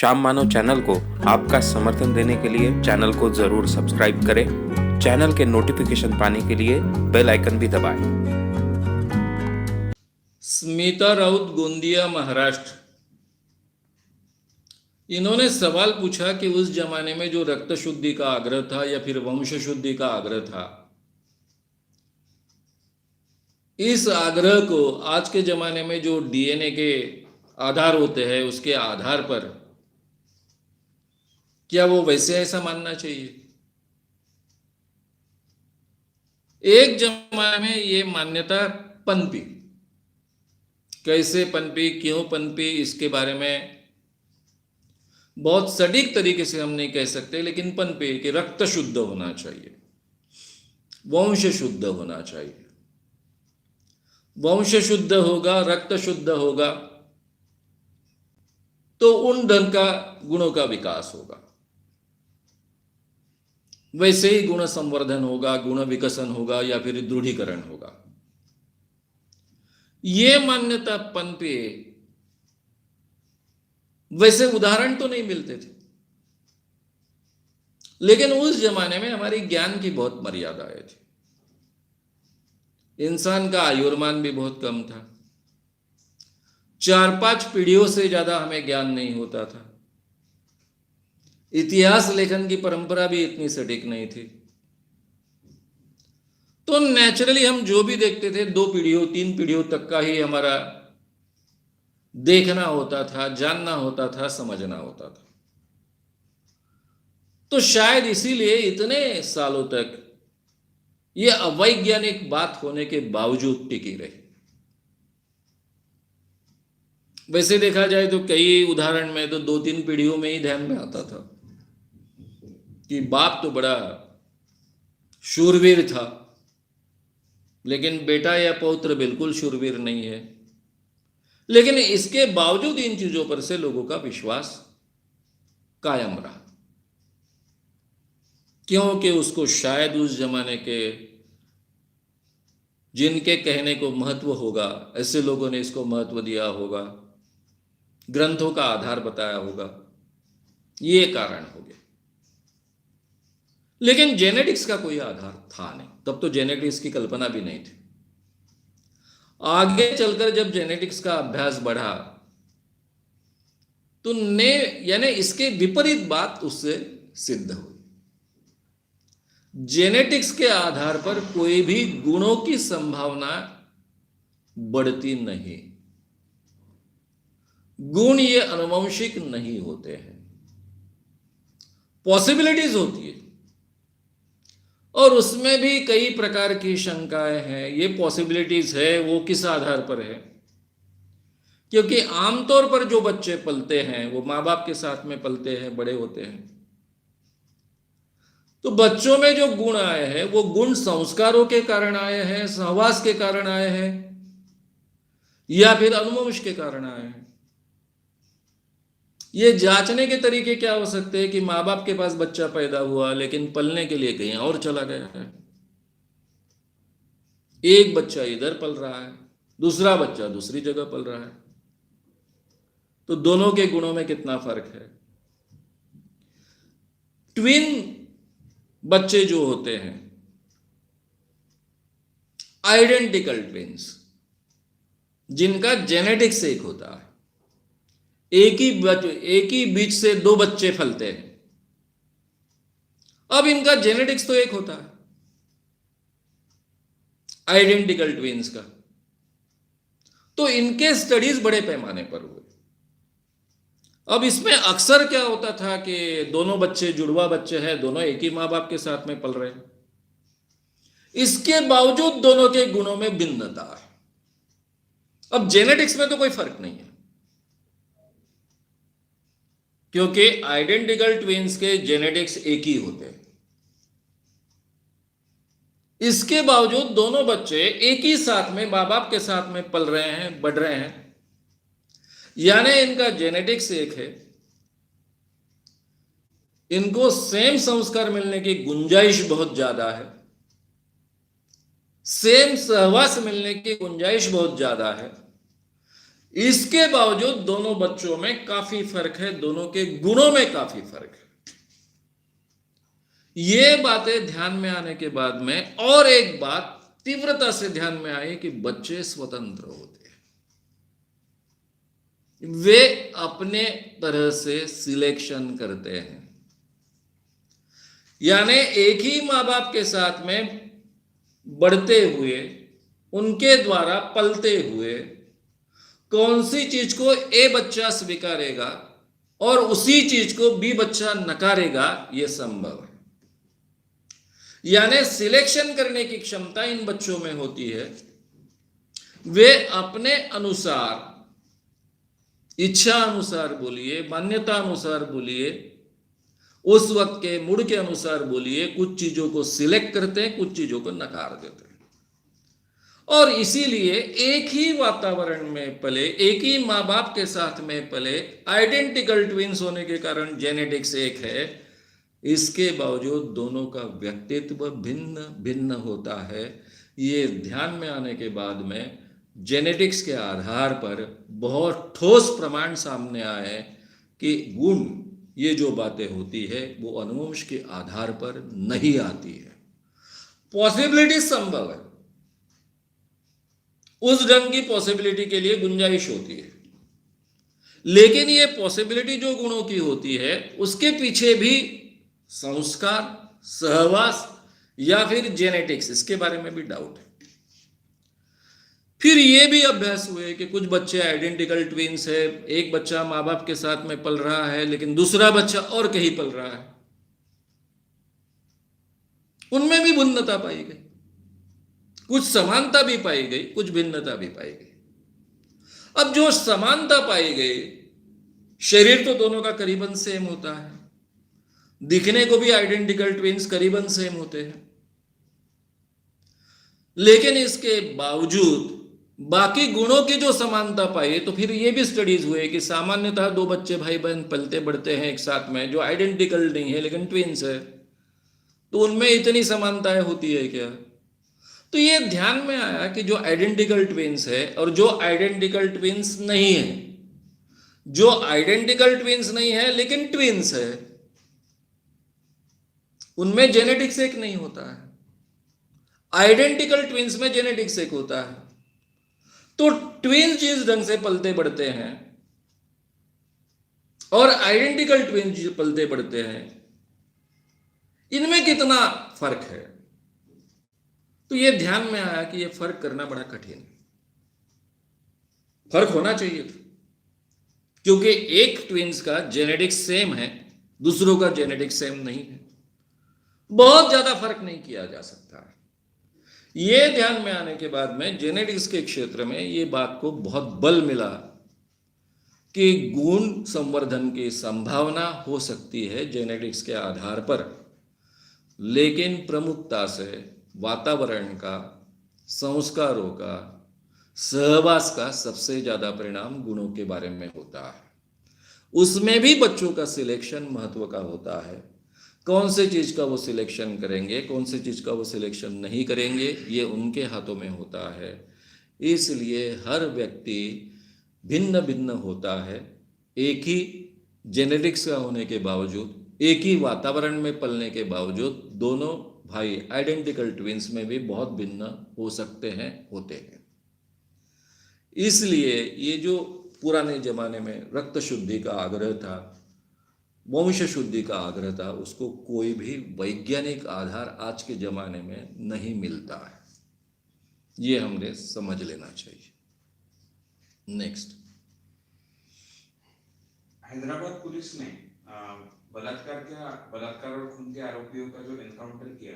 श्याम मानव channel को आपका समर्थन देने के लिए चैनल को जरूर सब्सक्राइब करें। चैनल के नोटिफिकेशन पाने के लिए बेल आइकन भी दबाएं। स्मिता राउत, गोंदिया, महाराष्ट्र। इन्होंने सवाल पूछा कि उस जमाने में जो रक्त शुद्धि का आग्रह था या फिर वंश शुद्धि का आग्रह था, इस आग्रह को आज के जमाने में जो डीएनए के आधार होते हैं उसके आधार पर क्या वो वैसे ऐसा मानना चाहिए? एक जमाने में ये मान्यता पनपी। कैसे पनपी, क्यों पनपी, इसके बारे में बहुत सटीक तरीके से हम नहीं कह सकते, लेकिन पनपी कि रक्त शुद्ध होना चाहिए, वंश शुद्ध होना चाहिए। वंश शुद्ध होगा, रक्त शुद्ध होगा तो उन ढंग का गुणों का विकास होगा, वैसे ही गुण संवर्धन होगा, गुण विकसन होगा या फिर दृढ़ीकरण होगा। ये मान्यता पनपे। वैसे उदाहरण तो नहीं मिलते थे, लेकिन उस जमाने में हमारी ज्ञान की बहुत मर्यादाएं थी। इंसान का आयुर्मान भी बहुत कम था। 4-5 पीढ़ियों से ज्यादा हमें ज्ञान नहीं होता था। इतिहास लेखन की परंपरा भी इतनी सटीक नहीं थी। तो नेचुरली हम जो भी देखते थे 2 पीढ़ियों 3 पीढ़ियों तक का ही हमारा देखना होता था, जानना होता था, समझना होता था। तो शायद इसीलिए इतने सालों तक ये अवैज्ञानिक बात होने के बावजूद टिकी रही। वैसे देखा जाए तो कई उदाहरण में तो 2-3 पीढ़ियों में ही ध्यान में आता था कि बाप तो बड़ा शूरवीर था, लेकिन बेटा या पौत्र बिल्कुल शूरवीर नहीं है। लेकिन इसके बावजूद इन चीजों पर से लोगों का विश्वास कायम रहा, क्योंकि उसको शायद उस जमाने के जिनके कहने को महत्व होगा, ऐसे लोगों ने इसको महत्व दिया होगा, ग्रंथों का आधार बताया होगा, ये कारण हो गया। लेकिन जेनेटिक्स का कोई आधार था नहीं, तब तो जेनेटिक्स की कल्पना भी नहीं थी। आगे चलकर जब जेनेटिक्स का अभ्यास बढ़ा तो यानी इसके विपरीत बात उससे सिद्ध हुई। जेनेटिक्स के आधार पर कोई भी गुणों की संभावना बढ़ती नहीं। गुण ये आनुवंशिक नहीं होते हैं, पॉसिबिलिटीज होती है, और उसमें भी कई प्रकार की शंकाएं हैं। ये पॉसिबिलिटीज है वो किस आधार पर है? क्योंकि आमतौर पर जो बच्चे पलते हैं वो माँ बाप के साथ में पलते हैं, बड़े होते हैं। तो बच्चों में जो गुण आए हैं वो गुण संस्कारों के कारण आए हैं, सहवास के कारण आए हैं, या फिर अनुवंश के कारण आए हैं। ये जांचने के तरीके क्या हो सकते हैं कि माँ बाप के पास बच्चा पैदा हुआ लेकिन पलने के लिए कहीं और चला गया है। एक बच्चा इधर पल रहा है, दूसरा बच्चा दूसरी जगह पल रहा है, तो दोनों के गुणों में कितना फर्क है। ट्विन बच्चे जो होते हैं, आइडेंटिकल ट्विन्स, जिनका जेनेटिक्स एक होता है, एक ही बीच से 2 बच्चे फलते हैं, अब इनका जेनेटिक्स तो एक होता है, आइडेंटिकल ट्विन्स का। तो इनके स्टडीज बड़े पैमाने पर हुए। अब इसमें अक्सर क्या होता था कि दोनों बच्चे जुड़वा बच्चे हैं, दोनों एक ही मां बाप के साथ में पल रहे हैं, इसके बावजूद दोनों के गुणों में भिन्नता है। अब जेनेटिक्स में तो कोई फर्क नहीं है, क्योंकि आइडेंटिकल ट्विन्स के जेनेटिक्स एक ही होते हैं। इसके बावजूद दोनों बच्चे एक ही साथ में मां बाप के साथ में पल रहे हैं, बढ़ रहे हैं, यानी इनका जेनेटिक्स एक है। इनको सेम संस्कार मिलने की गुंजाइश बहुत ज्यादा है, सेम सहवास मिलने की गुंजाइश बहुत ज्यादा है। इसके बावजूद दोनों बच्चों में काफी फर्क है, दोनों के गुणों में काफी फर्क है। ये बातें ध्यान में आने के बाद में और एक बात तीव्रता से ध्यान में आई कि बच्चे स्वतंत्र होते हैं, वे अपने तरह से सिलेक्शन करते हैं। यानी एक ही मां बाप के साथ में बढ़ते हुए, उनके द्वारा पलते हुए कौन सी चीज को ए बच्चा स्वीकारेगा और उसी चीज को बी बच्चा नकारेगा, यह संभव है। यानी सिलेक्शन करने की क्षमता इन बच्चों में होती है। वे अपने अनुसार, इच्छा अनुसार बोलिए, मान्यता अनुसार बोलिए, उस वक्त के मूड के अनुसार बोलिए, कुछ चीजों को सिलेक्ट करते हैं, कुछ चीजों को नकार देते हैं। और इसीलिए एक ही वातावरण में पले, एक ही माँ बाप के साथ में पले, आइडेंटिकल ट्विंस होने के कारण जेनेटिक्स एक है, इसके बावजूद दोनों का व्यक्तित्व भिन्न भिन्न होता है। ये ध्यान में आने के बाद में जेनेटिक्स के आधार पर बहुत ठोस प्रमाण सामने आए कि गुण, ये जो बातें होती है वो अनुवंश के आधार पर नहीं आती है। पॉसिबिलिटी संभव है, उस ढंग की पॉसिबिलिटी के लिए गुंजाइश होती है, लेकिन ये पॉसिबिलिटी जो गुणों की होती है उसके पीछे भी संस्कार, सहवास या फिर जेनेटिक्स, इसके बारे में भी डाउट है। फिर ये भी अभ्यास हुए कि कुछ बच्चे आइडेंटिकल ट्विंस है, एक बच्चा माँ बाप के साथ में पल रहा है लेकिन दूसरा बच्चा और कहीं पल रहा है, उनमें भी भिन्नता पाई गई, कुछ समानता भी पाई गई, कुछ भिन्नता भी पाई गई। अब जो समानता पाई गई, शरीर तो दोनों का करीबन सेम होता है, दिखने को भी आइडेंटिकल ट्विंस करीबन सेम होते हैं, लेकिन इसके बावजूद बाकी गुणों की जो समानता पाई, तो फिर ये भी स्टडीज हुए कि सामान्यतः दो बच्चे भाई बहन पलते बढ़ते हैं एक साथ में, जो आइडेंटिकल नहीं है लेकिन ट्विंस है, तो उनमें इतनी समानताएं होती है क्या? तो ये ध्यान में आया कि जो आइडेंटिकल ट्विंस है और जो आइडेंटिकल ट्विंस नहीं है, जो आइडेंटिकल ट्विंस नहीं है लेकिन ट्विंस है, उनमें जेनेटिक्स एक नहीं होता है। आइडेंटिकल ट्विंस में जेनेटिक्स एक होता है। तो ट्विंस जिस ढंग से पलते बढ़ते हैं और आइडेंटिकल ट्विंस जो पलते बढ़ते हैं, इनमें कितना फर्क है? तो यह ध्यान में आया कि यह फर्क करना बड़ा कठिन है। फर्क होना चाहिए था, क्योंकि एक ट्विंस का जेनेटिक्स सेम है, दूसरों का जेनेटिक्स सेम नहीं है, बहुत ज्यादा फर्क नहीं किया जा सकता है। ये ध्यान में आने के बाद में जेनेटिक्स के क्षेत्र में ये बात को बहुत बल मिला कि गुण संवर्धन की संभावना हो सकती है जेनेटिक्स के आधार पर, लेकिन प्रमुखता से वातावरण का, संस्कारों का, सहवास का सबसे ज्यादा परिणाम गुणों के बारे में होता है। उसमें भी बच्चों का सिलेक्शन महत्व का होता है। कौन से चीज का वो सिलेक्शन करेंगे, कौन से चीज का वो सिलेक्शन नहीं करेंगे, ये उनके हाथों में होता है। इसलिए हर व्यक्ति भिन्न भिन्न होता है। एक ही जेनेटिक्स का होने के बावजूद, एक ही वातावरण में पलने के बावजूद, दोनों भाई आइडेंटिकल ट्विंस में भी बहुत भिन्न हो सकते हैं, होते हैं। इसलिए ये जो पुराने जमाने में रक्त शुद्धि का आग्रह था, वंश शुद्धि का आग्रह था, उसको कोई भी वैज्ञानिक आधार आज के जमाने में नहीं मिलता है। ये हमने समझ लेना चाहिए। नेक्स्ट, हैदराबाद पुलिस ने बलात्कार और खून के आरोपियों का जो एनकाउंटर किया,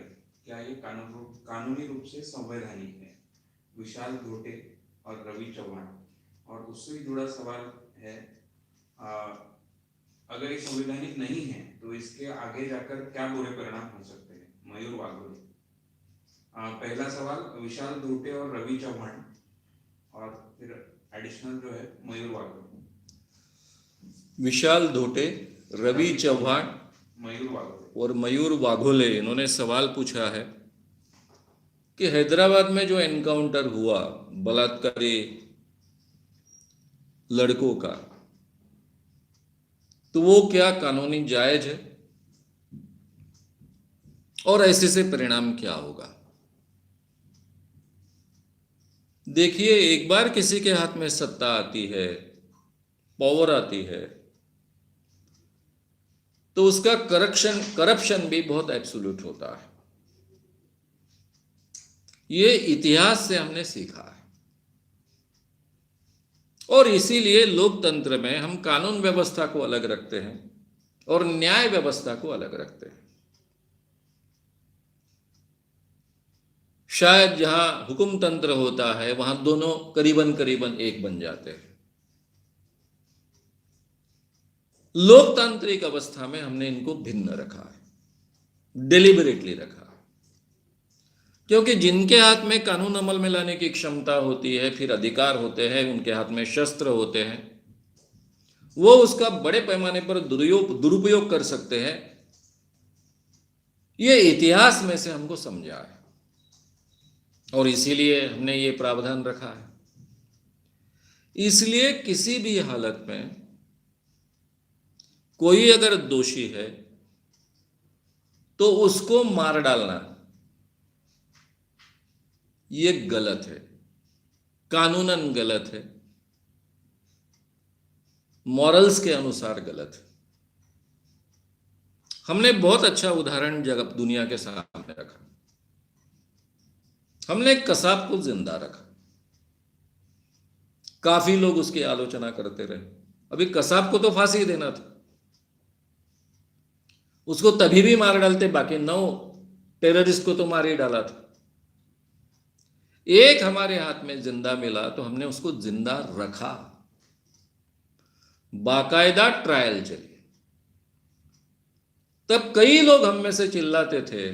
क्या ये कानूनी रूप से संवैधानिक है? विशाल घोटे और रवि चौहान, और उससे जुड़ा सवाल है, अगर ये संवैधानिक नहीं है तो इसके आगे जाकर क्या बुरे परिणाम हो सकते हैं? मयूर वाघोले। पहला सवाल विशाल धोटे और रवि चौहान, और फिर एडिशनल जो है मयूर वाघोले। विशाल धोटे, रवि चौहान और मयूर वाघोले, इन्होंने सवाल पूछा है कि हैदराबाद में जो एनकाउंटर हुआ बलात्कारी लड़कों का, तो वो क्या कानूनी जायज है और ऐसे से परिणाम क्या होगा? देखिए, एक बार किसी के हाथ में सत्ता आती है, पावर आती है, तो उसका करप्शन भी बहुत एब्सोल्यूट होता है। ये इतिहास से हमने सीखा है और इसीलिए लोकतंत्र में हम कानून व्यवस्था को अलग रखते हैं और न्याय व्यवस्था को अलग रखते हैं। शायद जहां हुकुम तंत्र होता है वहां दोनों करीबन करीबन एक बन जाते हैं। लोकतांत्रिक अवस्था में हमने इनको भिन्न रखा है, डिलिबरेटली रखा है, क्योंकि जिनके हाथ में कानून अमल में लाने की क्षमता होती है, फिर अधिकार होते हैं, उनके हाथ में शस्त्र होते हैं, वो उसका बड़े पैमाने पर दुरुपयोग कर सकते हैं। ये इतिहास में से हमको समझा है और इसीलिए हमने ये प्रावधान रखा है। इसलिए किसी भी हालत में कोई अगर दोषी है तो उसको मार डालना ये गलत है, कानूनन गलत है, मॉरल्स के अनुसार गलत है। हमने बहुत अच्छा उदाहरण जगत दुनिया के सामने रखा। हमने एक कसाब को जिंदा रखा, काफी लोग उसकी आलोचना करते रहे। अभी कसाब को तो फांसी देना था, उसको तभी भी मार डालते, बाकी 9 टेररिस्ट को तो मार ही डाला था। एक हमारे हाथ में जिंदा मिला तो हमने उसको जिंदा रखा, बाकायदा ट्रायल चली। तब कई लोग हम में से चिल्लाते थे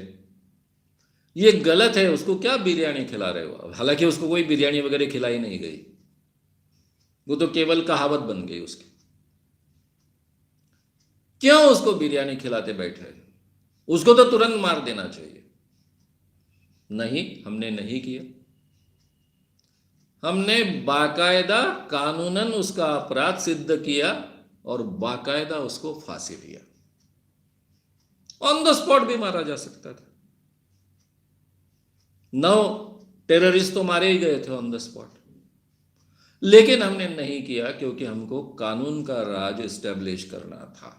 ये गलत है, उसको क्या बिरयानी खिला रहे हो। हालांकि उसको कोई बिरयानी वगैरह खिलाई नहीं गई, वो तो केवल कहावत बन गई उसकी। क्यों उसको बिरयानी खिलाते बैठे, उसको तो तुरंत मार देना चाहिए। नहीं, हमने नहीं किया। हमने बाकायदा कानूनन उसका अपराध सिद्ध किया और बाकायदा उसको फांसी दिया। ऑन द स्पॉट भी मारा जा सकता था। 9 टेररिस्ट तो मारे ही गए थे ऑन द स्पॉट, लेकिन हमने नहीं किया क्योंकि हमको कानून का राज एस्टेब्लिश करना था।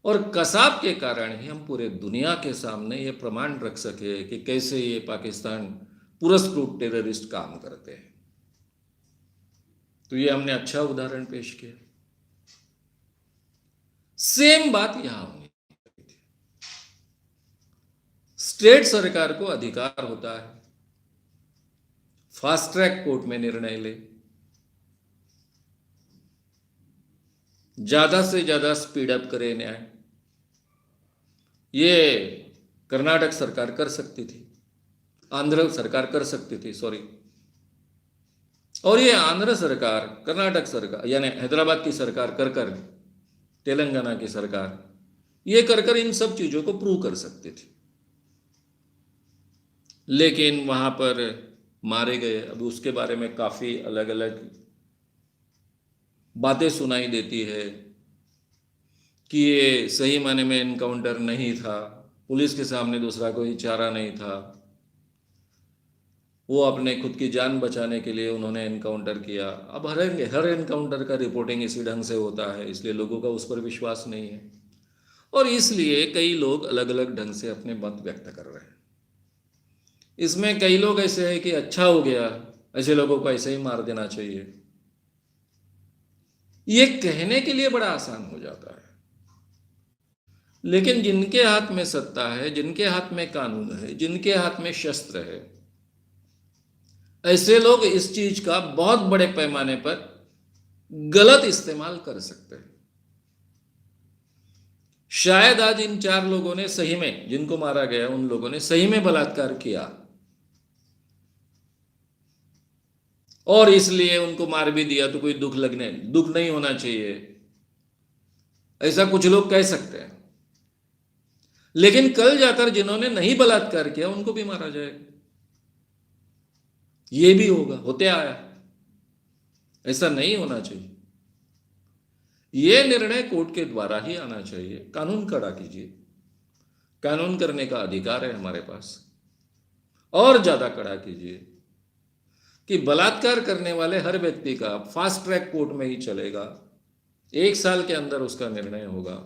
और कसाब के कारण ही हम पूरे दुनिया के सामने ये प्रमाण रख सके कि कैसे ये पाकिस्तान पुरस्कृत टेररिस्ट काम करते हैं। तो ये हमने अच्छा उदाहरण पेश किया। सेम बात यहां होनी थी। स्टेट सरकार को अधिकार होता है फास्ट ट्रैक कोर्ट में निर्णय ले, ज्यादा से ज्यादा स्पीड अप करे न्याय। ये कर्नाटक सरकार कर सकती थी, आंध्र सरकार कर सकती थी, सॉरी। और ये आंध्र सरकार, कर्नाटक सरकार यानी हैदराबाद की सरकार कर कर, तेलंगाना की सरकार ये कर कर इन सब चीजों को प्रूव कर सकती थी। लेकिन वहां पर मारे गए। अब उसके बारे में काफी अलग अलग बातें सुनाई देती है कि ये सही माने में एनकाउंटर नहीं था, पुलिस के सामने दूसरा कोई चारा नहीं था, वो अपने खुद की जान बचाने के लिए उन्होंने एनकाउंटर किया। अब हर एनकाउंटर का रिपोर्टिंग इसी ढंग से होता है, इसलिए लोगों का उस पर विश्वास नहीं है और इसलिए कई लोग अलग अलग ढंग से अपने मत व्यक्त कर रहे हैं। इसमें कई लोग ऐसे हैं कि अच्छा हो गया, ऐसे लोगों को ऐसे ही मार देना चाहिए। ये कहने के लिए बड़ा आसान हो जाता है, लेकिन जिनके हाथ में सत्ता है, जिनके हाथ में कानून है, जिनके हाथ में शस्त्र है, ऐसे लोग इस चीज का बहुत बड़े पैमाने पर गलत इस्तेमाल कर सकते हैं। शायद आज इन 4 लोगों ने सही में, जिनको मारा गया उन लोगों ने सही में बलात्कार किया और इसलिए उनको मार भी दिया तो कोई दुख नहीं होना चाहिए, ऐसा कुछ लोग कह सकते हैं। लेकिन कल जाकर जिन्होंने नहीं बलात्कार किया उनको भी मारा जाएगा, ये भी होगा, होते आया। ऐसा नहीं होना चाहिए। ये निर्णय कोर्ट के द्वारा ही आना चाहिए। कानून कड़ा कीजिए, कानून करने का अधिकार है हमारे पास। और ज्यादा कड़ा कीजिए कि बलात्कार करने वाले हर व्यक्ति का फास्ट ट्रैक कोर्ट में ही चलेगा, 1 साल के अंदर उसका निर्णय होगा।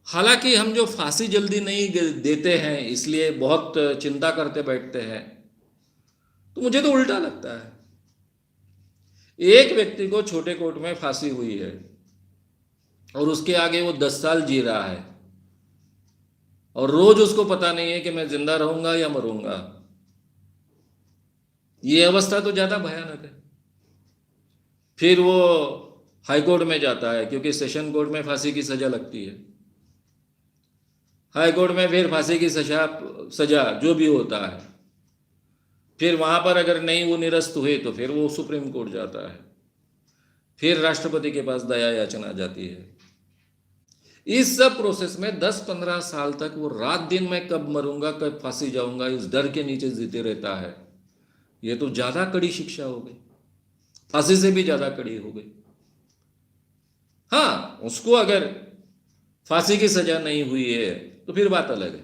हालांकि हम जो फांसी जल्दी नहीं देते हैं इसलिए बहुत चिंता करते बैठते हैं, तो मुझे तो उल्टा लगता है। एक व्यक्ति को छोटे कोर्ट में फांसी हुई है और उसके आगे वो 10 साल जी रहा है और रोज उसको पता नहीं है कि मैं जिंदा रहूंगा या मरूंगा। ये अवस्था तो ज्यादा भयानक है। फिर वो हाई कोर्ट में जाता है, क्योंकि सेशन कोर्ट में फांसी की सजा लगती है। हाई कोर्ट में फिर फांसी की सजा जो भी होता है, फिर वहां पर अगर नहीं वो निरस्त हुए तो फिर वो सुप्रीम कोर्ट जाता है, फिर राष्ट्रपति के पास दया याचना जाती है। इस सब प्रोसेस में 10-15 साल तक वो रात दिन मैं कब मरूंगा, कब फांसी जाऊंगा, इस डर के नीचे जीते रहता है। ये तो ज्यादा कड़ी शिक्षा हो गई, फांसी से भी ज्यादा कड़ी हो गई। हाँ, उसको अगर फांसी की सजा नहीं हुई है तो फिर बात अलग है,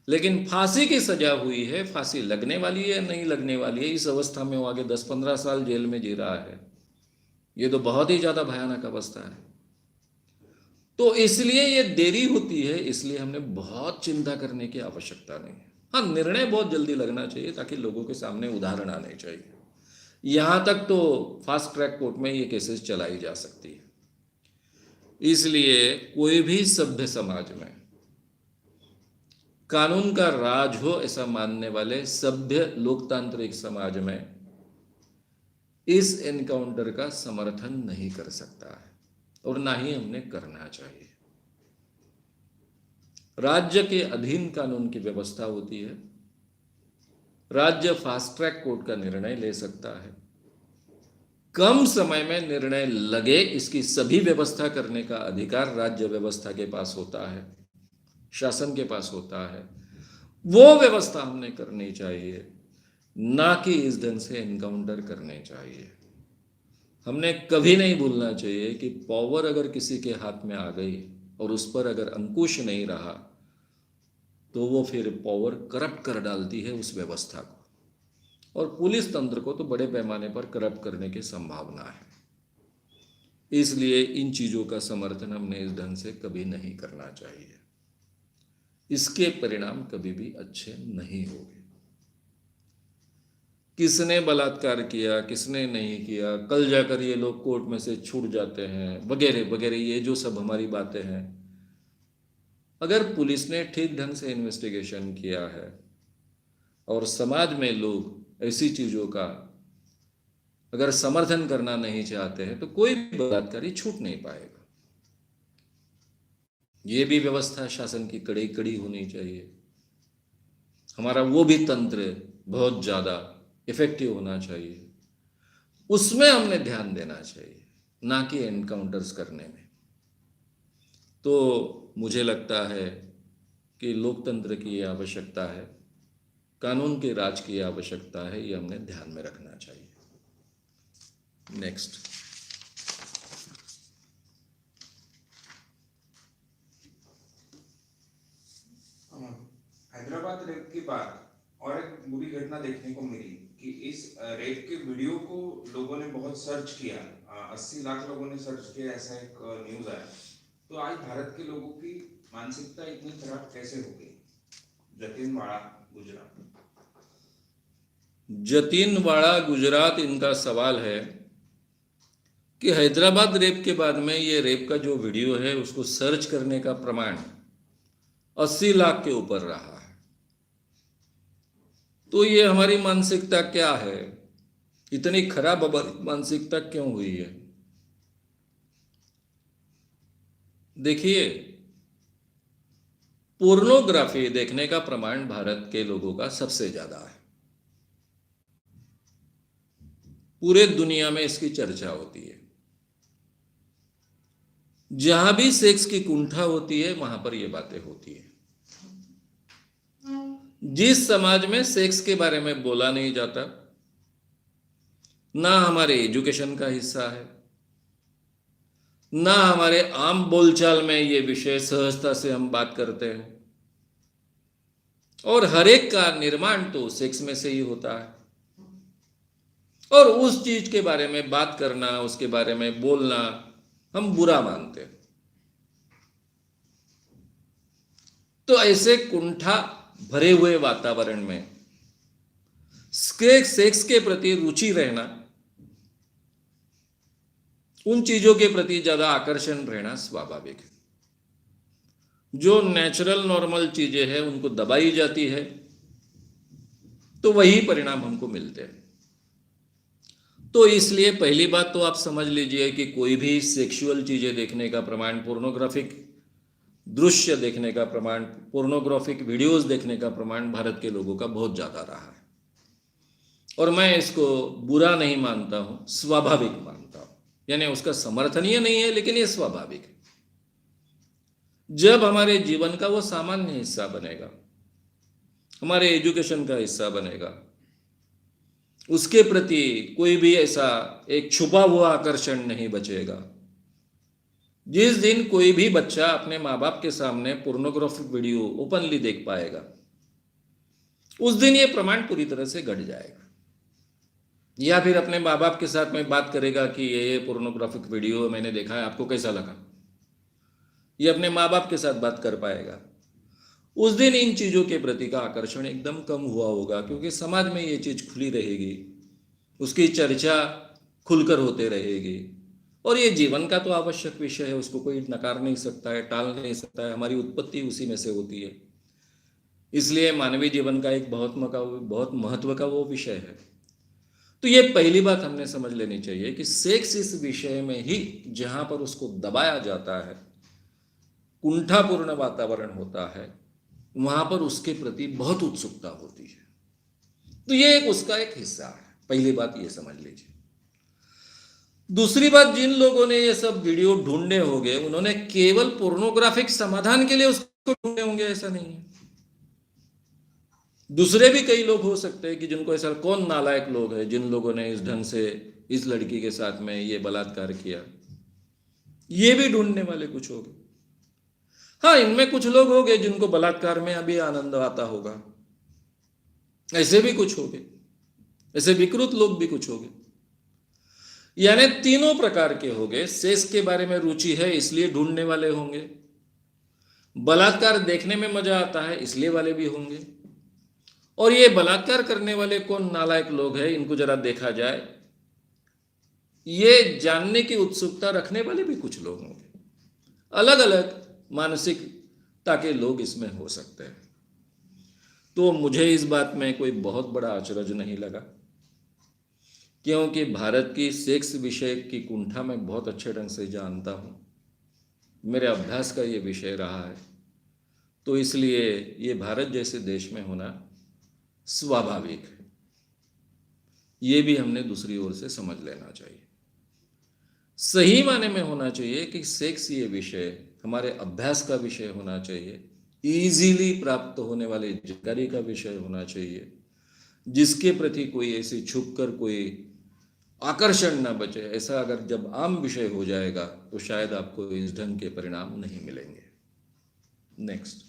लेकिन फांसी की सजा हुई है, फांसी लगने वाली है नहीं लगने वाली है, इस अवस्था में वो आगे 10-15 साल जेल में जी रहा है। ये तो बहुत ही ज्यादा भयानक अवस्था है। तो इसलिए ये देरी होती है, इसलिए हमने बहुत चिंता करने की आवश्यकता नहीं है। हाँ, निर्णय बहुत जल्दी लगना चाहिए ताकि लोगों के सामने उदाहरण आने चाहिए। यहां तक तो फास्ट ट्रैक कोर्ट में ये केसेस चलाई जा सकती है। इसलिए कोई भी सभ्य समाज में कानून का राज हो ऐसा मानने वाले सभ्य लोकतांत्रिक समाज में इस एनकाउंटर का समर्थन नहीं कर सकता है और ना ही हमने करना चाहिए। राज्य के अधीन कानून की व्यवस्था होती है। राज्य फास्ट ट्रैक कोर्ट का निर्णय ले सकता है, कम समय में निर्णय लगे इसकी सभी व्यवस्था करने का अधिकार राज्य व्यवस्था के पास होता है, शासन के पास होता है। वो व्यवस्था हमने करनी चाहिए, ना कि इस ढंग से एनकाउंटर करने चाहिए। हमने कभी नहीं भूलना चाहिए कि पावर अगर किसी के हाथ में आ गई और उस पर अगर अंकुश नहीं रहा तो वो फिर पावर करप्ट कर डालती है उस व्यवस्था को, और पुलिस तंत्र को तो बड़े पैमाने पर करप्ट करने की संभावना है। इसलिए इन चीजों का समर्थन हमने इस ढंग से कभी नहीं करना चाहिए। इसके परिणाम कभी भी अच्छे नहीं होंगे। किसने बलात्कार किया, किसने नहीं किया, कल जाकर ये लोग कोर्ट में से छूट जाते हैं, वगैरह वगैरह, ये जो सब हमारी बातें हैं, अगर पुलिस ने ठीक ढंग से इन्वेस्टिगेशन किया है और समाज में लोग ऐसी चीजों का अगर समर्थन करना नहीं चाहते हैं तो कोई भी बलात्कारी छूट नहीं पाएगा। ये भी व्यवस्था शासन की कड़ी कड़ी होनी चाहिए। हमारा वो भी तंत्र बहुत ज्यादा इफेक्टिव होना चाहिए, उसमें हमने ध्यान देना चाहिए, ना कि एनकाउंटर्स करने में। तो मुझे लगता है कि लोकतंत्र की आवश्यकता है, कानून के राज की आवश्यकता है, ये हमने ध्यान में रखना चाहिए। नेक्स्ट, हैदराबाद रेप के बाद और एक बुरी घटना देखने को मिली कि इस रेप के वीडियो को लोगों ने बहुत सर्च किया, 80 लाख लोगों ने सर्च किया, ऐसा एक न्यूज आया। तो आज भारत के लोगों की मानसिकता इतनी खराब कैसे हो गई? जतीनवाड़ा गुजरात इनका सवाल है कि हैदराबाद रेप के बाद में ये रेप का जो वीडियो है उसको सर्च करने का प्रमाण 80 लाख के ऊपर रहा है। तो ये हमारी मानसिकता क्या है, इतनी खराब मानसिकता क्यों हुई है? देखिए, पोर्नोग्राफी देखने का प्रमाण भारत के लोगों का सबसे ज्यादा है। पूरे दुनिया में इसकी चर्चा होती है। जहां भी सेक्स की कुंठा होती है वहां पर यह बातें होती है। जिस समाज में सेक्स के बारे में बोला नहीं जाता, ना हमारे एजुकेशन का हिस्सा है, ना हमारे आम बोलचाल में ये विषय सहजता से हम बात करते हैं। और हर एक का निर्माण तो सेक्स में से ही होता है, और उस चीज के बारे में बात करना, उसके बारे में बोलना हम बुरा मानते हैं। तो ऐसे कुंठा भरे हुए वातावरण में सेक्स के प्रति रुचि रहना, उन चीजों के प्रति ज्यादा आकर्षण रहना स्वाभाविक है। जो नेचुरल नॉर्मल चीजें हैं उनको दबाई जाती है तो वही परिणाम हमको मिलते हैं। तो इसलिए पहली बात तो आप समझ लीजिए कि कोई भी सेक्सुअल चीजें देखने का प्रमाण, पोर्नोग्राफिक दृश्य देखने का प्रमाण, पोर्नोग्राफिक वीडियोस देखने का प्रमाण भारत के लोगों का बहुत ज्यादा रहा है। और मैं इसको बुरा नहीं मानता हूं, स्वाभाविक मानता हूं। यानी उसका समर्थनीय नहीं है, लेकिन ये स्वाभाविक है। जब हमारे जीवन का वो सामान्य हिस्सा बनेगा, हमारे एजुकेशन का हिस्सा बनेगा, उसके प्रति कोई भी ऐसा एक छुपा हुआ आकर्षण नहीं बचेगा। जिस दिन कोई भी बच्चा अपने माँ बाप के सामने पोर्नोग्राफिक वीडियो ओपनली देख पाएगा, उस दिन ये प्रमाण पूरी तरह से घट जाएगा। या फिर अपने माँ बाप के साथ में बात करेगा कि ये पोर्नोग्राफिक वीडियो मैंने देखा है, आपको कैसा लगा, ये अपने माँ बाप के साथ बात कर पाएगा। उस दिन इन चीज़ों के प्रति का आकर्षण एकदम कम हुआ होगा, क्योंकि समाज में ये चीज़ खुली रहेगी, उसकी चर्चा खुलकर होते रहेगी। और ये जीवन का तो आवश्यक विषय है, उसको कोई नकार नहीं सकता है, टाल नहीं सकता है। हमारी उत्पत्ति उसी में से होती है, इसलिए मानवीय जीवन का एक बहुत महत्व का वो विषय है। तो ये पहली बात हमने समझ लेनी चाहिए कि सेक्स इस विषय में ही जहां पर उसको दबाया जाता है, कुंठापूर्ण वातावरण होता है, वहां पर उसके प्रति बहुत उत्सुकता होती है। तो ये उसका एक हिस्सा है। पहली बात ये समझ लीजिए। दूसरी बात, जिन लोगों ने ये सब वीडियो ढूंढने होंगे, उन्होंने केवल पोर्नोग्राफिक समाधान के लिए उसको ढूंढे होंगे, ऐसा नहीं है। दूसरे भी कई लोग हो सकते हैं कि जिनको ऐसा, कौन नालायक लोग हैं जिन लोगों ने इस ढंग से इस लड़की के साथ में ये बलात्कार किया, ये भी ढूंढने वाले कुछ होंगे। हाँ, इनमें कुछ लोग होंगे जिनको बलात्कार में अभी आनंद आता होगा, ऐसे भी कुछ होंगे, ऐसे विकृत लोग भी कुछ होंगे। यानी तीनों प्रकार के होंगे। सेक्स के बारे में रुचि है इसलिए ढूंढने वाले होंगे, बलात्कार देखने में मजा आता है इसलिए वाले भी होंगे, और ये बलात्कार करने वाले कौन नालायक लोग हैं, इनको जरा देखा जाए, ये जानने की उत्सुकता रखने वाले भी कुछ लोग होंगे। अलग अलग मानसिकता के लोग इसमें हो सकते हैं। तो मुझे इस बात में कोई बहुत बड़ा अचरज नहीं लगा, क्योंकि भारत की सेक्स विषय की कुंठा मैं बहुत अच्छे ढंग से जानता हूँ, मेरे अभ्यास का ये विषय रहा है। तो इसलिए ये भारत जैसे देश में होना स्वाभाविक है, ये भी हमने दूसरी ओर से समझ लेना चाहिए। सही माने में होना चाहिए कि सेक्स ये विषय हमारे अभ्यास का विषय होना चाहिए, इजीली प्राप्त होने वाली जानकारी का विषय होना चाहिए, जिसके प्रति कोई ऐसी छुप कर कोई आकर्षण ना बचे। ऐसा अगर जब आम विषय हो जाएगा तो शायद आपको इस ढंग के परिणाम नहीं मिलेंगे। नेक्स्ट,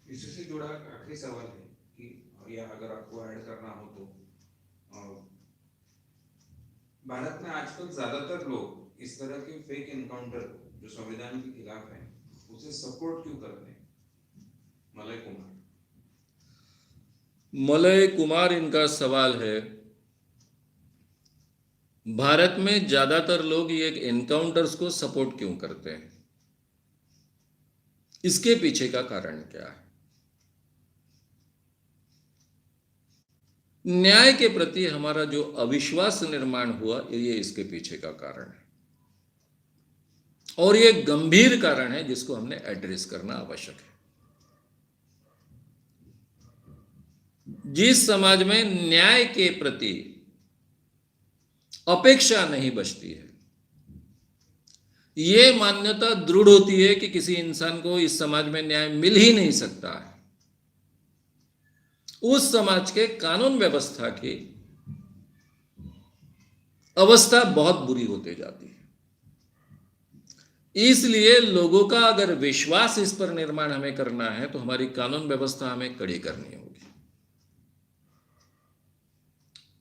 इससे जुड़ा आखिरी सवाल है कि या अगर आपको ऐड करना हो तो, भारत में आजकल ज्यादातर लोग इस तरह के फेक एनकाउंटर जो संविधान के खिलाफ है उसे सपोर्ट क्यों करते हैं? मलय कुमार इनका सवाल है। भारत में ज्यादातर लोग ये एनकाउंटर्स को सपोर्ट क्यों करते हैं, इसके पीछे का कारण क्या है? न्याय के प्रति हमारा जो अविश्वास निर्माण हुआ, ये इसके पीछे का कारण है, और ये गंभीर कारण है जिसको हमने एड्रेस करना आवश्यक है। जिस समाज में न्याय के प्रति अपेक्षा नहीं बचती है, ये मान्यता दृढ़ होती है कि किसी इंसान को इस समाज में न्याय मिल ही नहीं सकता है, उस समाज के कानून व्यवस्था की अवस्था बहुत बुरी होती जाती है। इसलिए लोगों का अगर विश्वास इस पर निर्माण हमें करना है तो हमारी कानून व्यवस्था हमें कड़ी करनी होगी।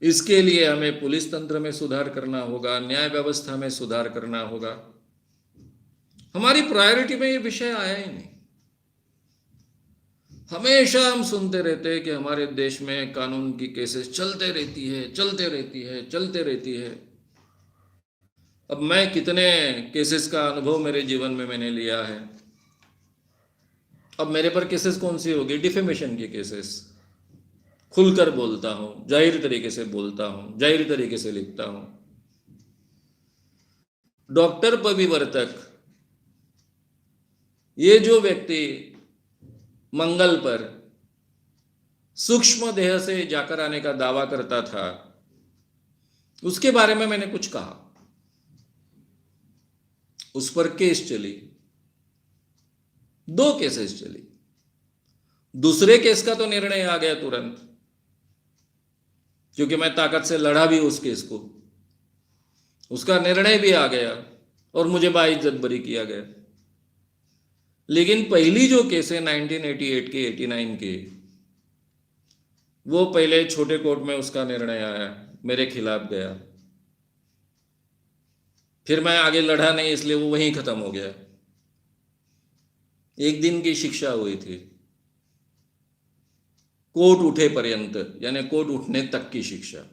इसके लिए हमें पुलिस तंत्र में सुधार करना होगा, न्याय व्यवस्था में सुधार करना होगा। हमारी प्रायोरिटी में ये विषय आया ही नहीं। हमेशा हम सुनते रहते हैं कि हमारे देश में कानून की केसेस चलते रहती है। अब मैं कितने केसेस का अनुभव मेरे जीवन में मैंने लिया है। अब मेरे पर केसेस कौन सी होगी? डिफेमेशन की केसेस। खुलकर बोलता हूं, जाहिर तरीके से बोलता हूं, जाहिर तरीके से लिखता हूं। डॉक्टर पविवर्तक, ये जो व्यक्ति मंगल पर सूक्ष्म देह से जाकर आने का दावा करता था, उसके बारे में मैंने कुछ कहा। उस पर केस चली, 2 केसेस चली। दूसरे केस का तो निर्णय आ गया तुरंत, क्योंकि मैं ताकत से लड़ा भी उस केस को। उसका निर्णय भी आ गया और मुझे बाइज्जत बरी किया गया। लेकिन पहली जो केस है 1988 के 89 के, वो पहले छोटे कोर्ट में उसका निर्णय आया, मेरे खिलाफ गया। फिर मैं आगे लड़ा नहीं, इसलिए वो वहीं खत्म हो गया। 1 दिन की शिक्षा हुई थी, कोर्ट उठे पर्यंत, यानी कोर्ट उठने तक की शिक्षा।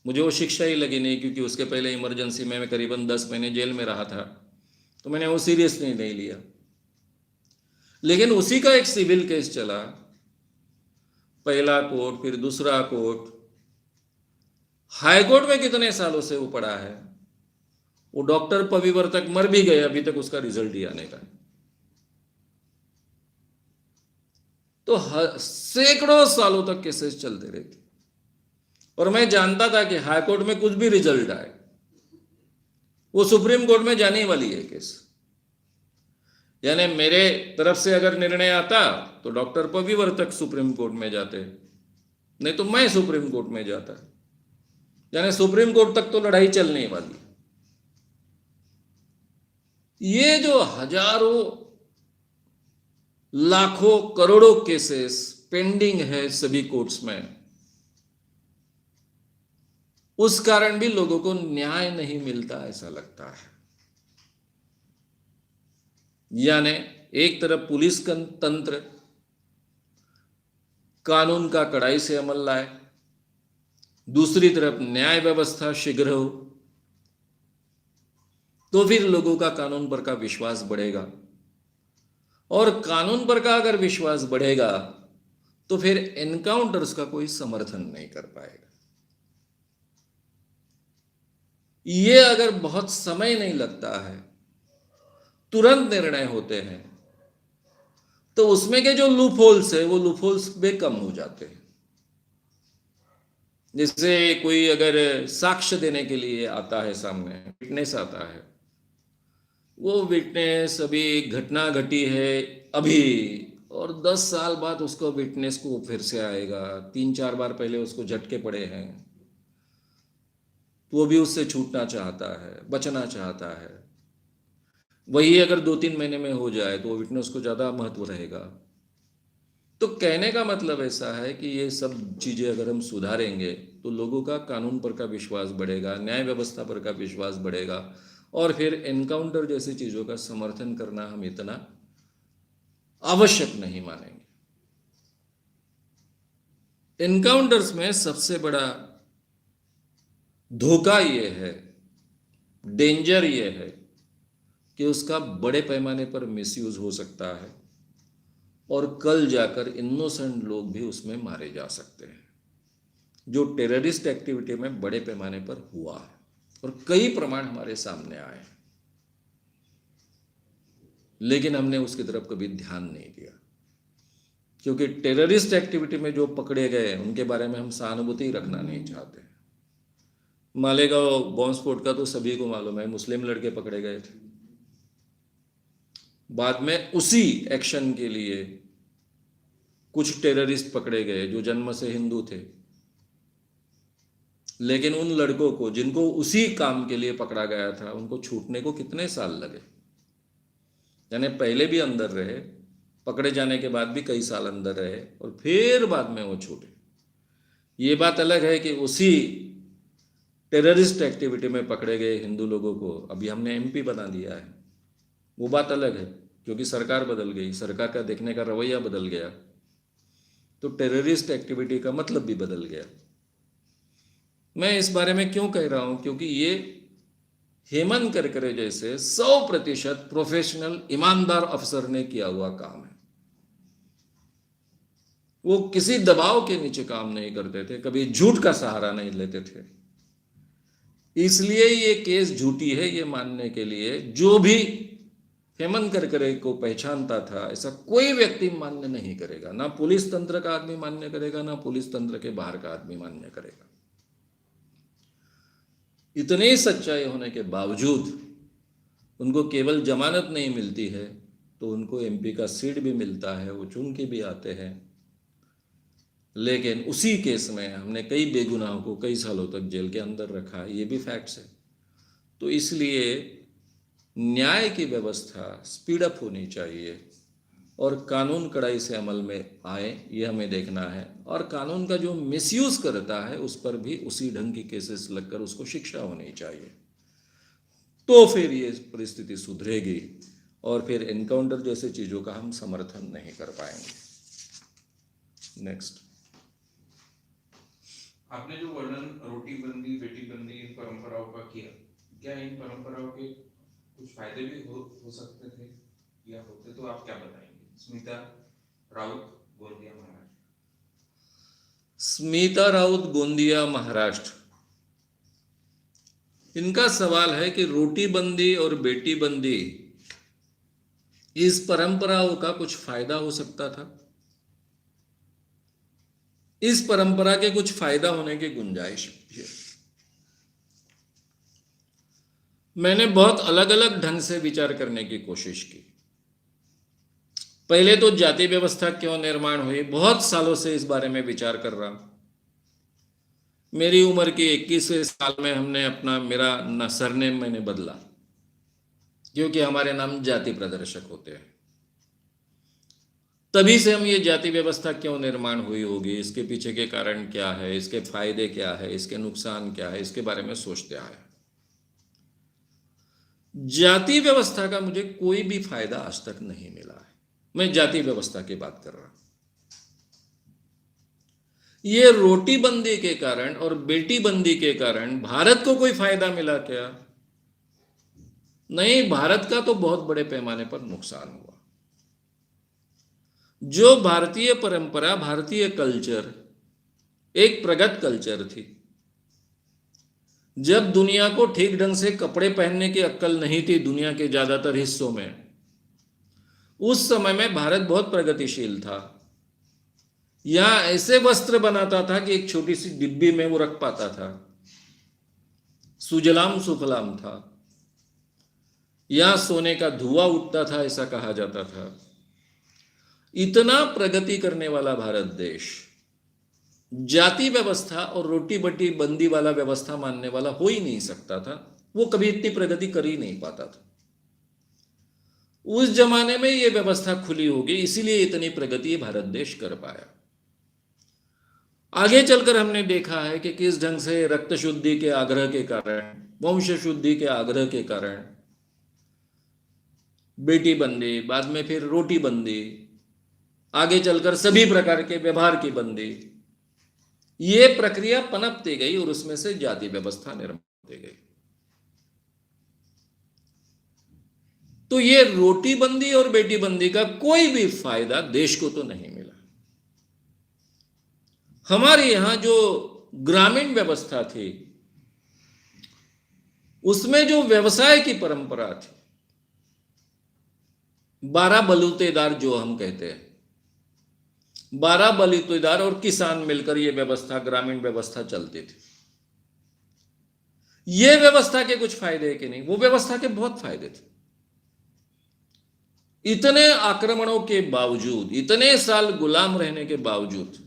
मुझे वो शिक्षा ही लगी नहीं, क्योंकि उसके पहले इमरजेंसी में मैं करीबन 10 महीने जेल में रहा था, तो मैंने वो सीरियसली नहीं लिया। लेकिन उसी का एक सिविल केस चला, पहला कोर्ट, फिर दूसरा कोर्ट, हाई कोर्ट में कितने सालों से वो पड़ा है। वो डॉक्टर पविवर्तक मर भी गए, अभी तक उसका रिजल्ट ही आने का है। तो सैकड़ों सालों तक केसेस चलते रहते, और मैं जानता था कि हाई कोर्ट में कुछ भी रिजल्ट आए, वो सुप्रीम कोर्ट में जाने वाली है केस। यानी मेरे तरफ से अगर निर्णय आता तो डॉक्टर पविवर्तक सुप्रीम कोर्ट में जाते, नहीं तो मैं सुप्रीम कोर्ट में जाता। यानी सुप्रीम कोर्ट तक तो लड़ाई चलने वाली। ये जो हजारों लाखों करोड़ों केसेस पेंडिंग है सभी कोर्ट्स में, उस कारण भी लोगों को न्याय नहीं मिलता ऐसा लगता है। यानी एक तरफ पुलिस तंत्र कानून का कड़ाई से अमल लाए, दूसरी तरफ न्याय व्यवस्था शीघ्र हो, तो फिर लोगों का कानून पर का विश्वास बढ़ेगा। और कानून पर का अगर विश्वास बढ़ेगा तो फिर एनकाउंटर्स का कोई समर्थन नहीं कर पाएगा। ये अगर बहुत समय नहीं लगता है, तुरंत निर्णय होते हैं, तो उसमें के जो लूप होल्स है वो लूप होल्स भी कम हो जाते हैं। जैसे कोई अगर साक्ष्य देने के लिए आता है, सामने विटनेस आता है, वो विटनेस अभी घटना घटी है अभी, और 10 साल बाद उसको विटनेस को फिर से आएगा, 3-4 बार पहले उसको झटके पड़े हैं, तो वो भी उससे छूटना चाहता है, बचना चाहता है। वही अगर 2-3 महीने में हो जाए तो विटनेस को ज़्यादा महत्व रहेगा। तो कहने का मतलब ऐसा है कि ये सब चीज़ें अगर हम सुधारेंगे तो लोगों का कानून पर का विश्वास बढ़ेगा, न्याय व्यवस्था पर का विश्वास बढ़ेगा, और फिर एनकाउंटर जैसी चीज़ों का समर्थन करना हम इतना आवश्यक नहीं मानेंगे। एनकाउंटर्स में सबसे बड़ा धोखा ये है, डेंजर ये है कि उसका बड़े पैमाने पर मिसयूज हो सकता है, और कल जाकर इनोसेंट लोग भी उसमें मारे जा सकते हैं, जो टेररिस्ट एक्टिविटी में बड़े पैमाने पर हुआ है, और कई प्रमाण हमारे सामने आए हैं। लेकिन हमने उसकी तरफ कभी ध्यान नहीं दिया, क्योंकि टेररिस्ट एक्टिविटी में जो पकड़े गए उनके बारे में हम सहानुभूति रखना नहीं चाहते। मालेगांव बॉम्ब स्फोट का तो सभी को मालूम है, मुस्लिम लड़के पकड़े गए थे। बाद में उसी एक्शन के लिए कुछ टेररिस्ट पकड़े गए जो जन्म से हिंदू थे, लेकिन उन लड़कों को जिनको उसी काम के लिए पकड़ा गया था, उनको छूटने को कितने साल लगे। यानी पहले भी अंदर रहे, पकड़े जाने के बाद भी कई साल अंदर रहे, और फिर बाद में वो छूटे। ये बात अलग है कि उसी टेररिस्ट एक्टिविटी में पकड़े गए हिंदू लोगों को अभी हमने एमपी बना दिया है, वो बात अलग है, क्योंकि सरकार बदल गई, सरकार का देखने का रवैया बदल गया, तो टेररिस्ट एक्टिविटी का मतलब भी बदल गया। मैं इस बारे में क्यों कह रहा हूं, क्योंकि ये हेमंत करकरे जैसे 100% प्रोफेशनल ईमानदार अफसर ने किया हुआ काम है। वो किसी दबाव के नीचे काम नहीं करते थे, कभी झूठ का सहारा नहीं लेते थे। इसलिए ये केस झूठी है ये मानने के लिए जो भी हेमंत करकरे को पहचानता था, ऐसा कोई व्यक्ति मान्य नहीं करेगा। ना पुलिस तंत्र का आदमी मान्य करेगा, ना पुलिस तंत्र के बाहर का आदमी मान्य करेगा। इतनी सच्चाई होने के बावजूद उनको केवल जमानत नहीं मिलती है, तो उनको एमपी का सीट भी मिलता है, वो चुन के भी आते हैं। लेकिन उसी केस में हमने कई बेगुनाहों को कई सालों तक जेल के अंदर रखा है, ये भी फैक्ट्स है। तो इसलिए न्याय की व्यवस्था स्पीड अप होनी चाहिए और कानून कड़ाई से अमल में आए, ये हमें देखना है। और कानून का जो मिसयूज करता है उस पर भी उसी ढंग की केसेस लगकर उसको शिक्षा होनी चाहिए, तो फिर ये परिस्थिति सुधरेगी और फिर एनकाउंटर जैसे चीज़ों का हम समर्थन नहीं कर पाएंगे। नेक्स्ट। आपने जो वर्णन रोटी बंदी, बेटी बंदी, इन परंपराओं का किया, क्या इन परंपराओं के कुछ फायदे भी हो सकते थे या होते, तो आप क्या बताएंगे? स्मिता राउत, गोंदिया, महाराष्ट्र। स्मिता राउत, गोंदिया, महाराष्ट्र, इनका सवाल है कि रोटी बंदी और बेटी बंदी, इस परंपराओं का कुछ फायदा हो सकता था। इस परंपरा के कुछ फायदा होने की गुंजाइश है। मैंने बहुत अलग अलग ढंग से विचार करने की कोशिश की। पहले तो जाति व्यवस्था क्यों निर्माण हुई, बहुत सालों से इस बारे में विचार कर रहा हूं। मेरी उम्र के 21वें साल में हमने मेरा सरनेम मैंने बदला, क्योंकि हमारे नाम जाति प्रदर्शक होते हैं। तभी से हम ये जाति व्यवस्था क्यों निर्माण हुई होगी, इसके पीछे के कारण क्या है, इसके फायदे क्या है, इसके नुकसान क्या है, इसके बारे में सोचते आए। जाति व्यवस्था का मुझे कोई भी फायदा आज तक नहीं मिला है। मैं जाति व्यवस्था की बात कर रहा हूं। ये रोटी बंदी के कारण और बेटी बंदी के कारण भारत को कोई फायदा मिला क्या? नहीं, भारत का तो बहुत बड़े पैमाने पर नुकसान हुआ। जो भारतीय परंपरा, भारतीय कल्चर एक प्रगत कल्चर थी, जब दुनिया को ठीक ढंग से कपड़े पहनने की अक्ल नहीं थी दुनिया के ज्यादातर हिस्सों में, उस समय में भारत बहुत प्रगतिशील था। यहां ऐसे वस्त्र बनाता था कि एक छोटी सी डिब्बी में वो रख पाता था, सुजलाम सुफलाम था। यहां सोने का धुआं उठता था, ऐसा कहा जाता था। इतना प्रगति करने वाला भारत देश जाति व्यवस्था और रोटी बटी बंदी वाला व्यवस्था मानने वाला हो ही नहीं सकता था। वो कभी इतनी प्रगति कर ही नहीं पाता था। उस जमाने में ये व्यवस्था खुली होगी, इसीलिए इतनी प्रगति भारत देश कर पाया। आगे चलकर हमने देखा है कि किस ढंग से रक्त शुद्धि के आग्रह के कारण, वंश शुद्धि के आग्रह के कारण बेटी बंदी, बाद में फिर रोटी बंदी, आगे चलकर सभी प्रकार के व्यवहार की बंदी, ये प्रक्रिया पनपती गई और उसमें से जाति व्यवस्था निर्माण होती गई। तो ये रोटी बंदी और बेटी बंदी का कोई भी फायदा देश को तो नहीं मिला। हमारे यहां जो ग्रामीण व्यवस्था थी, उसमें जो व्यवसाय की परंपरा थी, 12 बलूतेदार जो हम कहते हैं, 12 बलूतेदार और किसान मिलकर यह व्यवस्था, ग्रामीण व्यवस्था चलती थी। यह व्यवस्था के कुछ फायदे कि नहीं? वो व्यवस्था के बहुत फायदे थे। इतने आक्रमणों के बावजूद, इतने साल गुलाम रहने के बावजूद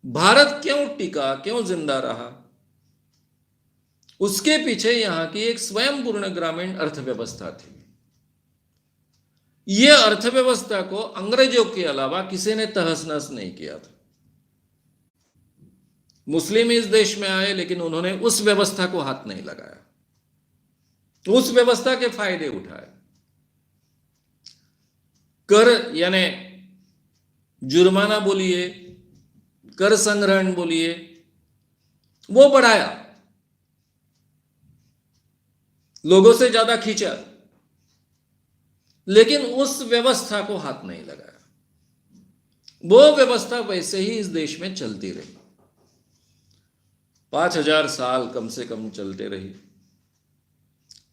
भारत क्यों टिका, क्यों जिंदा रहा? उसके पीछे यहां की एक स्वयंपूर्ण ग्रामीण अर्थव्यवस्था थी। यह अर्थव्यवस्था को अंग्रेजों के अलावा किसी ने तहस नहस नहीं किया था। मुस्लिम इस देश में आए, लेकिन उन्होंने उस व्यवस्था को हाथ नहीं लगाया, उस व्यवस्था के फायदे उठाए। कर यानी जुर्माना बोलिए, कर संग्रहण बोलिए, वो बढ़ाया, लोगों से ज्यादा खींचा, लेकिन उस व्यवस्था को हाथ नहीं लगाया। वो व्यवस्था वैसे ही इस देश में चलती रही, 5000 साल कम से कम चलते रही।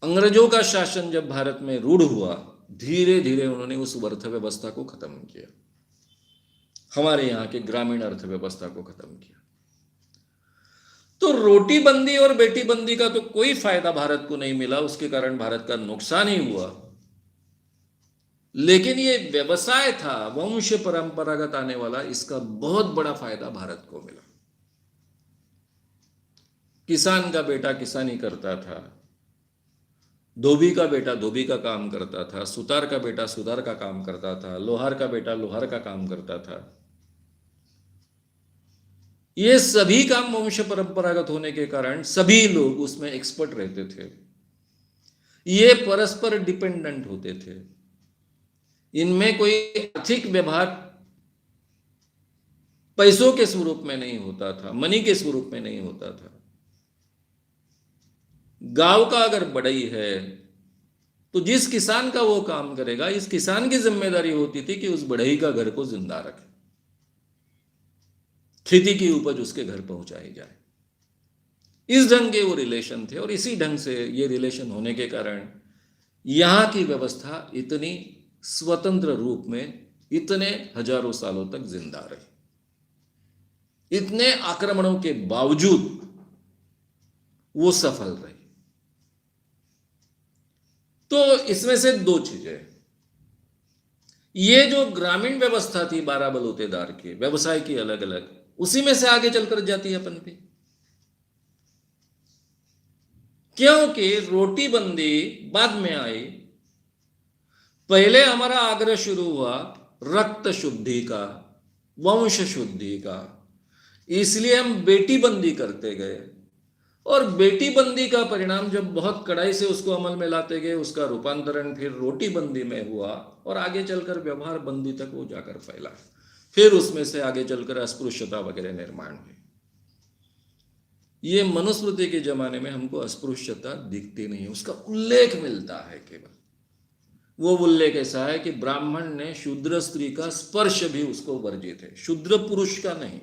अंग्रेजों का शासन जब भारत में रूढ़ हुआ, धीरे धीरे उन्होंने उस अर्थव्यवस्था को खत्म किया, हमारे यहां के ग्रामीण अर्थव्यवस्था को खत्म किया। तो रोटी बंदी और बेटी बंदी का तो कोई फायदा भारत को नहीं मिला, उसके कारण भारत का नुकसान ही हुआ। लेकिन ये व्यवसाय था वंश परंपरागत आने वाला, इसका बहुत बड़ा फायदा भारत को मिला। किसान का बेटा किसानी करता था, धोबी का बेटा धोबी का काम करता था, सुतार का बेटा सुतार का काम करता था, लोहार का बेटा लोहार का काम करता था। ये सभी काम वंश परंपरागत होने के कारण सभी लोग उसमें एक्सपर्ट रहते थे। ये परस्पर डिपेंडेंट होते थे, इनमें कोई आर्थिक व्यवहार पैसों के स्वरूप में नहीं होता था, मनी के स्वरूप में नहीं होता था। गांव का अगर बढ़ई है तो जिस किसान का वो काम करेगा, इस किसान की जिम्मेदारी होती थी कि उस बढ़ई का घर को जिंदा रखे, खेती की उपज उसके घर पहुंचाई जाए। इस ढंग के वो रिलेशन थे, और इसी ढंग से ये रिलेशन होने के कारण यहां की व्यवस्था इतनी स्वतंत्र रूप में इतने हजारों सालों तक जिंदा रही। इतने आक्रमणों के बावजूद वो सफल रही। तो इसमें से दो चीजें, ये जो ग्रामीण व्यवस्था थी 12 बलूतेदार के व्यवसाय की अलग अलग, उसी में से आगे चलकर जाती है अपन पे, क्योंकि रोटी बंदी बाद में आई। पहले हमारा आग्रह शुरू हुआ रक्त शुद्धि का, वंश शुद्धि का, इसलिए हम बेटी बंदी करते गए, और बेटी बंदी का परिणाम जब बहुत कड़ाई से उसको अमल में लाते गए, उसका रूपांतरण फिर रोटी बंदी में हुआ, और आगे चलकर व्यवहार बंदी तक वो जाकर फैला। फिर उसमें से आगे चलकर अस्पृश्यता वगैरह निर्माण हुई। ये मनुस्मृति के जमाने में हमको अस्पृश्यता दिखती नहीं है, उसका उल्लेख मिलता है केवल। वो उल्लेख ऐसा है कि ब्राह्मण ने शूद्र स्त्री का स्पर्श भी उसको वर्जित है, शूद्र पुरुष का नहीं,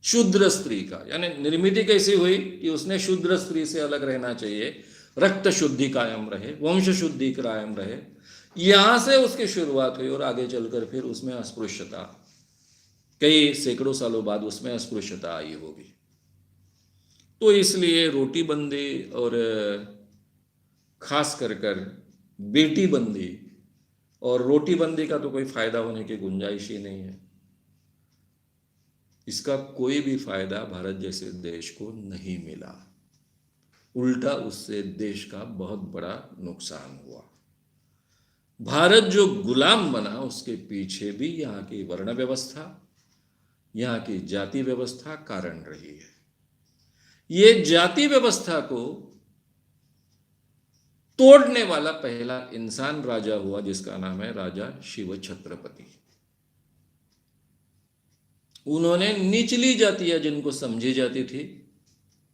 शूद्र स्त्री का। यानी निर्मिति कैसी हुई कि उसने शूद्र स्त्री से अलग रहना चाहिए, रक्त शुद्धि कायम रहे, वंश शुद्धि कायम रहे, यहां से उसकी शुरुआत हुई, और आगे चलकर फिर उसमें अस्पृश्यता, कई सैकड़ों सालों बाद उसमें अस्पृश्यता आई होगी। तो इसलिए रोटी बंदी और खास कर बेटी बंदी और रोटी बंदी का तो कोई फायदा होने की गुंजाइश ही नहीं है। इसका कोई भी फायदा भारत जैसे देश को नहीं मिला, उल्टा उससे देश का बहुत बड़ा नुकसान हुआ। भारत जो गुलाम बना, उसके पीछे भी यहाँ की वर्ण व्यवस्था, यहाँ की जाति व्यवस्था कारण रही है। ये जाति व्यवस्था को तोड़ने वाला पहला इंसान राजा हुआ, जिसका नाम है राजा शिव छत्रपति। उन्होंने निचली जातियां जिनको समझी जाती थी,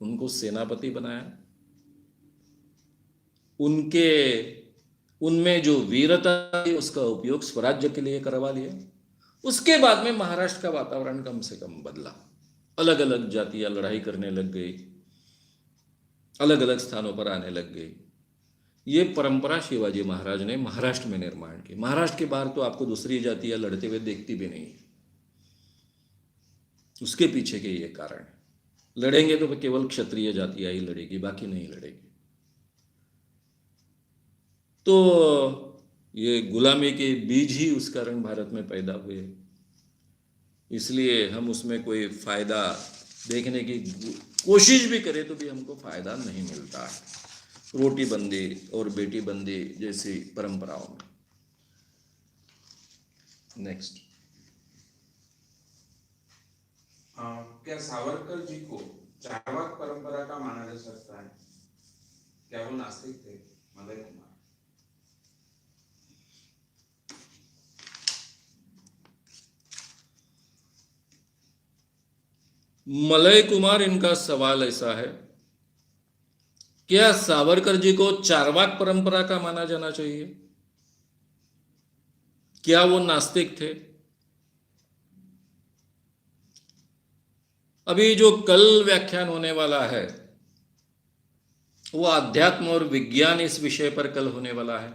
उनको सेनापति बनाया। उनमें जो वीरता थी उसका उपयोग स्वराज्य के लिए करवा लिया। उसके बाद में महाराष्ट्र का वातावरण कम से कम बदला, अलग अलग जातियां लड़ाई करने लग गई, अलग अलग स्थानों पर आने लग गई। ये परंपरा शिवाजी महाराज ने महाराष्ट्र में निर्माण की। महाराष्ट्र के बाहर तो आपको दूसरी जातियां लड़ते हुए देखती भी नहीं। उसके पीछे के ये कारण है। लड़ेंगे तो केवल क्षत्रिय जातियां ही लड़ेगी, बाकी नहीं लड़ेगी। तो ये गुलामी के बीज ही उस कारण भारत में पैदा हुए। इसलिए हम उसमें कोई फायदा देखने की कोशिश भी करें तो भी हमको फायदा नहीं मिलता है रोटी बंदी और बेटी बंदी जैसी परंपराओं में। नेक्स्ट। क्या सावरकर जी को चारवाक परंपरा का माना जा सकता है? क्या वो नास्तिक थे? मलय कुमार। मलय कुमार, इनका सवाल ऐसा है, क्या सावरकर जी को चारवाक परंपरा का माना जाना चाहिए? क्या वो नास्तिक थे? अभी जो कल व्याख्यान होने वाला है वो अध्यात्म और विज्ञान इस विषय पर कल होने वाला है।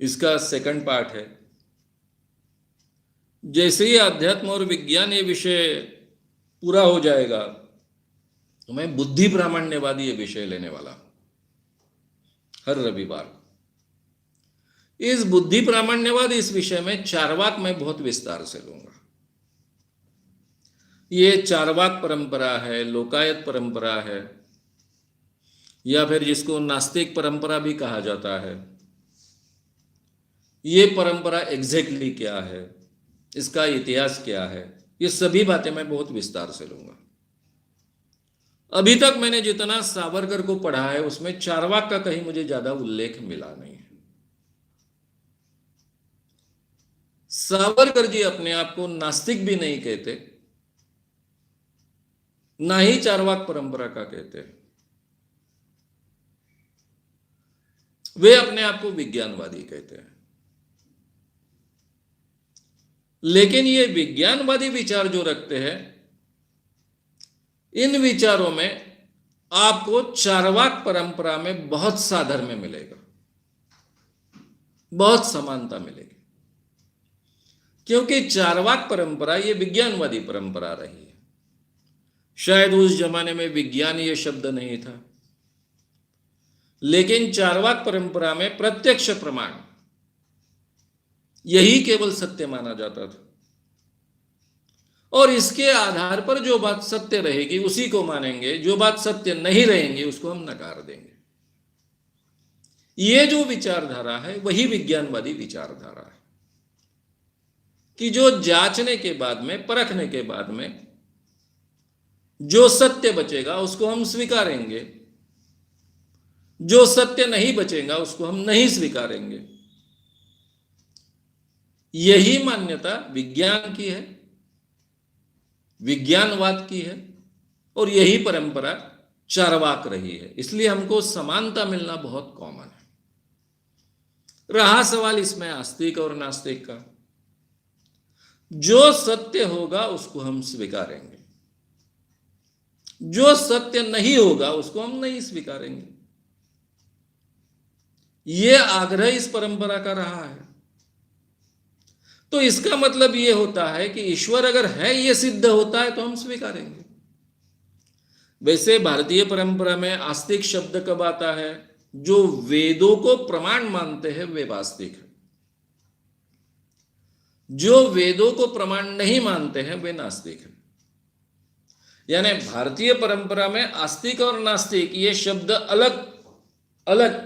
इसका सेकंड पार्ट है। जैसे ही अध्यात्म और विज्ञान ये विषय पूरा हो जाएगा तो मैं बुद्धि प्रामाण्यवादी ये विषय लेने वाला हर रविवार। इस बुद्धि प्रामाण्यवाद इस विषय में चारवाक में बहुत विस्तार से लूंगा। ये चारवाक परंपरा है, लोकायत परंपरा है, या फिर जिसको नास्तिक परंपरा भी कहा जाता है, ये परंपरा एग्जैक्टली क्या है, इसका इतिहास क्या है, ये सभी बातें मैं बहुत विस्तार से लूंगा। अभी तक मैंने जितना सावरकर को पढ़ा है उसमें चारवाक का कहीं मुझे ज्यादा उल्लेख मिला नहीं है। सावरकर जी अपने आप को नास्तिक भी नहीं कहते, ना ही चारवाक परंपरा का कहते हैं। वे अपने आप को विज्ञानवादी कहते हैं। लेकिन ये विज्ञानवादी विचार जो रखते हैं, इन विचारों में आपको चारवाक परंपरा में बहुत साधर्म्य मिलेगा, बहुत समानता मिलेगी, क्योंकि चारवाक परंपरा ये विज्ञानवादी परंपरा रही है। शायद उस जमाने में विज्ञान ये शब्द नहीं था, लेकिन चारवाक परंपरा में प्रत्यक्ष प्रमाण यही केवल सत्य माना जाता था, और इसके आधार पर जो बात सत्य रहेगी उसी को मानेंगे, जो बात सत्य नहीं रहेंगी उसको हम नकार देंगे। ये जो विचारधारा है वही विज्ञानवादी विचारधारा है कि जो जांचने के बाद में, परखने के बाद में जो सत्य बचेगा उसको हम स्वीकारेंगे, जो सत्य नहीं बचेगा उसको हम नहीं स्वीकारेंगे। यही मान्यता विज्ञान की है, विज्ञानवाद की है, और यही परंपरा चारवाक रही है। इसलिए हमको समानता मिलना बहुत कॉमन है। रहा सवाल इसमें आस्तिक और नास्तिक का, जो सत्य होगा उसको हम स्वीकारेंगे, जो सत्य नहीं होगा उसको हम नहीं स्वीकारेंगे। यह आग्रह इस परंपरा का रहा है। तो इसका मतलब यह होता है कि ईश्वर अगर है यह सिद्ध होता है तो हम स्वीकारेंगे। वैसे भारतीय परंपरा में आस्तिक शब्द कब आता है? जो वेदों को प्रमाण मानते हैं वे आस्तिक है, जो वेदों को प्रमाण नहीं मानते हैं वे नास्तिक है। यानी भारतीय परंपरा में आस्तिक और नास्तिक ये शब्द अलग अलग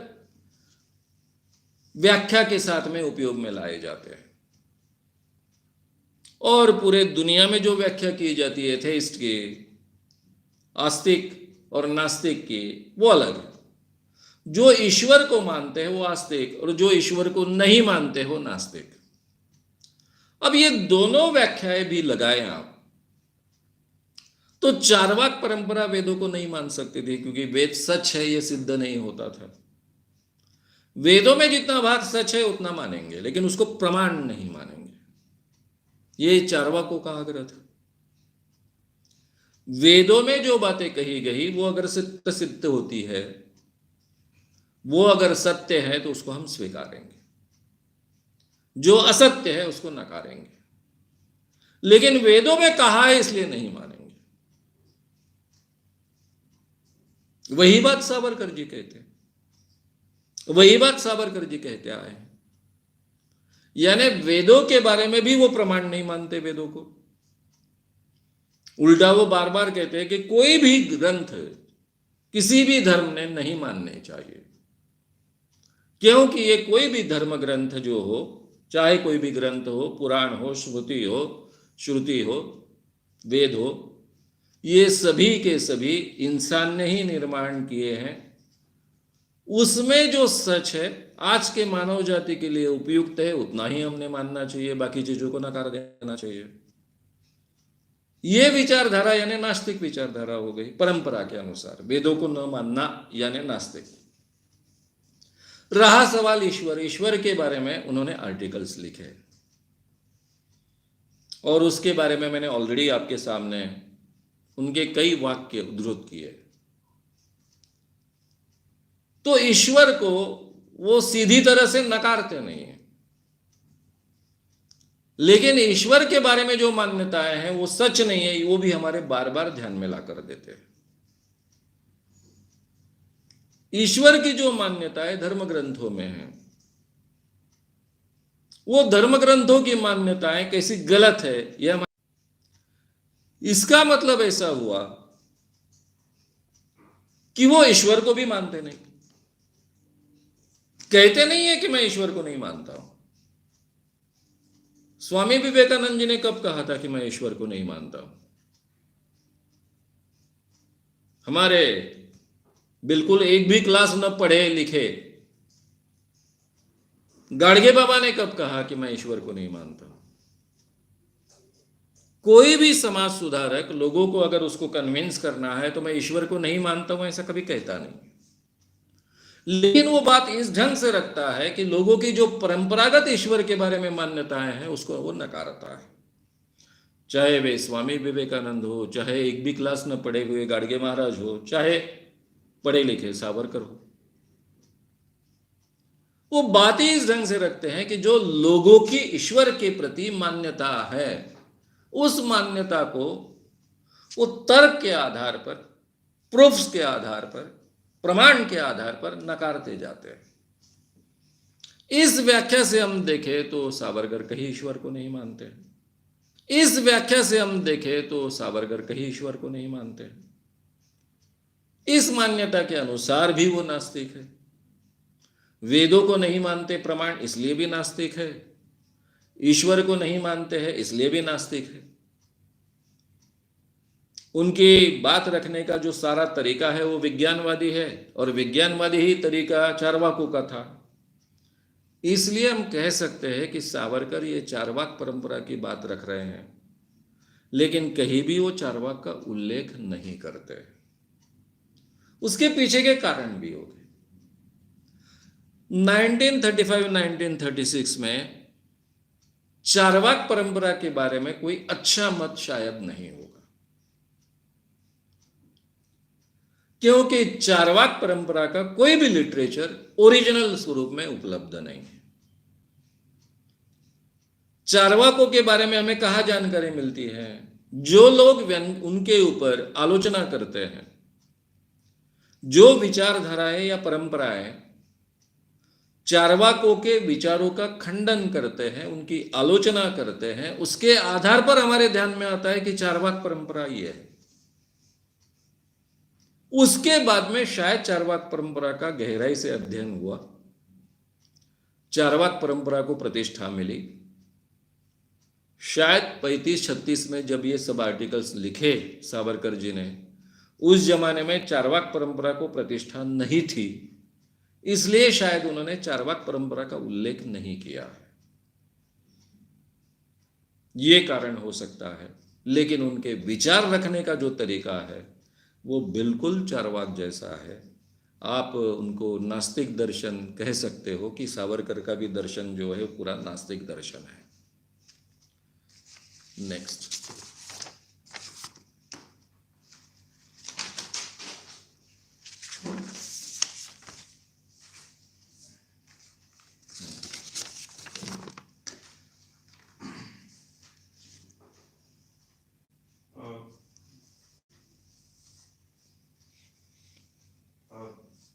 व्याख्या के साथ में उपयोग में लाए जाते हैं, और पूरे दुनिया में जो व्याख्या की जाती है एथेइस्ट की, आस्तिक और नास्तिक की, वो अलग है। जो ईश्वर को मानते हैं वो आस्तिक, और जो ईश्वर को नहीं मानते हो नास्तिक। अब ये दोनों व्याख्याएं भी लगाएं आप, तो चारवाक परंपरा वेदों को नहीं मान सकती थी, क्योंकि वेद सच है यह सिद्ध नहीं होता था। वेदों में जितना भाग सच है उतना मानेंगे, लेकिन उसको प्रमाण नहीं मानेंगे। ये चारवाकों का आग्रह था। वेदों में जो बातें कही गई वो अगर सत्य सिद्ध होती है, वो अगर सत्य है तो उसको हम स्वीकारेंगे, जो असत्य है उसको नकारेंगे। लेकिन वेदों में कहा है इसलिए नहीं मानेंगे। वही बात सावरकर जी कहते हैं, वही बात सावरकर जी कहते आए हैं। यानी वेदों के बारे में भी वो प्रमाण नहीं मानते वेदों को। उल्टा वो बार बार कहते हैं कि कोई भी ग्रंथ किसी भी धर्म ने नहीं मानने चाहिए, क्योंकि ये कोई भी धर्म ग्रंथ जो हो, चाहे कोई भी ग्रंथ हो, पुराण हो, श्रुति हो, वेद हो, ये सभी के सभी इंसान ने ही निर्माण किए हैं। उसमें जो सच है आज के मानव जाति के लिए उपयुक्त है उतना ही हमने मानना चाहिए, बाकी चीजों को नकार देना चाहिए। ये विचारधारा यानी नास्तिक विचारधारा हो गई। परंपरा के अनुसार वेदों को न मानना यानी नास्तिक। रहा सवाल ईश्वर के बारे में उन्होंने आर्टिकल्स लिखे और उसके बारे में मैंने ऑलरेडी आपके सामने उनके कई वाक्य उद्धृत किए। तो ईश्वर को वो सीधी तरह से नकारते नहीं है, लेकिन ईश्वर के बारे में जो मान्यताएं हैं वो सच नहीं है, वो भी हमारे बार बार ध्यान में ला कर देते हैं। ईश्वर की जो मान्यताएं धर्म ग्रंथों में है, वो धर्म ग्रंथों की मान्यताएं कैसी गलत है यह, इसका मतलब ऐसा हुआ कि वो ईश्वर को भी मानते नहीं। कहते नहीं है कि मैं ईश्वर को नहीं मानता हूं। स्वामी विवेकानंद जी ने कब कहा था कि मैं ईश्वर को नहीं मानता हूं? हमारे बिल्कुल एक भी क्लास न पढ़े लिखे गाडगे बाबा ने कब कहा कि मैं ईश्वर को नहीं मानता? कोई भी समाज सुधारक लोगों को अगर उसको कन्विंस करना है तो मैं ईश्वर को नहीं मानता हूं ऐसा कभी कहता नहीं। लेकिन वो बात इस ढंग से रखता है कि लोगों की जो परंपरागत ईश्वर के बारे में मान्यताएं हैं उसको वो नकारता है। चाहे वे स्वामी विवेकानंद हो, चाहे एक भी क्लास न पढ़े हुए गाडगे महाराज हो, चाहे पढ़े लिखे सावरकर हो, वो बात ही इस ढंग से रखते हैं कि जो लोगों की ईश्वर के प्रति मान्यता है उस मान्यता को वो तर्क के आधार पर, प्रूफ्स के आधार पर, प्रमाण के आधार पर नकारते जाते हैं। इस व्याख्या से हम देखें तो सावरकर कहीं ईश्वर को नहीं मानते। इस व्याख्या से हम देखें तो सावरकर कहीं ईश्वर को नहीं मानते। इस मान्यता के अनुसार भी वो नास्तिक है। वेदों को नहीं मानते प्रमाण इसलिए भी नास्तिक है, ईश्वर को नहीं मानते हैं इसलिए भी नास्तिक है। उनकी बात रखने का जो सारा तरीका है वो विज्ञानवादी है और विज्ञानवादी ही तरीका चारवाकों का था। इसलिए हम कह सकते हैं कि सावरकर ये चारवाक परंपरा की बात रख रहे हैं, लेकिन कहीं भी वो चारवाक का उल्लेख नहीं करते। उसके पीछे के कारण भी होंगे। 1935-1936 में चारवाक परंपरा के बारे में कोई अच्छा मत शायद नहीं होगा, क्योंकि चारवाक परंपरा का कोई भी लिटरेचर ओरिजिनल स्वरूप में उपलब्ध नहीं है। चारवाकों के बारे में हमें कहाँ जानकारी मिलती है? जो लोग उनके ऊपर आलोचना करते हैं, जो विचारधाराएं या परंपराएं चारवाकों के विचारों का खंडन करते हैं, उनकी आलोचना करते हैं, उसके आधार पर हमारे ध्यान में आता है कि चारवाक परंपरा ये है। उसके बाद में शायद चारवाक परंपरा का गहराई से अध्ययन हुआ, चारवाक परंपरा को प्रतिष्ठा मिली। शायद 35-36 में जब ये सब आर्टिकल्स लिखे सावरकर जी ने, उस जमाने में चारवाक परंपरा को प्रतिष्ठा नहीं थी, इसलिए शायद उन्होंने चारवाक परंपरा का उल्लेख नहीं किया है। ये कारण हो सकता है, लेकिन उनके विचार रखने का जो तरीका है वो बिल्कुल चारवाक जैसा है। आप उनको नास्तिक दर्शन कह सकते हो कि सावरकर का भी दर्शन जो है पूरा नास्तिक दर्शन है। नेक्स्ट,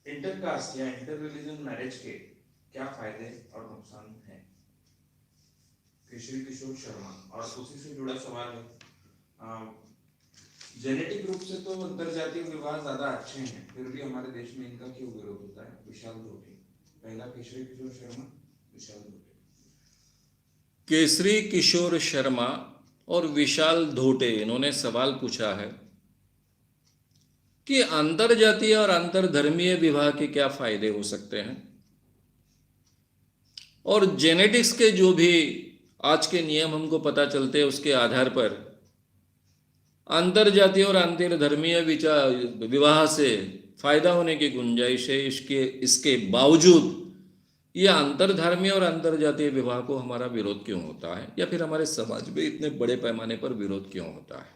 इंटरकास्ट या इंटर रिलीजन मैरिज के क्या फायदे और नुकसान हैं? केशरी किशोर शर्मा, और उसी से जुड़ा सवाल है, जेनेटिक रूप से तो अंतरजातीय विवाह ज्यादा अच्छे हैं, फिर भी हमारे देश में इनका क्यों विरोध होता है? विशाल धोटे। पहला केशरी किशोर शर्मा, विशाल धोटे। केसरी किशोर शर्मा और विशाल धोटे, इन्होंने सवाल पूछा है कि अंतरजातीय और अंतरधर्मीय विवाह के क्या फायदे हो सकते हैं, और जेनेटिक्स के जो भी आज के नियम हमको पता चलते हैं उसके आधार पर अंतरजातीय और अंतरधर्मीय विवाह से फायदा होने की गुंजाइश है। इसके बावजूद यह अंतरधर्मीय और अंतरजातीय विवाह को हमारा विरोध क्यों होता है, या फिर हमारे समाज में इतने बड़े पैमाने पर विरोध क्यों होता है?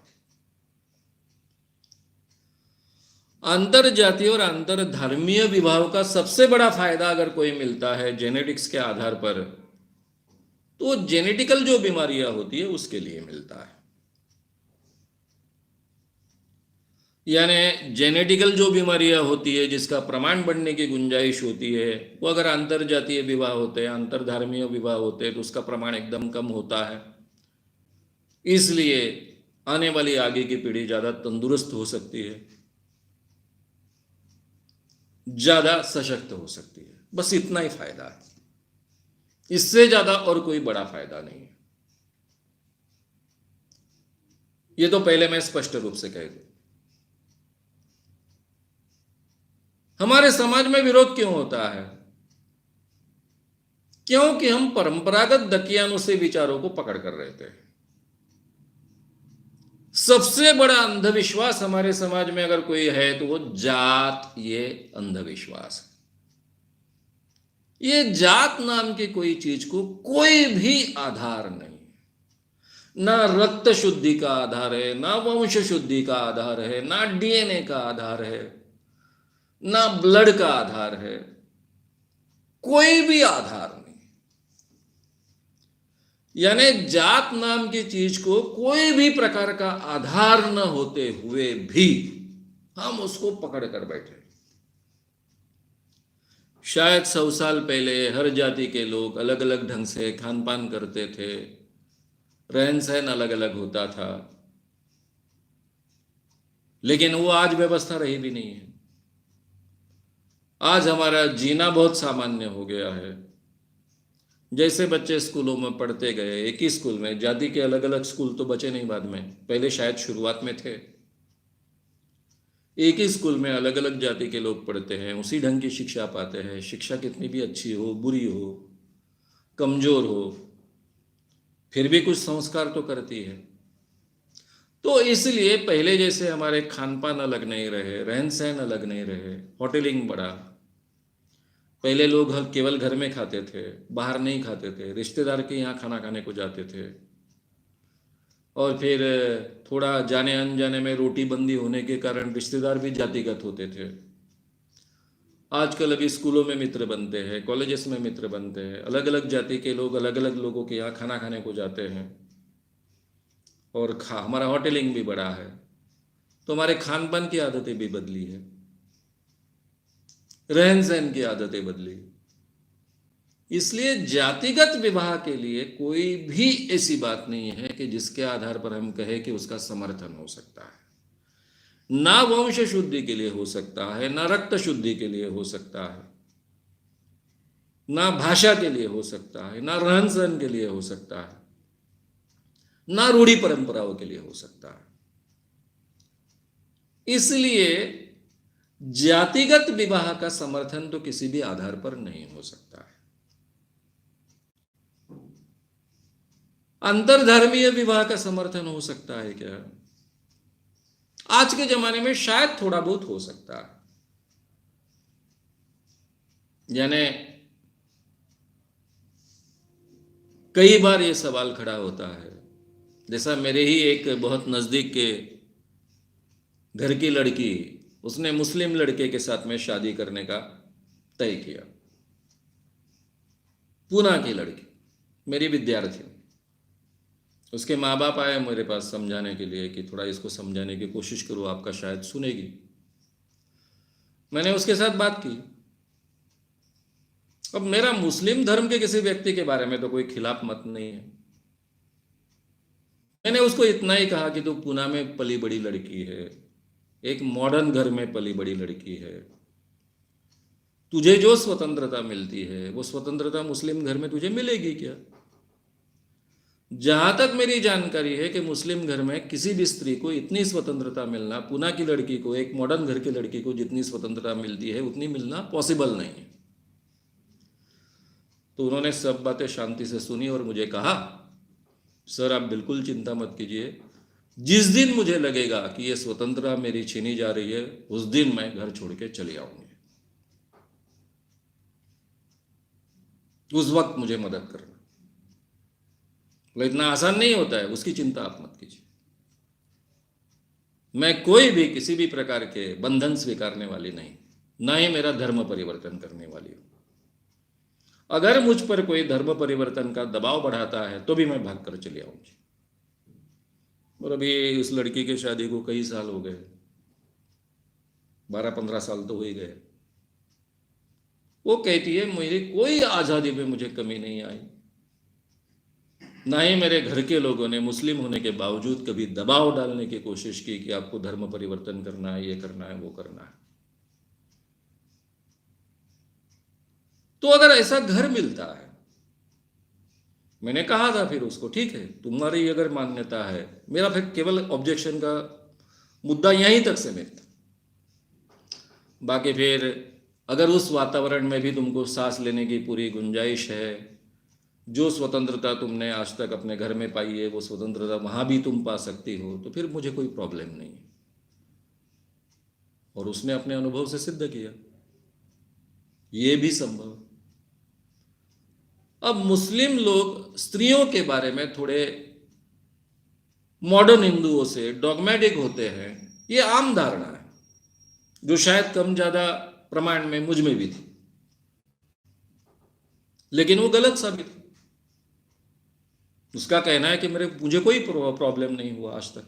अंतरजातीय और अंतरधर्मीय विवाह का सबसे बड़ा फायदा अगर कोई मिलता है जेनेटिक्स के आधार पर, तो जेनेटिकल जो बीमारियां होती है उसके लिए मिलता है। यानी जेनेटिकल जो बीमारियां होती है जिसका प्रमाण बढ़ने की गुंजाइश होती है, वो अगर अंतरजातीय विवाह होते हैं, अंतरधर्मीय विवाह होते हैं, तो उसका प्रमाण एकदम कम होता है। इसलिए आने वाली आगे की पीढ़ी ज़्यादा तंदुरुस्त हो सकती है, ज़्यादा सशक्त हो सकती है। बस इतना ही फायदा है, इससे ज़्यादा और कोई बड़ा फायदा नहीं है। ये तो पहले मैं स्पष्ट रूप से कह दूं। हमारे समाज में विरोध क्यों होता है? क्योंकि हम परंपरागत दकियानुसार विचारों को पकड़ कर रहते हैं। सबसे बड़ा अंधविश्वास हमारे समाज में अगर कोई है तो वो जात, ये अंधविश्वास है। ये जात नाम की कोई चीज को कोई भी आधार नहीं, ना रक्त शुद्धि का आधार है, ना वंश शुद्धि का आधार है, ना डीएनए का आधार है, ना ब्लड का आधार है, कोई भी आधार नहीं। यानी जात नाम की चीज को कोई भी प्रकार का आधार न होते हुए भी हम उसको पकड़ कर बैठे। शायद 100 साल पहले हर जाति के लोग अलग अलग ढंग से खान पान करते थे, रहन सहन अलग अलग होता था, लेकिन वो आज व्यवस्था रही भी नहीं है। आज हमारा जीना बहुत सामान्य हो गया है। जैसे बच्चे स्कूलों में पढ़ते गए, एक ही स्कूल में, जाति के अलग अलग स्कूल तो बचे नहीं बाद में, पहले शायद शुरुआत में थे। एक ही स्कूल में अलग अलग जाति के लोग पढ़ते हैं, उसी ढंग की शिक्षा पाते हैं। शिक्षा कितनी भी अच्छी हो, बुरी हो, कमजोर हो, फिर भी कुछ संस्कार तो करती है। तो इसलिए पहले जैसे हमारे खान पान अलग नहीं रहे, रहन सहन अलग नहीं रहे, होटलिंग बढ़ा। पहले लोग केवल घर में खाते थे, बाहर नहीं खाते थे, रिश्तेदार के यहाँ खाना खाने को जाते थे, और फिर थोड़ा जाने अनजाने में रोटी बंदी होने के कारण रिश्तेदार भी जातिगत होते थे। आजकल अभी स्कूलों में मित्र बनते हैं, कॉलेजेस में मित्र बनते हैं, अलग अलग जाति के लोग अलग अलग लोगों के यहाँ खाना खाने को जाते हैं, और हमारा होटलिंग भी बढ़ा है, तो हमारे खान पान की आदतें भी बदली है, रहन सहन की आदतें बदली। इसलिए जातिगत विवाह के लिए कोई भी ऐसी बात नहीं है कि जिसके आधार पर हम कहें कि उसका समर्थन हो सकता है। ना वंश शुद्धि के लिए हो सकता है, ना रक्त शुद्धि के लिए हो सकता है, ना भाषा के लिए हो सकता है, ना रहन सहन के लिए हो सकता है, ना रूढ़ी परंपराओं के लिए हो सकता है। इसलिए जातिगत विवाह का समर्थन तो किसी भी आधार पर नहीं हो सकता है। अंतरधर्मीय विवाह का समर्थन हो सकता है क्या? आज के जमाने में शायद थोड़ा बहुत हो सकता है। यानी कई बार यह सवाल खड़ा होता है, जैसा मेरे ही एक बहुत नजदीक के घर की लड़की, उसने मुस्लिम लड़के के साथ में शादी करने का तय किया। पूना की लड़की, मेरी विद्यार्थी। उसके माँ बाप आए मेरे पास समझाने के लिए कि थोड़ा इसको समझाने की कोशिश करो, आपका शायद सुनेगी। मैंने उसके साथ बात की। अब मेरा मुस्लिम धर्म के किसी व्यक्ति के बारे में तो कोई खिलाफ मत नहीं है, मैंने उसको इतना ही कहा कि तू पूना में पली बड़ी लड़की है, एक मॉडर्न घर में पली बड़ी लड़की है, तुझे जो स्वतंत्रता मिलती है वो स्वतंत्रता मुस्लिम घर में तुझे मिलेगी क्या? जहां तक मेरी जानकारी है कि मुस्लिम घर में किसी भी स्त्री को इतनी स्वतंत्रता मिलना, पूना की लड़की को, एक मॉडर्न घर की लड़की को जितनी स्वतंत्रता मिलती है उतनी मिलना पॉसिबल नहीं है। तो उन्होंने सब बातें शांति से सुनी और मुझे कहा, सर आप बिल्कुल चिंता मत कीजिए, जिस दिन मुझे लगेगा कि ये स्वतंत्रता मेरी छीनी जा रही है उस दिन मैं घर छोड़ के चले आऊंगी, उस वक्त मुझे मदद करना। इतना आसान नहीं होता है, उसकी चिंता आप मत कीजिए। मैं कोई भी किसी भी प्रकार के बंधन स्वीकारने वाली नहीं, ना ही मेरा धर्म परिवर्तन करने वाली हूं। अगर मुझ पर कोई धर्म परिवर्तन का दबाव बढ़ाता है तो भी मैं भागकर चली आऊंगी। और अभी इस लड़की की शादी को कई साल हो गए, 12-15 साल तो हो ही गए। वो कहती है मेरी कोई आज़ादी में मुझे कमी नहीं आई, ना ही मेरे घर के लोगों ने मुस्लिम होने के बावजूद कभी दबाव डालने की कोशिश की कि आपको धर्म परिवर्तन करना है, ये करना है, वो करना है। तो अगर ऐसा घर मिलता है, मैंने कहा था फिर उसको, ठीक है तुम्हारी अगर मान्यता है, मेरा फिर केवल ऑब्जेक्शन का मुद्दा यहीं तक सीमित था। बाकी फिर अगर उस वातावरण में भी तुमको सांस लेने की पूरी गुंजाइश है, जो स्वतंत्रता तुमने आज तक अपने घर में पाई है वो स्वतंत्रता वहां भी तुम पा सकती हो, तो फिर मुझे कोई प्रॉब्लम नहीं है। और उसने अपने अनुभव से सिद्ध किया ये भी संभव। अब मुस्लिम लोग स्त्रियों के बारे में थोड़े मॉडर्न हिंदुओं से डॉगमेटिक होते हैं, ये आम धारणा है जो शायद कम ज्यादा प्रमाण में मुझ में भी थी, लेकिन वो गलत साबित हुई। उसका कहना है कि मुझे कोई प्रॉब्लम नहीं हुआ आज तक।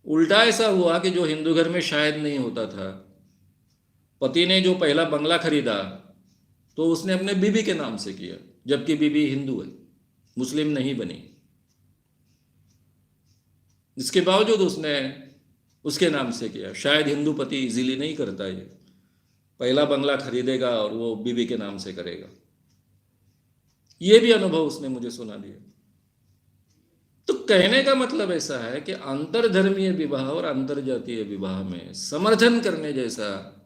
उल्टा ऐसा हुआ कि जो हिंदू घर में शायद नहीं होता था, पति ने जो पहला बंगला खरीदा तो उसने अपने बीबी के नाम से किया, जबकि बीबी हिंदू है, मुस्लिम नहीं बनी। इसके बावजूद उसने उसके नाम से किया। शायद हिंदू पति इजीली नहीं करता ये, पहला बंगला खरीदेगा और वो बीबी के नाम से करेगा। ये भी अनुभव उसने मुझे सुना दिया। तो कहने का मतलब ऐसा है कि अंतरधर्मीय विवाह और अंतरजातीय विवाह में समर्थन करने जैसा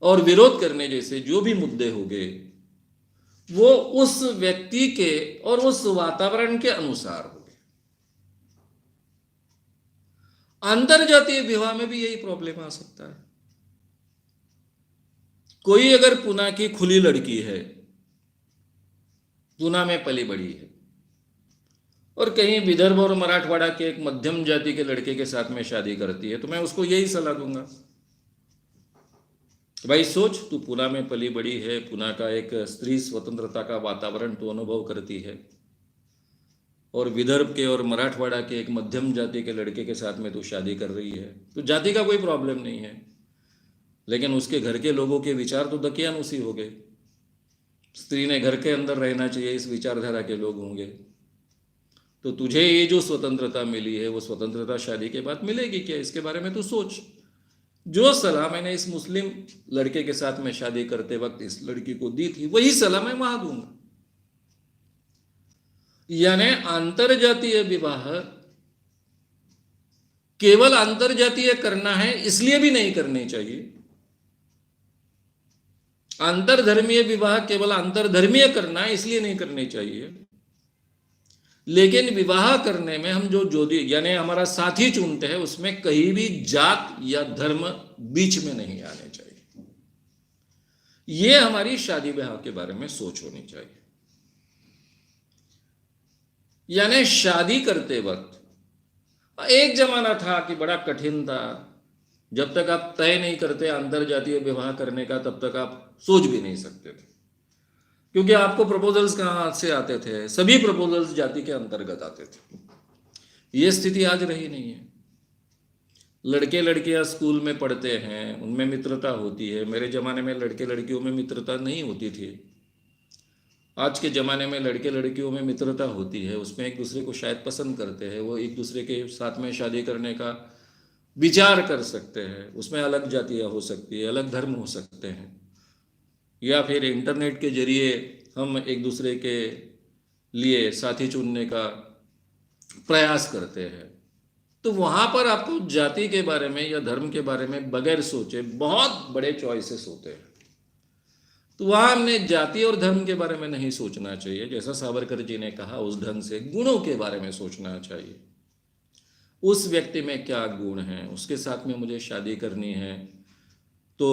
और विरोध करने जैसे जो भी मुद्दे होंगे वो उस व्यक्ति के और उस वातावरण के अनुसार होंगे। अंतरजातीय विवाह में भी यही प्रॉब्लम आ सकता है। कोई अगर पूना की खुली लड़की है, पूना में पली बड़ी है, और कहीं विदर्भ और मराठवाड़ा के एक मध्यम जाति के लड़के के साथ में शादी करती है, तो मैं उसको यही सलाह दूंगा, भाई सोच, तू पूना में पली बड़ी है, पूना का एक स्त्री स्वतंत्रता का वातावरण तू अनुभव करती है, और विदर्भ के और मराठवाड़ा के एक मध्यम जाति के लड़के के साथ में तू शादी कर रही है, तो जाति का कोई प्रॉब्लम नहीं है, लेकिन उसके घर के लोगों के विचार तो दकियानुसी हो गए। स्त्री ने घर के अंदर रहना चाहिए, इस विचारधारा के लोग होंगे। तो तुझे ये जो स्वतंत्रता मिली है वो स्वतंत्रता शादी के बाद मिलेगी क्या, इसके बारे में तू सोच। जो सलाह मैंने इस मुस्लिम लड़के के साथ में शादी करते वक्त इस लड़की को दी थी, वही सलाह मैं वहां दूंगा। यानी अंतरजातीय विवाह केवल अंतरजातीय करना है इसलिए भी नहीं करनी चाहिए। अंतरधर्मीय विवाह केवल अंतरधर्मीय करना है इसलिए नहीं करनी चाहिए। लेकिन विवाह करने में हम जो यानी हमारा साथी चुनते हैं उसमें कहीं भी जात या धर्म बीच में नहीं आने चाहिए। ये हमारी शादी ब्याह के बारे में सोच होनी चाहिए। यानी शादी करते वक्त एक जमाना था कि बड़ा कठिन था, जब तक आप तय नहीं करते अंतरजातीय विवाह करने का तब तक आप सोच भी नहीं सकते थे, क्योंकि आपको प्रपोजल्स कहां से आते थे, सभी प्रपोजल्स जाति के अंतर्गत आते थे। ये स्थिति आज रही नहीं है। लड़के लड़कियां स्कूल में पढ़ते हैं, उनमें मित्रता होती है। मेरे जमाने में लड़के लड़कियों में मित्रता नहीं होती थी। आज के ज़माने में लड़के लड़कियों में मित्रता होती है, उसमें एक दूसरे को शायद पसंद करते हैं, वो एक दूसरे के साथ में शादी करने का विचार कर सकते हैं, उसमें अलग जातियाँ हो सकती है, अलग धर्म हो सकते हैं, या फिर इंटरनेट के जरिए हम एक दूसरे के लिए साथी चुनने का प्रयास करते हैं। तो वहाँ पर आपको जाति के बारे में या धर्म के बारे में बगैर सोचे बहुत बड़े चॉइसेस होते हैं। तो वहाँ हमने जाति और धर्म के बारे में नहीं सोचना चाहिए, जैसा सावरकर जी ने कहा उस ढंग से गुणों के बारे में सोचना चाहिए। उस व्यक्ति में क्या गुण हैं, उसके साथ में मुझे शादी करनी है तो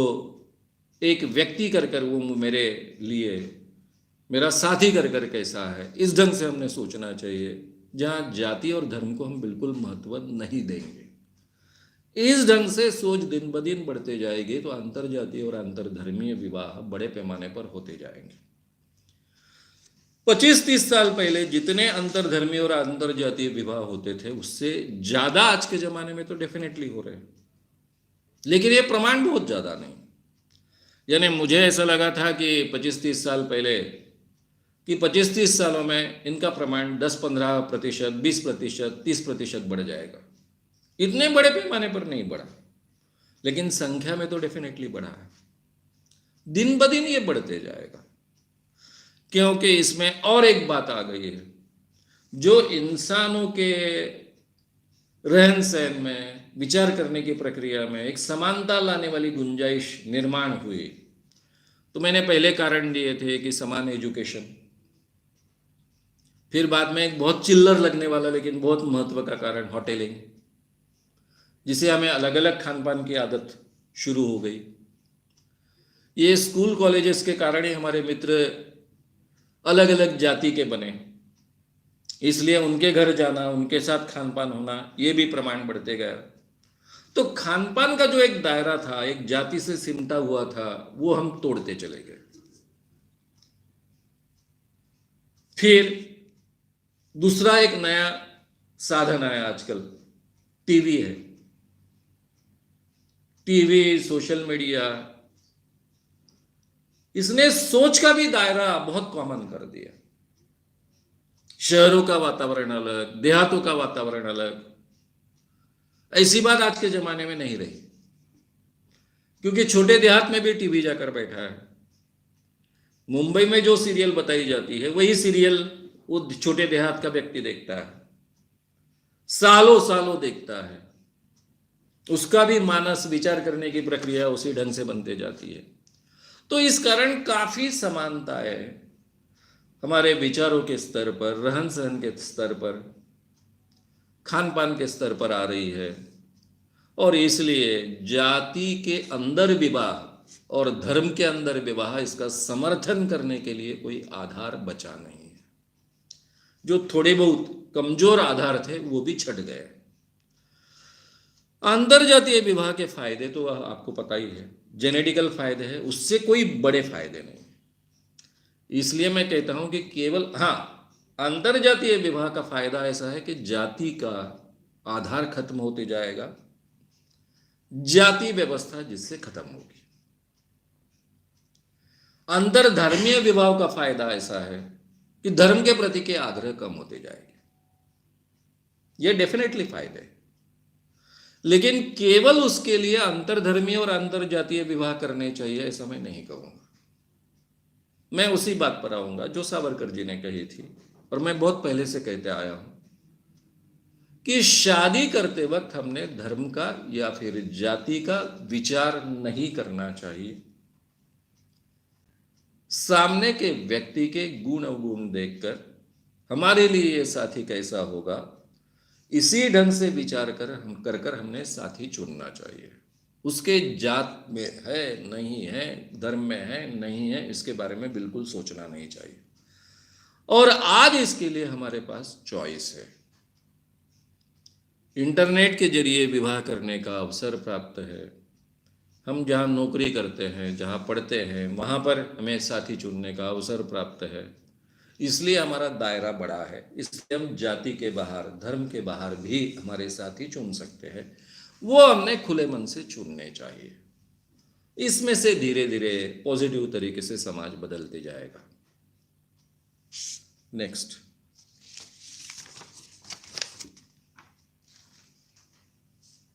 एक व्यक्ति कर कर वो मेरे लिए मेरा साथी कर कर कैसा है, इस ढंग से हमने सोचना चाहिए, जहाँ जाति और धर्म को हम बिल्कुल महत्व नहीं देंगे। इस ढंग से सोच दिन ब दिन बढ़ते जाएगी तो अंतरजातीय और अंतरधर्मीय विवाह बड़े पैमाने पर होते जाएंगे। 25-30 साल पहले जितने अंतरधर्मी और अंतरजातीय विवाह होते थे उससे ज्यादा आज के जमाने में तो डेफिनेटली हो रहे हैं, लेकिन ये प्रमाण बहुत ज्यादा नहीं। यानी मुझे ऐसा लगा था कि 25-30 साल पहले कि 25-30 सालों में इनका प्रमाण 10-15%, 20%, 30% बढ़ जाएगा। इतने बड़े पैमाने पर नहीं बढ़ा, लेकिन संख्या में तो डेफिनेटली बढ़ा है। दिन ब दिन ये बढ़ते जाएगा, क्योंकि इसमें और एक बात आ गई है, जो इंसानों के रहन सहन में, विचार करने की प्रक्रिया में एक समानता लाने वाली गुंजाइश निर्माण हुई। तो मैंने पहले कारण दिए थे कि समान एजुकेशन, फिर बाद में एक बहुत चिल्लर लगने वाला लेकिन बहुत महत्व का कारण होटलिंग, जिसे हमें अलग अलग खान पान की आदत शुरू हो गई। ये स्कूल कॉलेजेस के कारण ही हमारे मित्र अलग अलग जाति के बने, इसलिए उनके घर जाना, उनके साथ खान पान होना, ये भी प्रमाण बढ़ते गया। तो खान पान का जो एक दायरा था, एक जाति से सिमटा हुआ था, वो हम तोड़ते चले गए। फिर दूसरा एक नया साधन आया आजकल, टीवी है। टीवी, सोशल मीडिया, इसने सोच का भी दायरा बहुत कॉमन कर दिया। शहरों का वातावरण अलग, देहातों का वातावरण अलग, ऐसी बात आज के जमाने में नहीं रही, क्योंकि छोटे देहात में भी टीवी जाकर बैठा है। मुंबई में जो सीरियल बताई जाती है वही सीरियल वो छोटे देहात का व्यक्ति देखता है, सालों सालों देखता है। उसका भी मानस, विचार करने की प्रक्रिया उसी ढंग से बनते जाती है। तो इस कारण काफी समानताएं हमारे विचारों के स्तर पर, रहन सहन के स्तर पर, खान पान के स्तर पर आ रही है। और इसलिए जाति के अंदर विवाह और धर्म के अंदर विवाह, इसका समर्थन करने के लिए कोई आधार बचा नहीं है। जो थोड़े बहुत कमजोर आधार थे वो भी छट गए। अंतरजातीय विवाह के फायदे तो आपको पता ही है, जेनेटिकल फायदे हैं, उससे कोई बड़े फायदे नहीं। इसलिए मैं कहता हूं कि केवल अंतरजातीय विवाह का फायदा ऐसा है कि जाति का आधार खत्म होते जाएगा, जाति व्यवस्था जिससे खत्म होगी। अंतरधर्मीय विवाह का फायदा ऐसा है कि धर्म के प्रति के आग्रह कम होते जाएंगे। यह डेफिनेटली फायदे, लेकिन केवल उसके लिए अंतरधर्मीय और अंतरजातीय विवाह करने चाहिए ऐसा मैं नहीं कहूंगा। मैं उसी बात पर आऊंगा जो सावरकर जी ने कही थी, और मैं बहुत पहले से कहते आया हूं कि शादी करते वक्त हमने धर्म का या फिर जाति का विचार नहीं करना चाहिए। सामने के व्यक्ति के गुण अवगुण देखकर हमारे लिए ये साथी कैसा होगा, इसी ढंग से विचार कर हमने साथी चुनना चाहिए। उसके जात में है नहीं है, धर्म में है नहीं है, इसके बारे में बिल्कुल सोचना नहीं चाहिए। और आज इसके लिए हमारे पास चॉइस है। इंटरनेट के जरिए विवाह करने का अवसर प्राप्त है। हम जहाँ नौकरी करते हैं, जहाँ पढ़ते हैं, वहाँ पर हमें साथी चुनने का अवसर प्राप्त है। इसलिए हमारा दायरा बड़ा है। इसलिए हम जाति के बाहर, धर्म के बाहर भी हमारे साथी चुन सकते हैं। वो हमने खुले मन से चुनने चाहिए। इसमें से धीरे धीरे पॉजिटिव तरीके से समाज बदलते जाएगा। नेक्स्ट।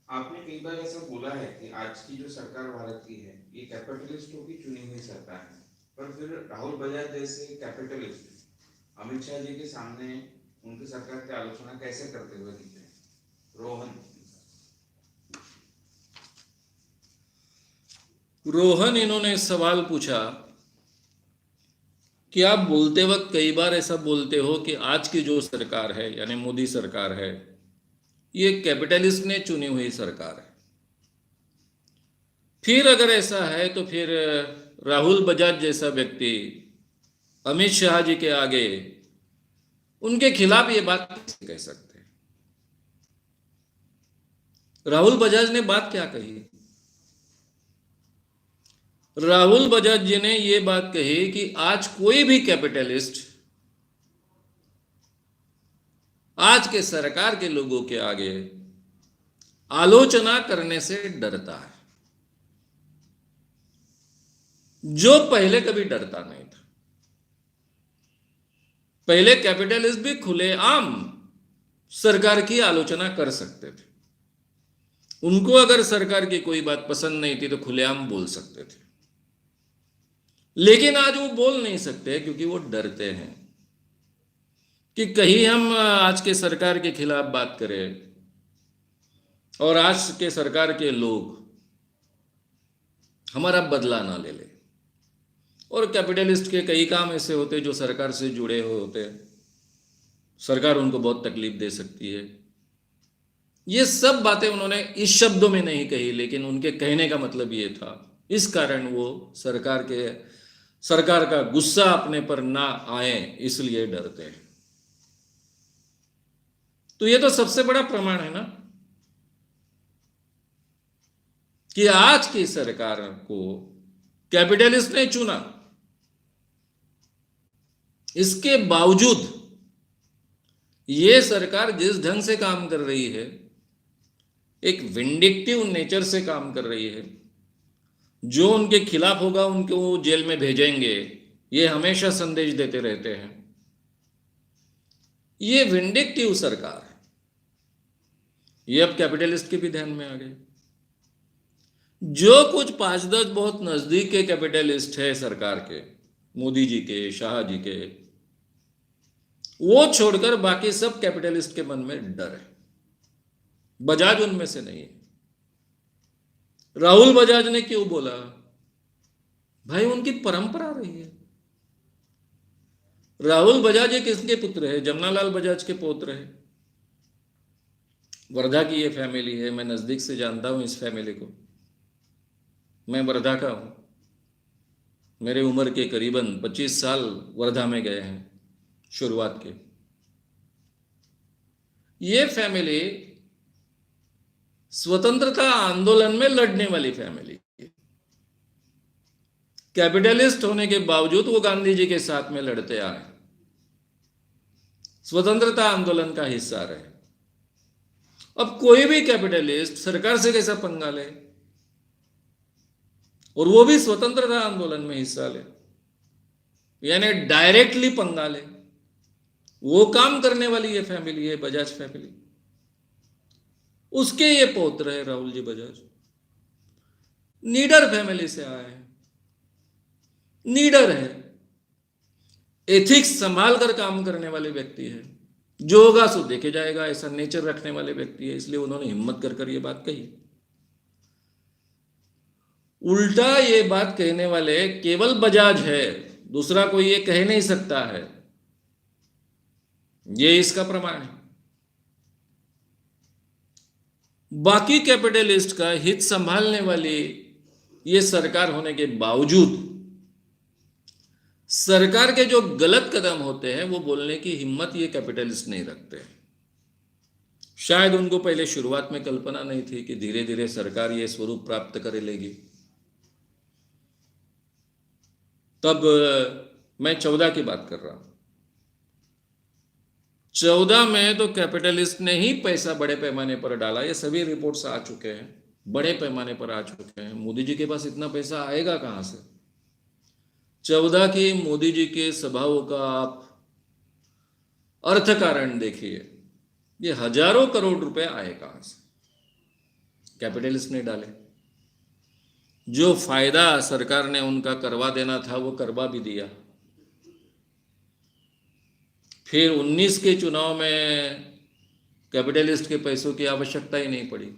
आपने कई बार ऐसा बोला है कि आज की जो सरकार भारत की है ये कैपिटलिस्टों की चुनी हुई सरकार है, पर फिर राहुल बजाज जैसे कैपिटलिस्ट अमित शाह जी के सामने उनकी सरकार की आलोचना कैसे करते हुए दिख रहे हैं? रोहन इन्होंने सवाल पूछा कि आप बोलते वक्त कई बार ऐसा बोलते हो कि आज की जो सरकार है यानी मोदी सरकार है ये कैपिटलिस्ट ने चुनी हुई सरकार है। फिर अगर ऐसा है तो फिर राहुल बजाज जैसा व्यक्ति अमित शाह जी के आगे उनके खिलाफ ये बात कैसे कह सकते हैं? राहुल बजाज ने बात क्या कही? राहुल बजाज जी ने ये बात कही कि आज कोई भी कैपिटलिस्ट आज के सरकार के लोगों के आगे आलोचना करने से डरता है, जो पहले कभी डरता नहीं था। पहले कैपिटलिस्ट भी खुलेआम सरकार की आलोचना कर सकते थे, उनको अगर सरकार की कोई बात पसंद नहीं थी तो खुलेआम बोल सकते थे, लेकिन आज वो बोल नहीं सकते क्योंकि वो डरते हैं कि कहीं हम आज के सरकार के खिलाफ बात करें और आज के सरकार के लोग हमारा बदला ना ले ले। और कैपिटलिस्ट के कई काम ऐसे होते जो सरकार से जुड़े हुए होते, सरकार उनको बहुत तकलीफ दे सकती है। ये सब बातें उन्होंने इस शब्दों में नहीं कही, लेकिन उनके कहने का मतलब ये था। इस कारण वो सरकार का गुस्सा अपने पर ना आए इसलिए डरते हैं। तो ये तो सबसे बड़ा प्रमाण है ना कि आज की सरकार को कैपिटलिस्ट ने चुना, इसके बावजूद ये सरकार जिस ढंग से काम कर रही है, एक विंडिक्टिव नेचर से काम कर रही है। जो उनके खिलाफ होगा उनको वो जेल में भेजेंगे, ये हमेशा संदेश देते रहते हैं। ये विंडिक्टिव सरकार है, ये अब कैपिटलिस्ट के भी ध्यान में आ गए। जो कुछ 5-10 बहुत नजदीक के कैपिटलिस्ट है सरकार के, मोदी जी के, शाह जी के, वो छोड़कर बाकी सब कैपिटलिस्ट के मन में डर है। बजाज उनमें से नहीं है। राहुल बजाज ने क्यों बोला? भाई उनकी परंपरा रही है। राहुल बजाज ये किसके पुत्र है? जमनालाल बजाज के पौत्र है। वर्धा की ये फैमिली है, मैं नजदीक से जानता हूं इस फैमिली को। मैं वर्धा का हूं, मेरे उम्र के करीबन 25 साल वर्धा में गए हैं शुरुआत के। ये फैमिली स्वतंत्रता आंदोलन में लड़ने वाली फैमिली है। कैपिटलिस्ट होने के बावजूद वो गांधी जी के साथ में लड़ते आए, स्वतंत्रता आंदोलन का हिस्सा रहे। अब कोई भी कैपिटलिस्ट सरकार से कैसा पंगा ले, और वो भी स्वतंत्रता आंदोलन में हिस्सा ले, यानी डायरेक्टली पंगा ले, वो काम करने वाली ये फैमिली है बजाज फैमिली। उसके ये पौत्र है राहुल जी बजाज, नीडर फैमिली से आए हैं, नीडर है, एथिक्स संभाल कर काम करने वाले व्यक्ति है। जो होगा सो देखे जाएगा, ऐसा नेचर रखने वाले व्यक्ति है। इसलिए उन्होंने हिम्मत कर ये बात कही। उल्टा ये बात कहने वाले केवल बजाज है, दूसरा कोई ये कह नहीं सकता है। ये इसका प्रमाण है। बाकी कैपिटलिस्ट का हित संभालने वाली ये सरकार होने के बावजूद सरकार के जो गलत कदम होते हैं वो बोलने की हिम्मत ये कैपिटलिस्ट नहीं रखते। शायद उनको पहले शुरुआत में कल्पना नहीं थी कि धीरे धीरे सरकार ये स्वरूप प्राप्त कर लेगी। तब मैं 14 की बात कर रहा हूं। 14 में तो कैपिटलिस्ट ने ही पैसा बड़े पैमाने पर डाला। ये सभी रिपोर्ट्स आ चुके हैं, बड़े पैमाने पर आ चुके हैं। मोदी जी के पास इतना पैसा आएगा कहां से? 14 की मोदी जी के सभाओं का आप अर्थ कारण देखिए, ये हजारों करोड़ रुपए आए कहां से? कैपिटलिस्ट ने डाले। जो फायदा सरकार ने उनका करवा देना था वो करवा भी दिया। फिर 19 के चुनाव में कैपिटलिस्ट के पैसों की आवश्यकता ही नहीं पड़ी।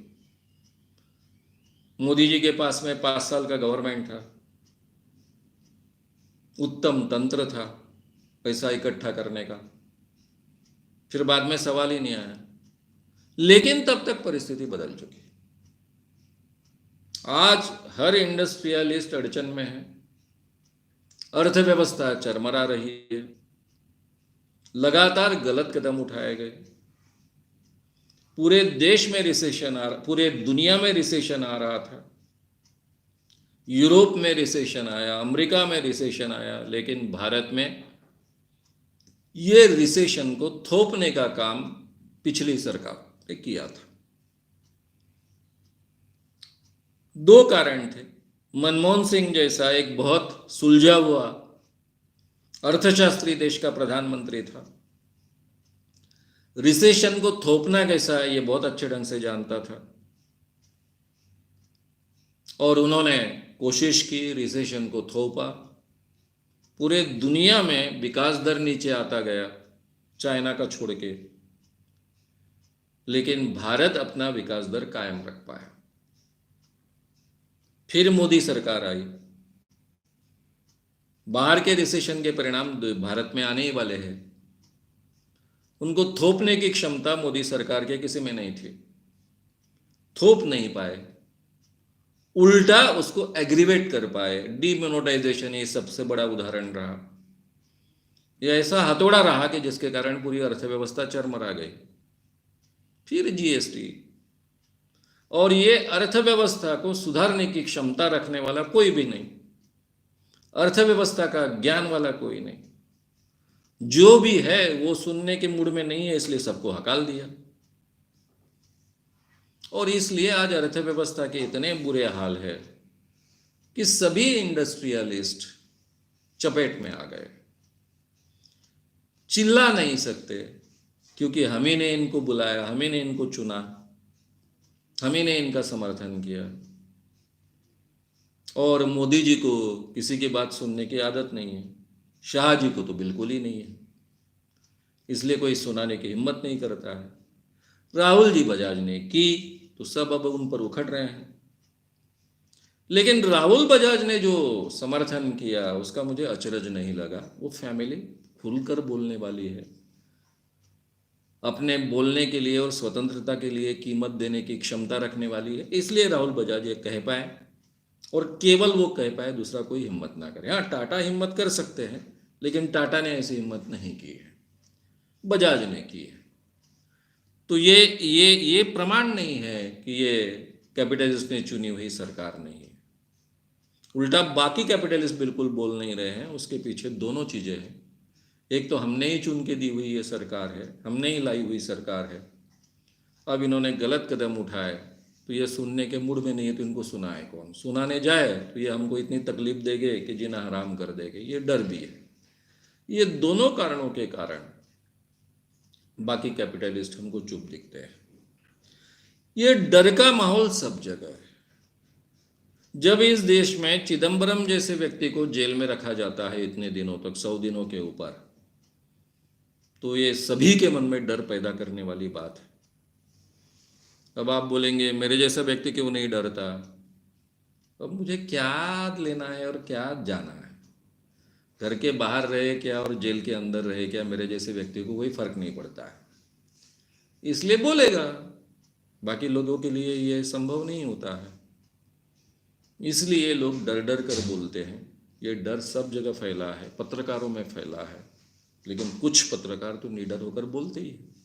मोदी जी के पास में 5 साल का गवर्नमेंट था, उत्तम तंत्र था पैसा इकट्ठा करने का, फिर बाद में सवाल ही नहीं आया। लेकिन तब तक परिस्थिति बदल चुकी। आज हर इंडस्ट्रियलिस्ट अड़चन में है, अर्थव्यवस्था चरमरा रही है, लगातार गलत कदम उठाए गए, पूरे देश में रिसेशन पूरे दुनिया में रिसेशन आ रहा था, यूरोप में रिसेशन आया, अमेरिका में रिसेशन आया, लेकिन भारत में ये रिसेशन को थोपने का काम पिछली सरकार ने किया था। 2 कारण थे। मनमोहन सिंह जैसा एक बहुत सुलझा हुआ अर्थशास्त्री देश का प्रधानमंत्री था, रिसेशन को थोपना कैसा है ये बहुत अच्छे ढंग से जानता था, और उन्होंने कोशिश की, रिसेशन को थोपा। पूरे दुनिया में विकास दर नीचे आता गया, चाइना का छोड़ के, लेकिन भारत अपना विकास दर कायम रख पाया। फिर मोदी सरकार आई, बाहर के रिसेशन के परिणाम भारत में आने ही वाले हैं। उनको थोपने की क्षमता मोदी सरकार के किसी में नहीं थी, थोप नहीं पाए, उल्टा उसको एग्रीवेट कर पाए। डीमोनेटाइजेशन ये सबसे बड़ा उदाहरण रहा। यह ऐसा हथौड़ा रहा कि जिसके कारण पूरी अर्थव्यवस्था चरमरा गई। फिर जीएसटी, और ये अर्थव्यवस्था को सुधारने की क्षमता रखने वाला कोई भी नहीं, अर्थव्यवस्था का ज्ञान वाला कोई नहीं, जो भी है वो सुनने के मूड में नहीं है, इसलिए सबको हकाल दिया। और इसलिए आज अर्थव्यवस्था के इतने बुरे हाल है कि सभी इंडस्ट्रियलिस्ट चपेट में आ गए। चिल्ला नहीं सकते क्योंकि हम ही ने इनको बुलाया, हम ही ने इनको चुना, हम ही ने इनका समर्थन किया। और मोदी जी को किसी की बात सुनने की आदत नहीं है, शाह जी को तो बिल्कुल ही नहीं है, इसलिए कोई सुनाने की हिम्मत नहीं करता है। राहुल जी बजाज ने की तो सब अब उन पर उखड़ रहे हैं, लेकिन राहुल बजाज ने जो समर्थन किया उसका मुझे अचरज नहीं लगा। वो फैमिली खुलकर बोलने वाली है, अपने बोलने के लिए और स्वतंत्रता के लिए कीमत देने की क्षमता रखने वाली है, इसलिए राहुल बजाज ये कह पाए, और केवल वो कह पाए, दूसरा कोई हिम्मत ना करे। हाँ, टाटा हिम्मत कर सकते हैं, लेकिन टाटा ने ऐसी हिम्मत नहीं की है, बजाज ने की है। तो ये प्रमाण नहीं है कि ये कैपिटलिस्ट ने चुनी हुई सरकार नहीं है। उल्टा बाकी कैपिटलिस्ट बिल्कुल बोल नहीं रहे हैं, उसके पीछे दोनों चीजें हैं। एक तो हमने ही चुन के दी हुई ये सरकार है, हमने ही लाई हुई सरकार है। अब इन्होंने गलत कदम उठाए तो ये सुनने के मूड में नहीं है, तो इनको सुनाए कौन? सुनाने जाए तो ये हमको इतनी तकलीफ देंगे कि जीना हराम कर देंगे, ये डर भी है। ये दोनों कारणों के कारण बाकी कैपिटलिस्ट हमको चुप दिखते हैं। ये डर का माहौल सब जगह है। जब इस देश में चिदंबरम जैसे व्यक्ति को जेल में रखा जाता है इतने दिनों तक, 100 दिनों के ऊपर, तो ये सभी के मन में डर पैदा करने वाली बात है। अब आप बोलेंगे मेरे जैसा व्यक्ति क्यों नहीं डरता? अब मुझे क्या लेना है और क्या जाना है? घर के बाहर रहे क्या और जेल के अंदर रहे क्या, मेरे जैसे व्यक्ति को कोई फर्क नहीं पड़ता है, इसलिए बोलेगा। बाकी लोगों के लिए ये संभव नहीं होता है, इसलिए लोग डर डर कर बोलते हैं। ये डर सब जगह फैला है, पत्रकारों में फैला है, लेकिन कुछ पत्रकार तो निडर होकर बोलते ही हैं।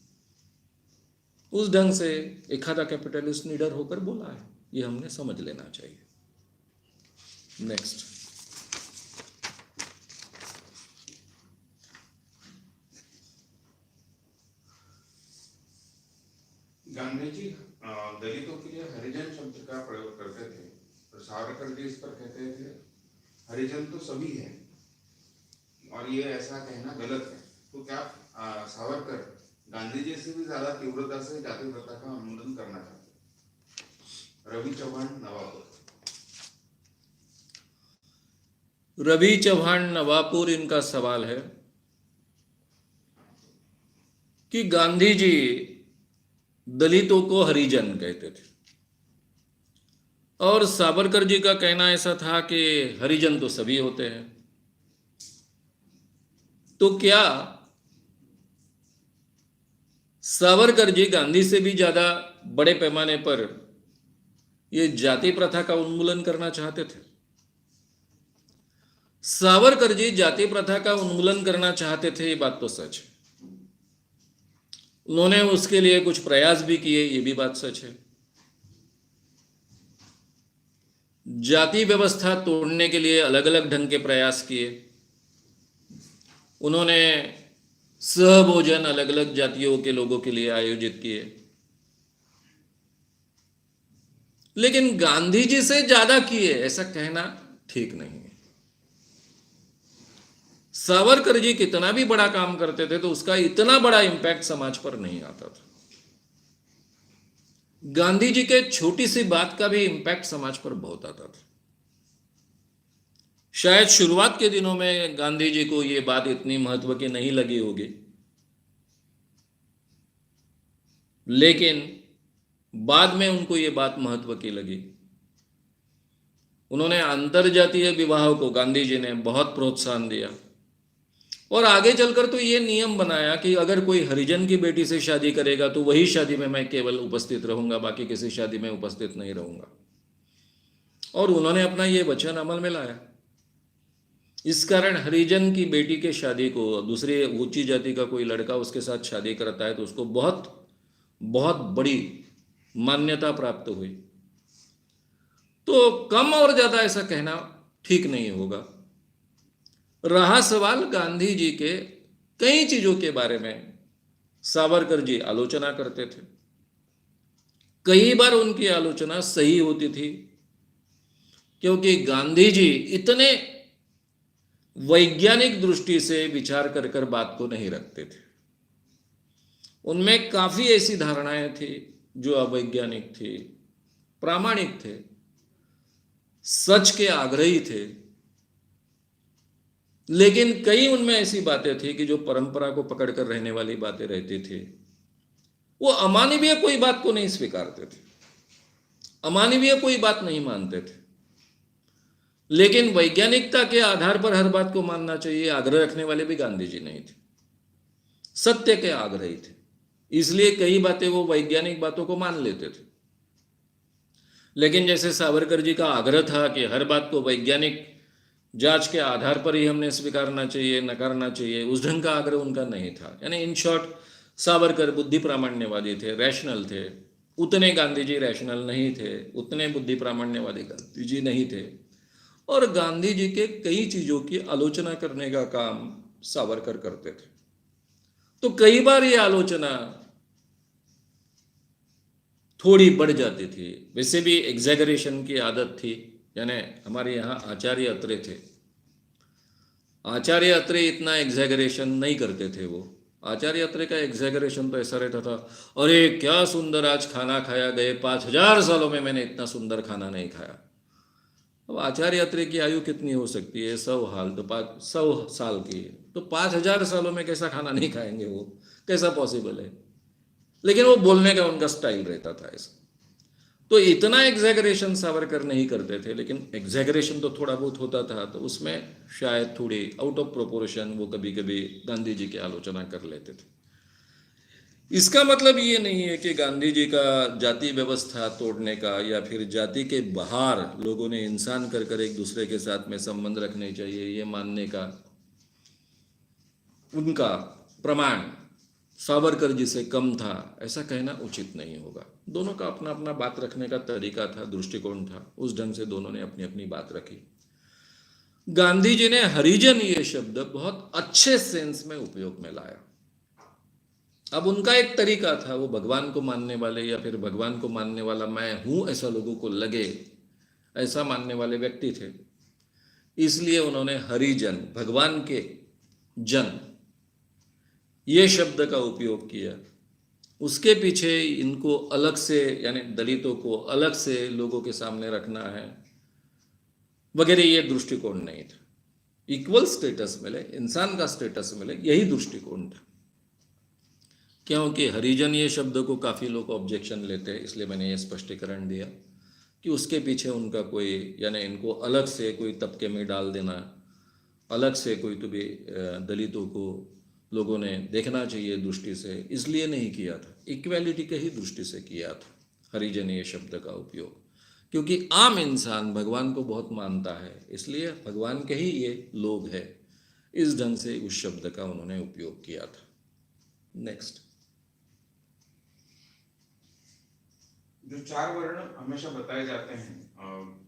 उस ढंग से एखादा कैपिटलिस्ट निडर होकर बोला है, ये हमने समझ लेना चाहिए। नेक्स्ट, गांधी जी दलितों के लिए हरिजन शब्द का प्रयोग करते थे, तो सावरकर जी इस पर कहते थे हरिजन तो सभी है, और ये ऐसा कहना गलत है। तो क्या सावरकर गांधी जी से भी ज्यादा तीव्रता से जाति प्रथा का उन्मूलन करना चाहते। रवि चौहान नवापुर। रवि चौहान नवापुर इनका सवाल है कि गांधी जी दलितों को हरिजन कहते थे और सावरकर जी का कहना ऐसा था कि हरिजन तो सभी होते हैं। तो क्या सावरकर जी गांधी से भी ज्यादा बड़े पैमाने पर ये जाति प्रथा का उन्मूलन करना चाहते थे? सावरकर जी जाति प्रथा का उन्मूलन करना चाहते थे, ये बात तो सच है। उन्होंने उसके लिए कुछ प्रयास भी किए, ये भी बात सच है। जाति व्यवस्था तोड़ने के लिए अलग अलग ढंग के प्रयास किए। उन्होंने सहभोजन अलग अलग जातियों के लोगों के लिए आयोजित किए, लेकिन गांधी जी से ज्यादा किए ऐसा कहना ठीक नहीं है। सावरकर जी कितना भी बड़ा काम करते थे तो उसका इतना बड़ा इंपैक्ट समाज पर नहीं आता था। गांधी जी के छोटी सी बात का भी इंपैक्ट समाज पर बहुत आता था। शायद शुरुआत के दिनों में गांधी जी को यह बात इतनी महत्व की नहीं लगी होगी, लेकिन बाद में उनको यह बात महत्व की लगी। उन्होंने अंतरजातीय विवाह को गांधी जी ने बहुत प्रोत्साहन दिया और आगे चलकर तो ये नियम बनाया कि अगर कोई हरिजन की बेटी से शादी करेगा तो वही शादी में मैं केवल उपस्थित रहूंगा, बाकी किसी शादी में उपस्थित नहीं रहूंगा। और उन्होंने अपना ये वचन अमल में लाया। इस कारण हरिजन की बेटी के शादी को दूसरी ऊंची जाति का कोई लड़का उसके साथ शादी करता है तो उसको बहुत बहुत बड़ी मान्यता प्राप्त हुई। तो कम और ज्यादा ऐसा कहना ठीक नहीं होगा। रहा सवाल गांधी जी के कई चीजों के बारे में, सावरकर जी आलोचना करते थे। कई बार उनकी आलोचना सही होती थी, क्योंकि गांधी जी इतने वैज्ञानिक दृष्टि से विचार कर कर बात को नहीं रखते थे। उनमें काफी ऐसी धारणाएं थी जो अवैज्ञानिक थी, प्रामाणिक थे, सच के आग्रही थे, लेकिन कई उनमें ऐसी बातें थी कि जो परंपरा को पकड़कर रहने वाली बातें रहती थी। वो अमानवीय कोई बात को नहीं स्वीकारते थे, अमानवीय कोई बात नहीं मानते थे, लेकिन वैज्ञानिकता के आधार पर हर बात को मानना चाहिए आग्रह रखने वाले भी गांधी जी नहीं थे। सत्य के आग्रही थे, इसलिए कई बातें वो वैज्ञानिक बातों को मान लेते थे। लेकिन जैसे सावरकर जी का आग्रह था कि हर बात को वैज्ञानिक जांच के आधार पर ही हमने स्वीकारना चाहिए, नकारना चाहिए, उस ढंग का आग्रह उनका नहीं था। यानी इन शॉर्ट, सावरकर बुद्धि प्रामाण्यवादी थे, रैशनल थे। उतने गांधी जी रैशनल नहीं थे, उतने बुद्धि प्रामाण्यवादी गांधी जी नहीं थे। और गांधी जी के कई चीजों की आलोचना करने का काम सावरकर करते थे। तो कई बार ये आलोचना थोड़ी बढ़ जाती थी। वैसे भी एग्जैगरेशन की आदत थी। यानी हमारे यहाँ आचार्य अत्रे थे। आचार्य अत्रे इतना एग्जैगरेशन नहीं करते थे। वो आचार्य अत्रे का एग्जैगरेशन तो ऐसा रहता था, अरे क्या सुंदर आज खाना खाया, गए 5000 सालों में मैंने इतना सुंदर खाना नहीं खाया। अब आचार्य अत्रे की आयु कितनी हो सकती है? 100 साल की है, तो 5000 सालों में कैसा खाना नहीं खाएंगे? वो कैसा पॉसिबल है? लेकिन वो बोलने का उनका स्टाइल रहता था ऐसा। तो इतना एग्जैगरेशन सावरकर नहीं करते थे, लेकिन एग्जैगरेशन तो थोड़ा बहुत होता था। तो उसमें शायद थोड़ी आउट ऑफ प्रोपोर्शन वो कभी कभी गांधी जी की आलोचना कर लेते थे। इसका मतलब ये नहीं है कि गांधी जी का जाति व्यवस्था तोड़ने का या फिर जाति के बाहर लोगों ने इंसान कर कर एक दूसरे के साथ में संबंध रखने चाहिए, ये मानने का उनका प्रमाण सावरकर जी से कम था, ऐसा कहना उचित नहीं होगा। दोनों का अपना अपना बात रखने का तरीका था, दृष्टिकोण था, उस ढंग से दोनों ने अपनी अपनी बात रखी। गांधी जी ने हरिजन ये शब्द बहुत अच्छे सेंस में उपयोग में लाया। अब उनका एक तरीका था, वो भगवान को मानने वाले या फिर भगवान को मानने वाला मैं हूं ऐसा लोगों को लगे, ऐसा मानने वाले व्यक्ति थे। इसलिए उन्होंने हरिजन, भगवान के जन, ये शब्द का उपयोग किया, उसके पीछे इनको अलग से यानी दलितों को अलग से लोगों के सामने रखना है वगैरह, ये दृष्टिकोण नहीं था। इक्वल स्टेटस मिले, इंसान का स्टेटस मिले, यही दृष्टिकोण था। क्योंकि हरिजन ये शब्द को काफ़ी लोग ऑब्जेक्शन लेते हैं, इसलिए मैंने ये स्पष्टीकरण दिया कि उसके पीछे उनका कोई यानी इनको अलग से कोई तबके में डाल देना, अलग से कोई तो भी दलितों को लोगों ने देखना चाहिए दृष्टि से, इसलिए नहीं किया था। इक्वेलिटी के ही दृष्टि से किया था हरिजन ये शब्द का उपयोग, क्योंकि आम इंसान भगवान को बहुत मानता है, इसलिए भगवान के ही ये लोग हैं, इस ढंग से उस शब्द का उन्होंने उपयोग किया था। नेक्स्ट, जो 4 वर्ण हमेशा बताए जाते हैं,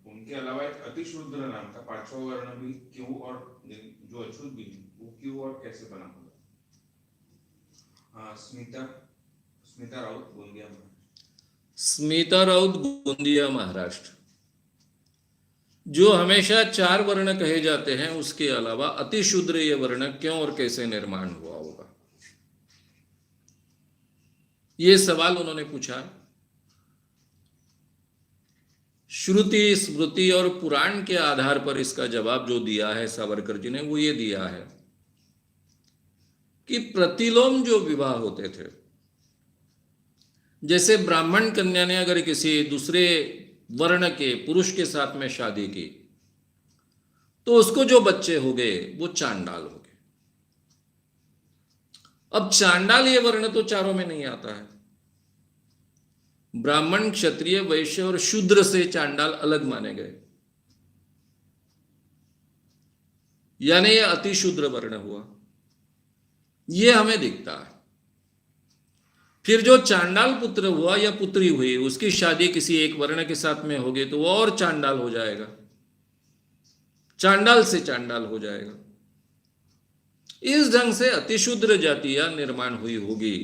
उनके अलावा एक अतिशूद्र नाम का 5वां वर्ण भी क्यों, और जो अछूत भी है वो क्यों और कैसे बना होगा? स्मिता राउत, गोंदिया महाराष्ट्र। स्मिता राउत, गोंदिया महाराष्ट्र। जो हमेशा 4 वर्ण कहे जाते हैं उसके अलावा अतिशूद्र ये वर्ण क्यों और कैसे निर्माण हुआ होगा, ये सवाल उन्होंने पूछा। श्रुति, स्मृति और पुराण के आधार पर इसका जवाब जो दिया है सावरकर जी ने, वो ये दिया है कि प्रतिलोम जो विवाह होते थे, जैसे ब्राह्मण कन्या ने अगर किसी दूसरे वर्ण के पुरुष के साथ में शादी की तो उसको जो बच्चे हो गए वो चांडाल हो गए। अब चांडाल ये वर्ण तो चारों में नहीं आता है, ब्राह्मण, क्षत्रिय, वैश्य और शूद्र से चांडाल अलग माने गए, यानी ये अतिशूद्र वर्ण हुआ, ये हमें दिखता है। फिर जो चांडाल पुत्र हुआ या पुत्री हुई, उसकी शादी किसी एक वर्ण के साथ में होगी तो वो और चांडाल हो जाएगा, चांडाल से चांडाल हो जाएगा। इस ढंग से अतिशूद्र जातियां निर्माण हुई होगी,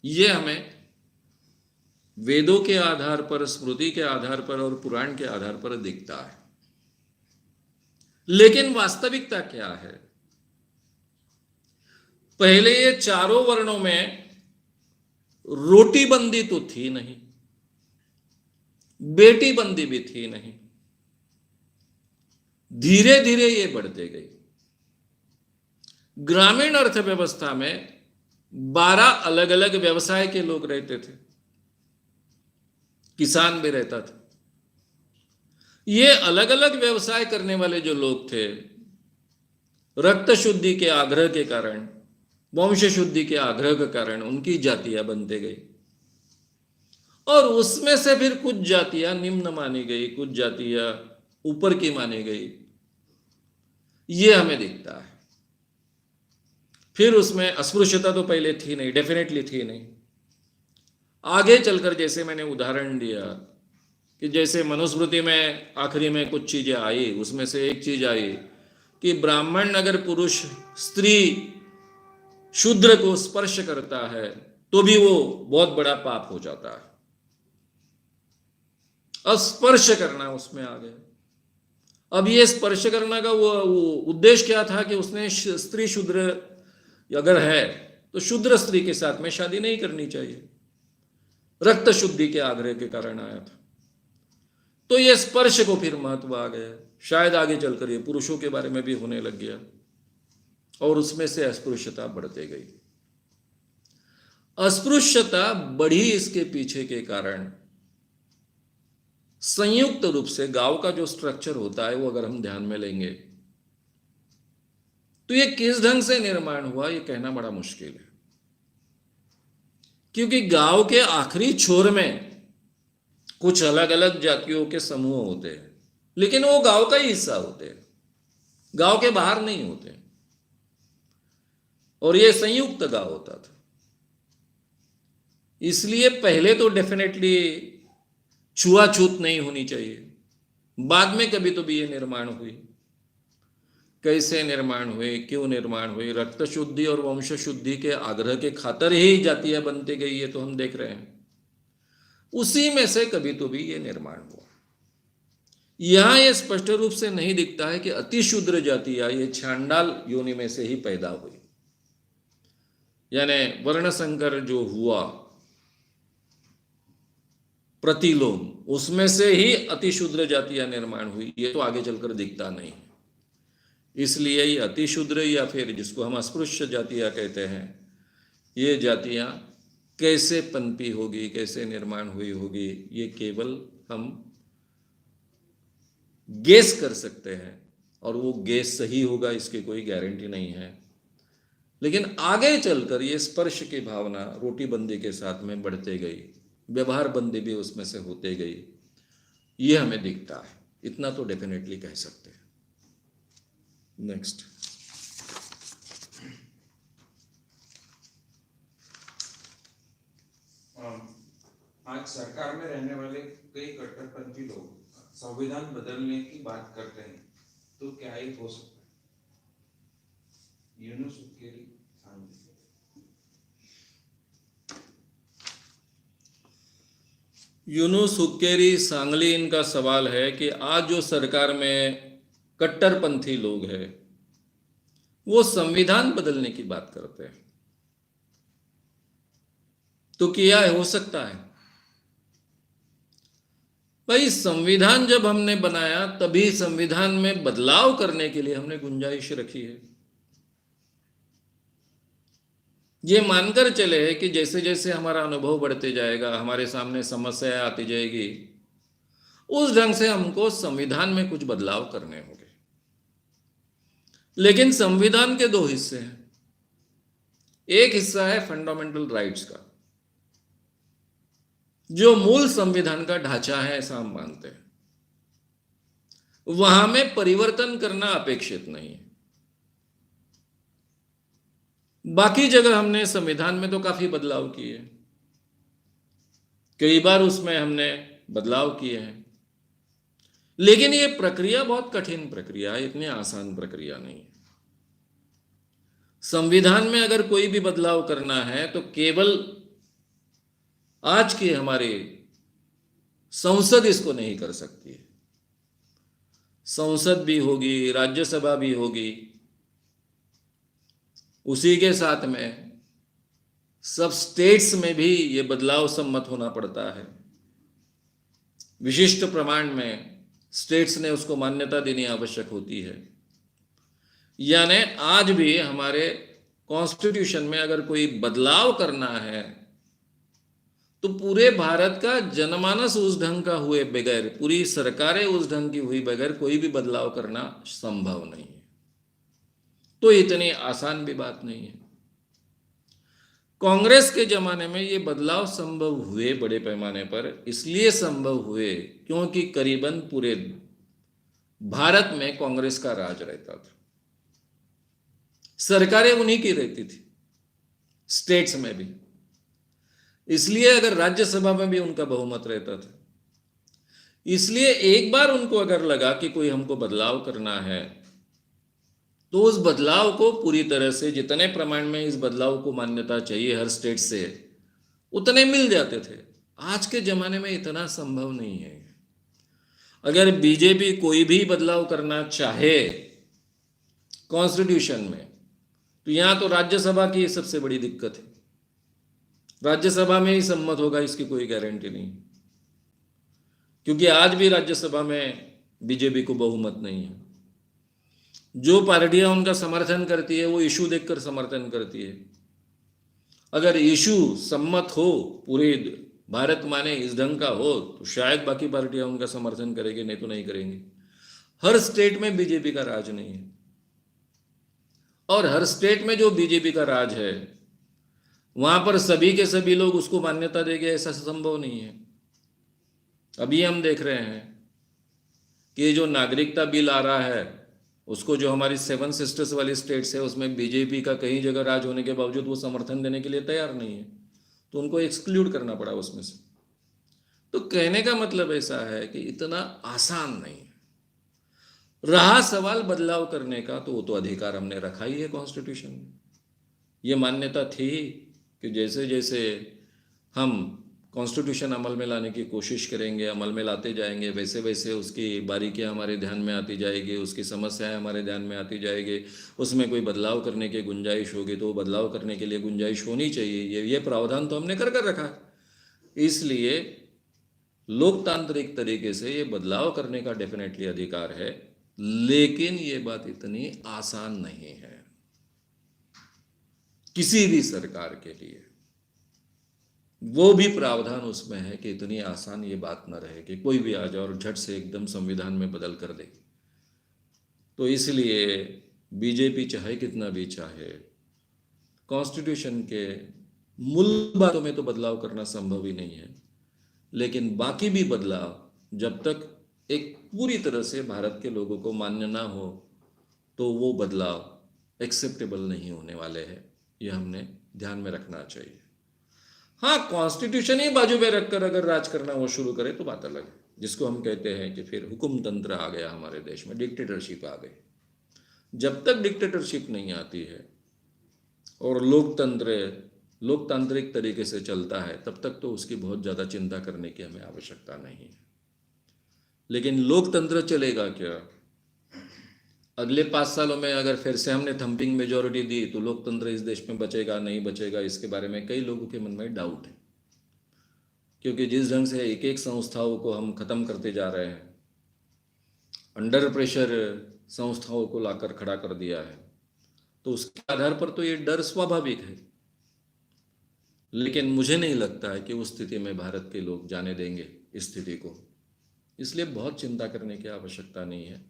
ये हमें वेदों के आधार पर, स्मृति के आधार पर और पुराण के आधार पर दिखता है। लेकिन वास्तविकता क्या है? पहले ये चारों वर्णों में रोटी बंदी तो थी नहीं, बेटी बंदी भी थी नहीं, धीरे धीरे ये बढ़ते गई। ग्रामीण अर्थव्यवस्था में 12 अलग अलग व्यवसाय के लोग रहते थे, किसान भी रहता था। ये अलग अलग व्यवसाय करने वाले जो लोग थे, रक्त शुद्धि के आग्रह के कारण, वंश शुद्धि के आग्रह के कारण उनकी जातियां बनते गई, और उसमें से फिर कुछ जातियां निम्न मानी गई, कुछ जातियां ऊपर की मानी गई, ये हमें दिखता है। फिर उसमें अस्पृश्यता तो पहले थी नहीं, डेफिनेटली थी नहीं। आगे चलकर जैसे मैंने उदाहरण दिया कि जैसे मनुस्मृति में आखिरी में कुछ चीजें आई, उसमें से एक चीज आई कि ब्राह्मण अगर पुरुष स्त्री शूद्र को स्पर्श करता है तो भी वो बहुत बड़ा पाप हो जाता है। अब स्पर्श करना उसमें आ गया। अब ये स्पर्श करना का वो उद्देश्य क्या था कि उसने स्त्री शूद्र अगर है तो शूद्र स्त्री के साथ में शादी नहीं करनी चाहिए, रक्त शुद्धि के आग्रह के कारण आया था। तो ये स्पर्श को फिर महत्व आ गया, शायद आगे चलकर ये पुरुषों के बारे में भी होने लग गया, और उसमें से अस्पृश्यता बढ़ते गई। अस्पृश्यता बढ़ी इसके पीछे के कारण संयुक्त रूप से गांव का जो स्ट्रक्चर होता है वो अगर हम ध्यान में लेंगे तो ये किस ढंग से निर्माण हुआ ये कहना बड़ा मुश्किल है, क्योंकि गांव के आखिरी छोर में कुछ अलग अलग जातियों के समूह होते हैं, लेकिन वो गांव का ही हिस्सा होते हैं, गांव के बाहर नहीं होते, और ये संयुक्त गांव होता था। इसलिए पहले तो डेफिनेटली छुआछूत नहीं होनी चाहिए, बाद में कभी तो भी ये निर्माण हुई। कैसे निर्माण हुए, क्यों निर्माण हुई? रक्त शुद्धि और वंश शुद्धि के आग्रह के खातर ही जातियां बनती गई, ये तो हम देख रहे हैं। उसी में से कभी तो भी ये निर्माण हुआ। यहां ये स्पष्ट रूप से नहीं दिखता है कि अतिशूद्र जातियां ये चांडाल योनि में से ही पैदा हुई। यानी वर्ण संकर जो हुआ प्रतिलोम, उसमें से ही अतिशूद्र जातियां निर्माण हुई, ये तो आगे चलकर दिखता नहीं। इसलिए ये अतिशूद्र या फिर जिसको हम अस्पृश्य जातियां कहते हैं, ये जातियां कैसे पनपी होगी, कैसे निर्माण हुई होगी, ये केवल हम गेस कर सकते हैं, और वो गेस सही होगा इसकी कोई गारंटी नहीं है। लेकिन आगे चलकर ये स्पर्श की भावना रोटी बंदी के साथ में बढ़ते गई, व्यवहार बंदी भी उसमें से होते गई, ये हमें दिखता है। इतना तो डेफिनेटली कह सकते हैं। नेक्स्ट, आज सरकार में रहने वाले कई कट्टरपंथी लोग संविधान बदलने की बात करते हैं, तो क्या ये हो सकता है? यूनुस हुक्केरी, यूनुस हुक्केरी, सांगली, इनका सवाल है कि आज जो सरकार में कट्टरपंथी लोग हैं वो संविधान बदलने की बात करते हैं, तो क्या हो सकता है? भाई, संविधान जब हमने बनाया तभी संविधान में बदलाव करने के लिए हमने गुंजाइश रखी है। ये मानकर चले कि जैसे जैसे हमारा अनुभव बढ़ते जाएगा, हमारे सामने समस्याएं आती जाएगी, उस ढंग से हमको संविधान में कुछ बदलाव करने होंगे। लेकिन संविधान के दो हिस्से हैं। एक हिस्सा है फंडामेंटल राइट्स का, जो मूल संविधान का ढांचा है, ऐसा हम मानते हैं। वहां में परिवर्तन करना अपेक्षित नहीं है। बाकी जगह हमने संविधान में तो काफी बदलाव किए, कई बार उसमें हमने बदलाव किए हैं, लेकिन ये प्रक्रिया बहुत कठिन प्रक्रिया है, इतनी आसान प्रक्रिया नहीं है। संविधान में अगर कोई भी बदलाव करना है तो केवल आज की हमारी संसद इसको नहीं कर सकती है। संसद भी होगी, राज्यसभा भी होगी, उसी के साथ में सब स्टेट्स में भी ये बदलाव सम्मत होना पड़ता है। विशिष्ट प्रमाण में स्टेट्स ने उसको मान्यता देनी आवश्यक होती है। यानी आज भी हमारे कॉन्स्टिट्यूशन में अगर कोई बदलाव करना है तो पूरे भारत का जनमानस उस ढंग का हुए बगैर, पूरी सरकारें उस ढंग की हुई बगैर कोई भी बदलाव करना संभव नहीं है। तो इतनी आसान भी बात नहीं है। कांग्रेस के जमाने में ये बदलाव संभव हुए बड़े पैमाने पर, इसलिए संभव हुए क्योंकि करीबन पूरे भारत में कांग्रेस का राज रहता था, सरकारें उन्हीं की रहती थी, स्टेट्स में भी। इसलिए अगर राज्यसभा में भी उनका बहुमत रहता था, इसलिए एक बार उनको अगर लगा कि कोई हमको बदलाव करना है तो उस बदलाव को पूरी तरह से, जितने प्रमाण में इस बदलाव को मान्यता चाहिए हर स्टेट से, उतने मिल जाते थे। आज के जमाने में इतना संभव नहीं है। अगर बीजेपी कोई भी बदलाव करना चाहे कॉन्स्टिट्यूशन में, तो यहां तो राज्यसभा की सबसे बड़ी दिक्कत है। राज्यसभा में ही सम्मत होगा इसकी कोई गारंटी नहीं, क्योंकि आज भी राज्यसभा में बीजेपी को बहुमत नहीं है। जो पार्टियां उनका समर्थन करती है वो इशू देखकर समर्थन करती है। अगर इशू सम्मत हो, पूरे भारत माने इस ढंग का हो, तो शायद बाकी पार्टियां उनका समर्थन करेंगे, नहीं तो नहीं करेंगे। हर स्टेट में बीजेपी का राज नहीं है, और हर स्टेट में जो बीजेपी का राज है वहां पर सभी के सभी लोग उसको मान्यता देंगे, ऐसा संभव नहीं है। अभी हम देख रहे हैं कि जो नागरिकता बिल आ रहा है, उसको जो हमारी 7 सिस्टर्स वाली स्टेट्स है, उसमें बीजेपी का कई जगह राज होने के बावजूद वो समर्थन देने के लिए तैयार नहीं है, तो उनको एक्सक्लूड करना पड़ा उसमें से। तो कहने का मतलब ऐसा है कि इतना आसान नहीं है। रहा सवाल बदलाव करने का, तो वो तो अधिकार हमने रखा ही है कॉन्स्टिट्यूशन में। ये मान्यता थी कि जैसे जैसे हम कॉन्स्टिट्यूशन अमल में लाने की कोशिश करेंगे, अमल में लाते जाएंगे, वैसे वैसे उसकी बारीकियां हमारे ध्यान में आती जाएगी, उसकी समस्याएं हमारे ध्यान में आती जाएगी, उसमें कोई बदलाव करने की गुंजाइश होगी तो वो बदलाव करने के लिए गुंजाइश होनी चाहिए। ये प्रावधान तो हमने कर रखा है। इसलिए लोकतांत्रिक तरीके से ये बदलाव करने का डेफिनेटली अधिकार है, लेकिन ये बात इतनी आसान नहीं है किसी भी सरकार के लिए। वो भी प्रावधान उसमें है कि इतनी आसान ये बात न रहे कि कोई भी आ जाए और झट से एकदम संविधान में बदल कर दे। तो इसलिए बीजेपी चाहे कितना भी चाहे, कॉन्स्टिट्यूशन के मूल बातों में तो बदलाव करना संभव ही नहीं है, लेकिन बाकी भी बदलाव जब तक एक पूरी तरह से भारत के लोगों को मान्य ना हो तो वो बदलाव एक्सेप्टेबल नहीं होने वाले हैं। ये हमने ध्यान में रखना चाहिए। हाँ, कॉन्स्टिट्यूशन ही बाजू में रखकर अगर राज करना वो शुरू करे तो बात अलग है, जिसको हम कहते हैं कि फिर हुकुम तंत्र आ गया हमारे देश में, डिक्टेटरशिप आ गई। जब तक डिक्टेटरशिप नहीं आती है और लोकतांत्रिक तरीके से चलता है, तब तक तो उसकी बहुत ज़्यादा चिंता करने की हमें आवश्यकता नहीं है। लेकिन लोकतंत्र चलेगा क्या? अगले 5 सालों में अगर फिर से हमने थंपिंग मेजॉरिटी दी तो लोकतंत्र इस देश में बचेगा नहीं बचेगा, इसके बारे में कई लोगों के मन में डाउट है। क्योंकि जिस ढंग से एक एक संस्थाओं को हम खत्म करते जा रहे हैं, अंडर प्रेशर संस्थाओं को लाकर खड़ा कर दिया है, तो उसके आधार पर तो ये डर स्वाभाविक है। लेकिन मुझे नहीं लगता है कि उस स्थिति में भारत के लोग जाने देंगे इस स्थिति को। इसलिए बहुत चिंता करने की आवश्यकता नहीं है।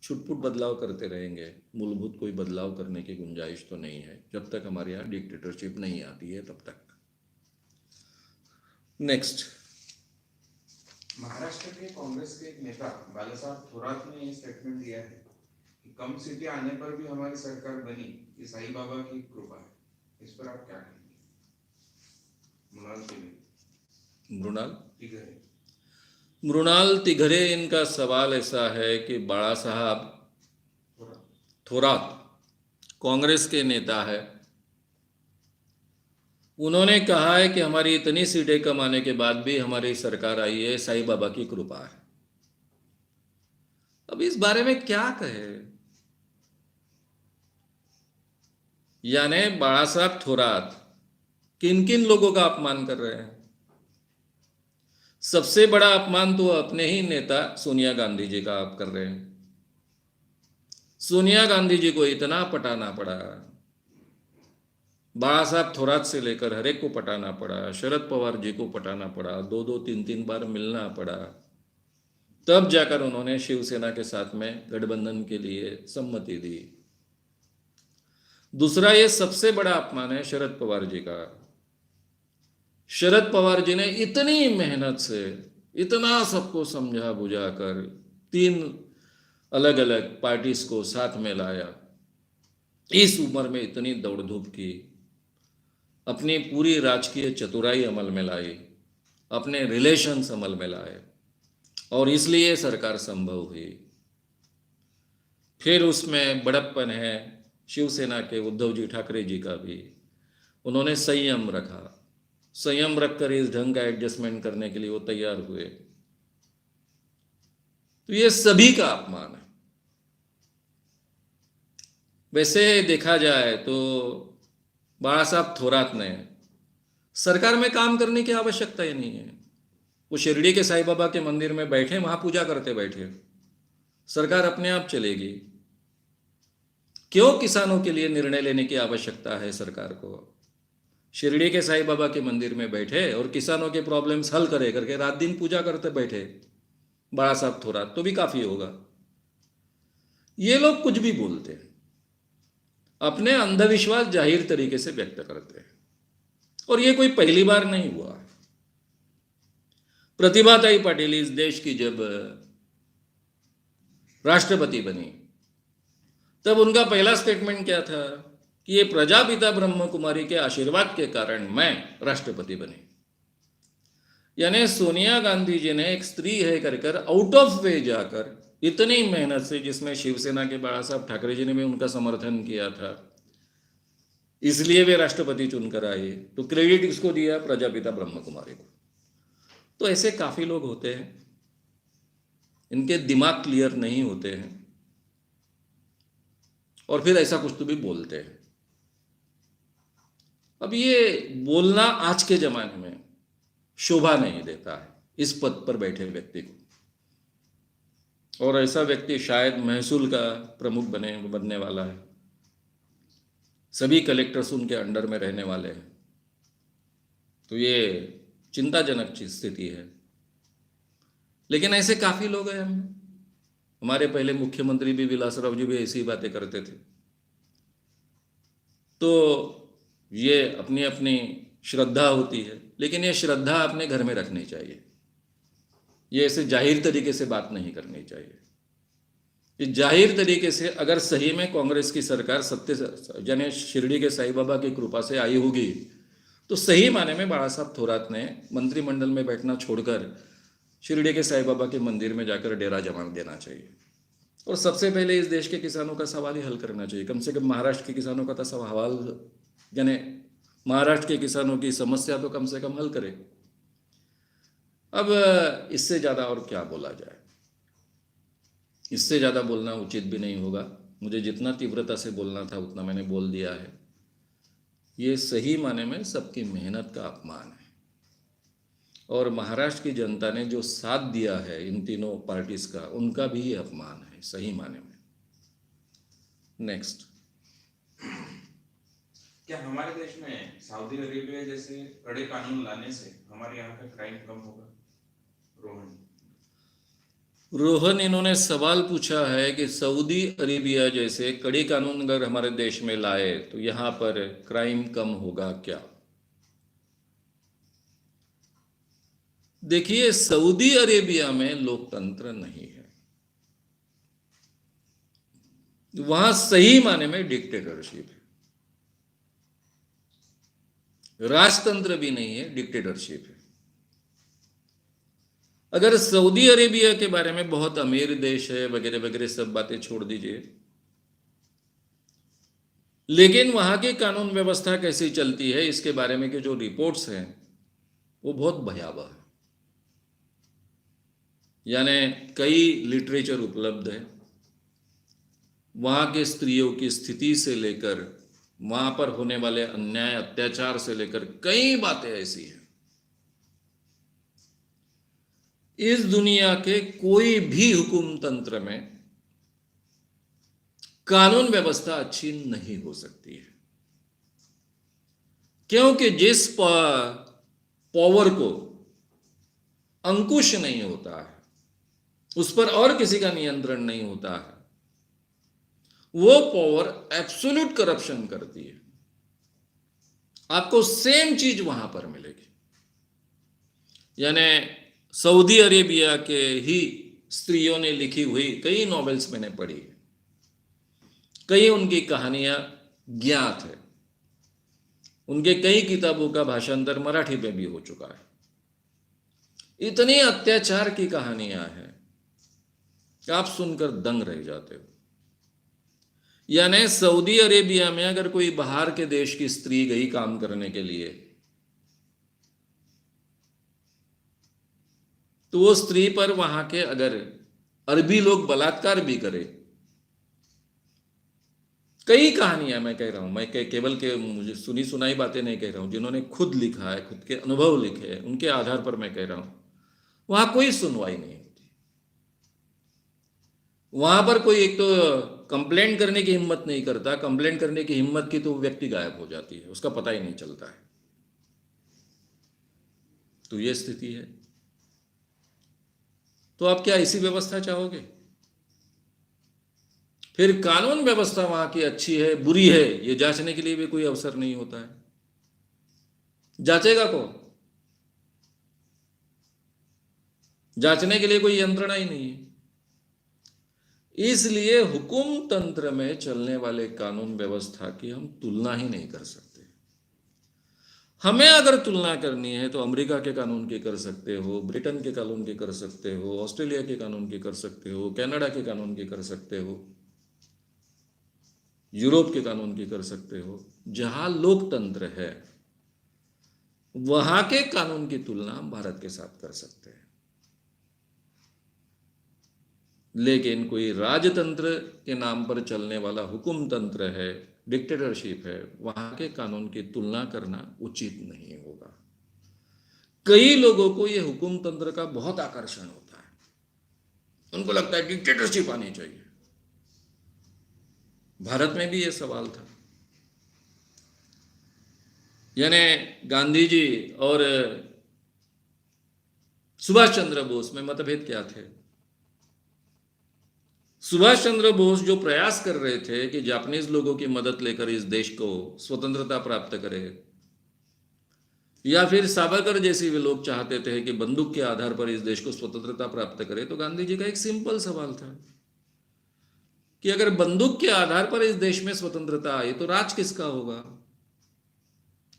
छुटपुट बदलाव करते रहेंगे, मूलभूत कोई बदलाव करने की गुंजाइश तो नहीं है जब तक हमारे यहाँ डिक्टेटरशिप नहीं आती है तब तक। नेक्स्ट, महाराष्ट्र के कांग्रेस के एक नेता बालासाहब थोरात ने ये स्टेटमेंट दिया है कि कम सीटें आने पर भी हमारी सरकार बनी, ये साईं बाबा की कृपा है। इस पर आप क्या कहेंगे? मृणाल तिघरे इनका सवाल ऐसा है कि बाला साहब थोरात कांग्रेस के नेता है, उन्होंने कहा है कि हमारी इतनी सीटें कम आने के बाद भी हमारी सरकार आई है, साईं बाबा की कृपा है। अब इस बारे में क्या कहे? यानी बाला साहब थोरात किन किन लोगों का अपमान कर रहे हैं? सबसे बड़ा अपमान तो अपने ही नेता सोनिया गांधी जी का आप कर रहे हैं। सोनिया गांधी जी को इतना पटाना पड़ा, बाला साहब थोरात से लेकर हर एक को पटाना पड़ा, शरद पवार जी को पटाना पड़ा, 2-2 3-3 बार मिलना पड़ा, तब जाकर उन्होंने शिवसेना के साथ में गठबंधन के लिए सम्मति दी। दूसरा, ये सबसे बड़ा अपमान है शरद पवार जी का। शरद पवार जी ने इतनी मेहनत से इतना सबको समझा बुझा कर 3 अलग अलग पार्टीज को साथ में लाया, इस उम्र में इतनी दौड़ धूप की, अपनी पूरी राजकीय चतुराई अमल में लाई, अपने रिलेशंस अमल में लाए, और इसलिए सरकार संभव हुई। फिर उसमें बड़प्पन है शिवसेना के उद्धव जी ठाकरे जी का भी। उन्होंने संयम रखा, संयम रखकर इस ढंग का एडजस्टमेंट करने के लिए वो तैयार हुए। तो ये सभी का अपमान है। वैसे देखा जाए तो बाला साहब थोरात ने सरकार में काम करने की आवश्यकता ही नहीं है। वो शिरडी के साईं बाबा के मंदिर में बैठे, वहां पूजा करते बैठे, सरकार अपने आप चलेगी। क्यों किसानों के लिए निर्णय लेने की आवश्यकता है सरकार को? शिरडी के साईं बाबा के मंदिर में बैठे और किसानों के प्रॉब्लम्स हल करे करके रात दिन पूजा करते बैठे बाला साहब थोरात, तो भी काफी होगा। ये लोग कुछ भी बोलते हैं, अपने अंधविश्वास जाहिर तरीके से व्यक्त करते हैं, और ये कोई पहली बार नहीं हुआ। प्रतिभाताई पाटिल इस देश की जब राष्ट्रपति बनी, तब उनका पहला स्टेटमेंट क्या था कि ये प्रजापिता ब्रह्म कुमारी के आशीर्वाद के कारण मैं राष्ट्रपति बनी। यानी सोनिया गांधी जी ने एक स्त्री है कर आउट ऑफ वे जाकर इतनी मेहनत से, जिसमें शिवसेना के बाला साहब ठाकरे जी ने भी उनका समर्थन किया था, इसलिए वे राष्ट्रपति चुनकर आए, तो क्रेडिट किसको दिया? प्रजापिता ब्रह्म कुमारी को। तो ऐसे काफी लोग होते हैं, इनके दिमाग क्लियर नहीं होते हैं और फिर ऐसा कुछ तो भी बोलते हैं। अब ये बोलना आज के जमाने में शोभा नहीं देता है इस पद पर बैठे व्यक्ति को, और ऐसा व्यक्ति शायद महसूल का प्रमुख बनने वाला है, सभी कलेक्टर्स उनके अंडर में रहने वाले हैं। तो ये चिंताजनक स्थिति है। लेकिन ऐसे काफी लोग हैं, हमारे पहले मुख्यमंत्री भी विलासराव जी भी ऐसी बातें करते थे। तो ये अपनी अपनी श्रद्धा होती है, लेकिन ये श्रद्धा अपने घर में रखनी चाहिए, ये ऐसे जाहिर तरीके से बात नहीं करनी चाहिए। कि जाहिर तरीके से अगर सही में कांग्रेस की सरकार सत्य यानी शिरडी के साईं बाबा की कृपा से आई होगी, तो सही माने में बाला साहब थोरात ने मंत्रिमंडल में बैठना छोड़कर शिरडी के साईं बाबा के मंदिर में जाकर डेरा जमा देना चाहिए, और सबसे पहले इस देश के किसानों का सवाल ही हल करना चाहिए। कम से कम महाराष्ट्र के किसानों का तो सवाल, यानी महाराष्ट्र के किसानों की समस्या तो कम से कम हल करे। अब इससे ज़्यादा और क्या बोला जाए, इससे ज़्यादा बोलना उचित भी नहीं होगा। मुझे जितना तीव्रता से बोलना था उतना मैंने बोल दिया है। ये सही माने में सबकी मेहनत का अपमान है, और महाराष्ट्र की जनता ने जो साथ दिया है इन तीनों पार्टीज का, उनका भी ये अपमान है सही माने में। नेक्स्ट, क्या हमारे देश में सऊदी अरेबिया जैसे कड़े कानून लाने से हमारे यहाँ का क्राइम कम होगा? रोहन इन्होंने सवाल पूछा है कि सऊदी अरेबिया जैसे कड़े कानून अगर हमारे देश में लाए तो यहाँ पर क्राइम कम होगा क्या? देखिए, सऊदी अरेबिया में लोकतंत्र नहीं है, वहां सही माने में डिक्टेटरशिप है, राजतंत्र भी नहीं है, डिक्टेटरशिप है। अगर सऊदी अरेबिया के बारे में बहुत अमीर देश है वगैरह वगैरह सब बातें छोड़ दीजिए, लेकिन वहां की कानून व्यवस्था कैसी चलती है इसके बारे में के जो रिपोर्ट्स हैं वो बहुत भयावह है। यानी कई लिटरेचर उपलब्ध है, वहां के स्त्रियों की स्थिति से लेकर वहां पर होने वाले अन्याय अत्याचार से लेकर कई बातें ऐसी हैं। इस दुनिया के कोई भी हुकुम तंत्र में कानून व्यवस्था अच्छी नहीं हो सकती है, क्योंकि जिस पावर को अंकुश नहीं होता है, उस पर और किसी का नियंत्रण नहीं होता है, वो पावर एब्सोल्यूट करप्शन करती है। आपको सेम चीज वहां पर मिलेगी। यानी सऊदी अरेबिया के ही स्त्रियों ने लिखी हुई कई नॉवेल्स मैंने पढ़ी, कई उनकी कहानियां ज्ञात है, उनके कई किताबों का भाषांतर मराठी में भी हो चुका है। इतनी अत्याचार की कहानियां हैं कि आप सुनकर दंग रह जाते हो। यानी सऊदी अरेबिया में अगर कोई बाहर के देश की स्त्री गई काम करने के लिए, तो वो स्त्री पर वहां के अगर अरबी लोग बलात्कार भी करे, कई कहानियां मैं कह रहा हूं, मैं केवल के मुझे सुनी सुनाई बातें नहीं कह रहा हूं, जिन्होंने खुद लिखा है, खुद के अनुभव लिखे हैं, उनके आधार पर मैं कह रहा हूं, वहां कोई सुनवाई नहीं होती। वहां पर कोई एक तो कंप्लेंट करने की हिम्मत नहीं करता, कंप्लेंट करने की हिम्मत की तो व्यक्ति गायब हो जाती है, उसका पता ही नहीं चलता है। तो ये स्थिति है। तो आप क्या ऐसी व्यवस्था चाहोगे? फिर कानून व्यवस्था वहां की अच्छी है बुरी है ये जांचने के लिए भी कोई अवसर नहीं होता है। जांचेगा कौन? जांचने के लिए कोई यंत्रणा ही नहीं है। इसलिए हुकुम तंत्र में चलने वाले कानून व्यवस्था की हम तुलना ही नहीं कर सकते। हमें अगर तुलना करनी है तो अमेरिका के कानून की कर सकते हो, ब्रिटेन के कानून की कर सकते हो, ऑस्ट्रेलिया के कानून की कर सकते हो, कनाडा के कानून की कर सकते हो, यूरोप के कानून की कर सकते हो, जहां लोकतंत्र है वहां के कानून की तुलना हम भारत के साथ कर सकते हैं। लेकिन कोई राजतंत्र के नाम पर चलने वाला हुकुम तंत्र है, डिक्टेटरशिप है, वहां के कानून की तुलना करना उचित नहीं होगा। कई लोगों को यह हुकुम तंत्र का बहुत आकर्षण होता है, उनको लगता है डिक्टेटरशिप आनी चाहिए। भारत में भी यह सवाल था, यानी गांधी जी और सुभाष चंद्र बोस में मतभेद क्या थे? सुभाष चंद्र बोस जो प्रयास कर रहे थे कि जापानीज लोगों की मदद लेकर इस देश को स्वतंत्रता प्राप्त करे, या फिर सावरकर जैसे भी लोग चाहते थे कि बंदूक के आधार पर इस देश को स्वतंत्रता प्राप्त करे, तो गांधी जी का एक सिंपल सवाल था कि अगर बंदूक के आधार पर इस देश में स्वतंत्रता आई तो राज किसका होगा?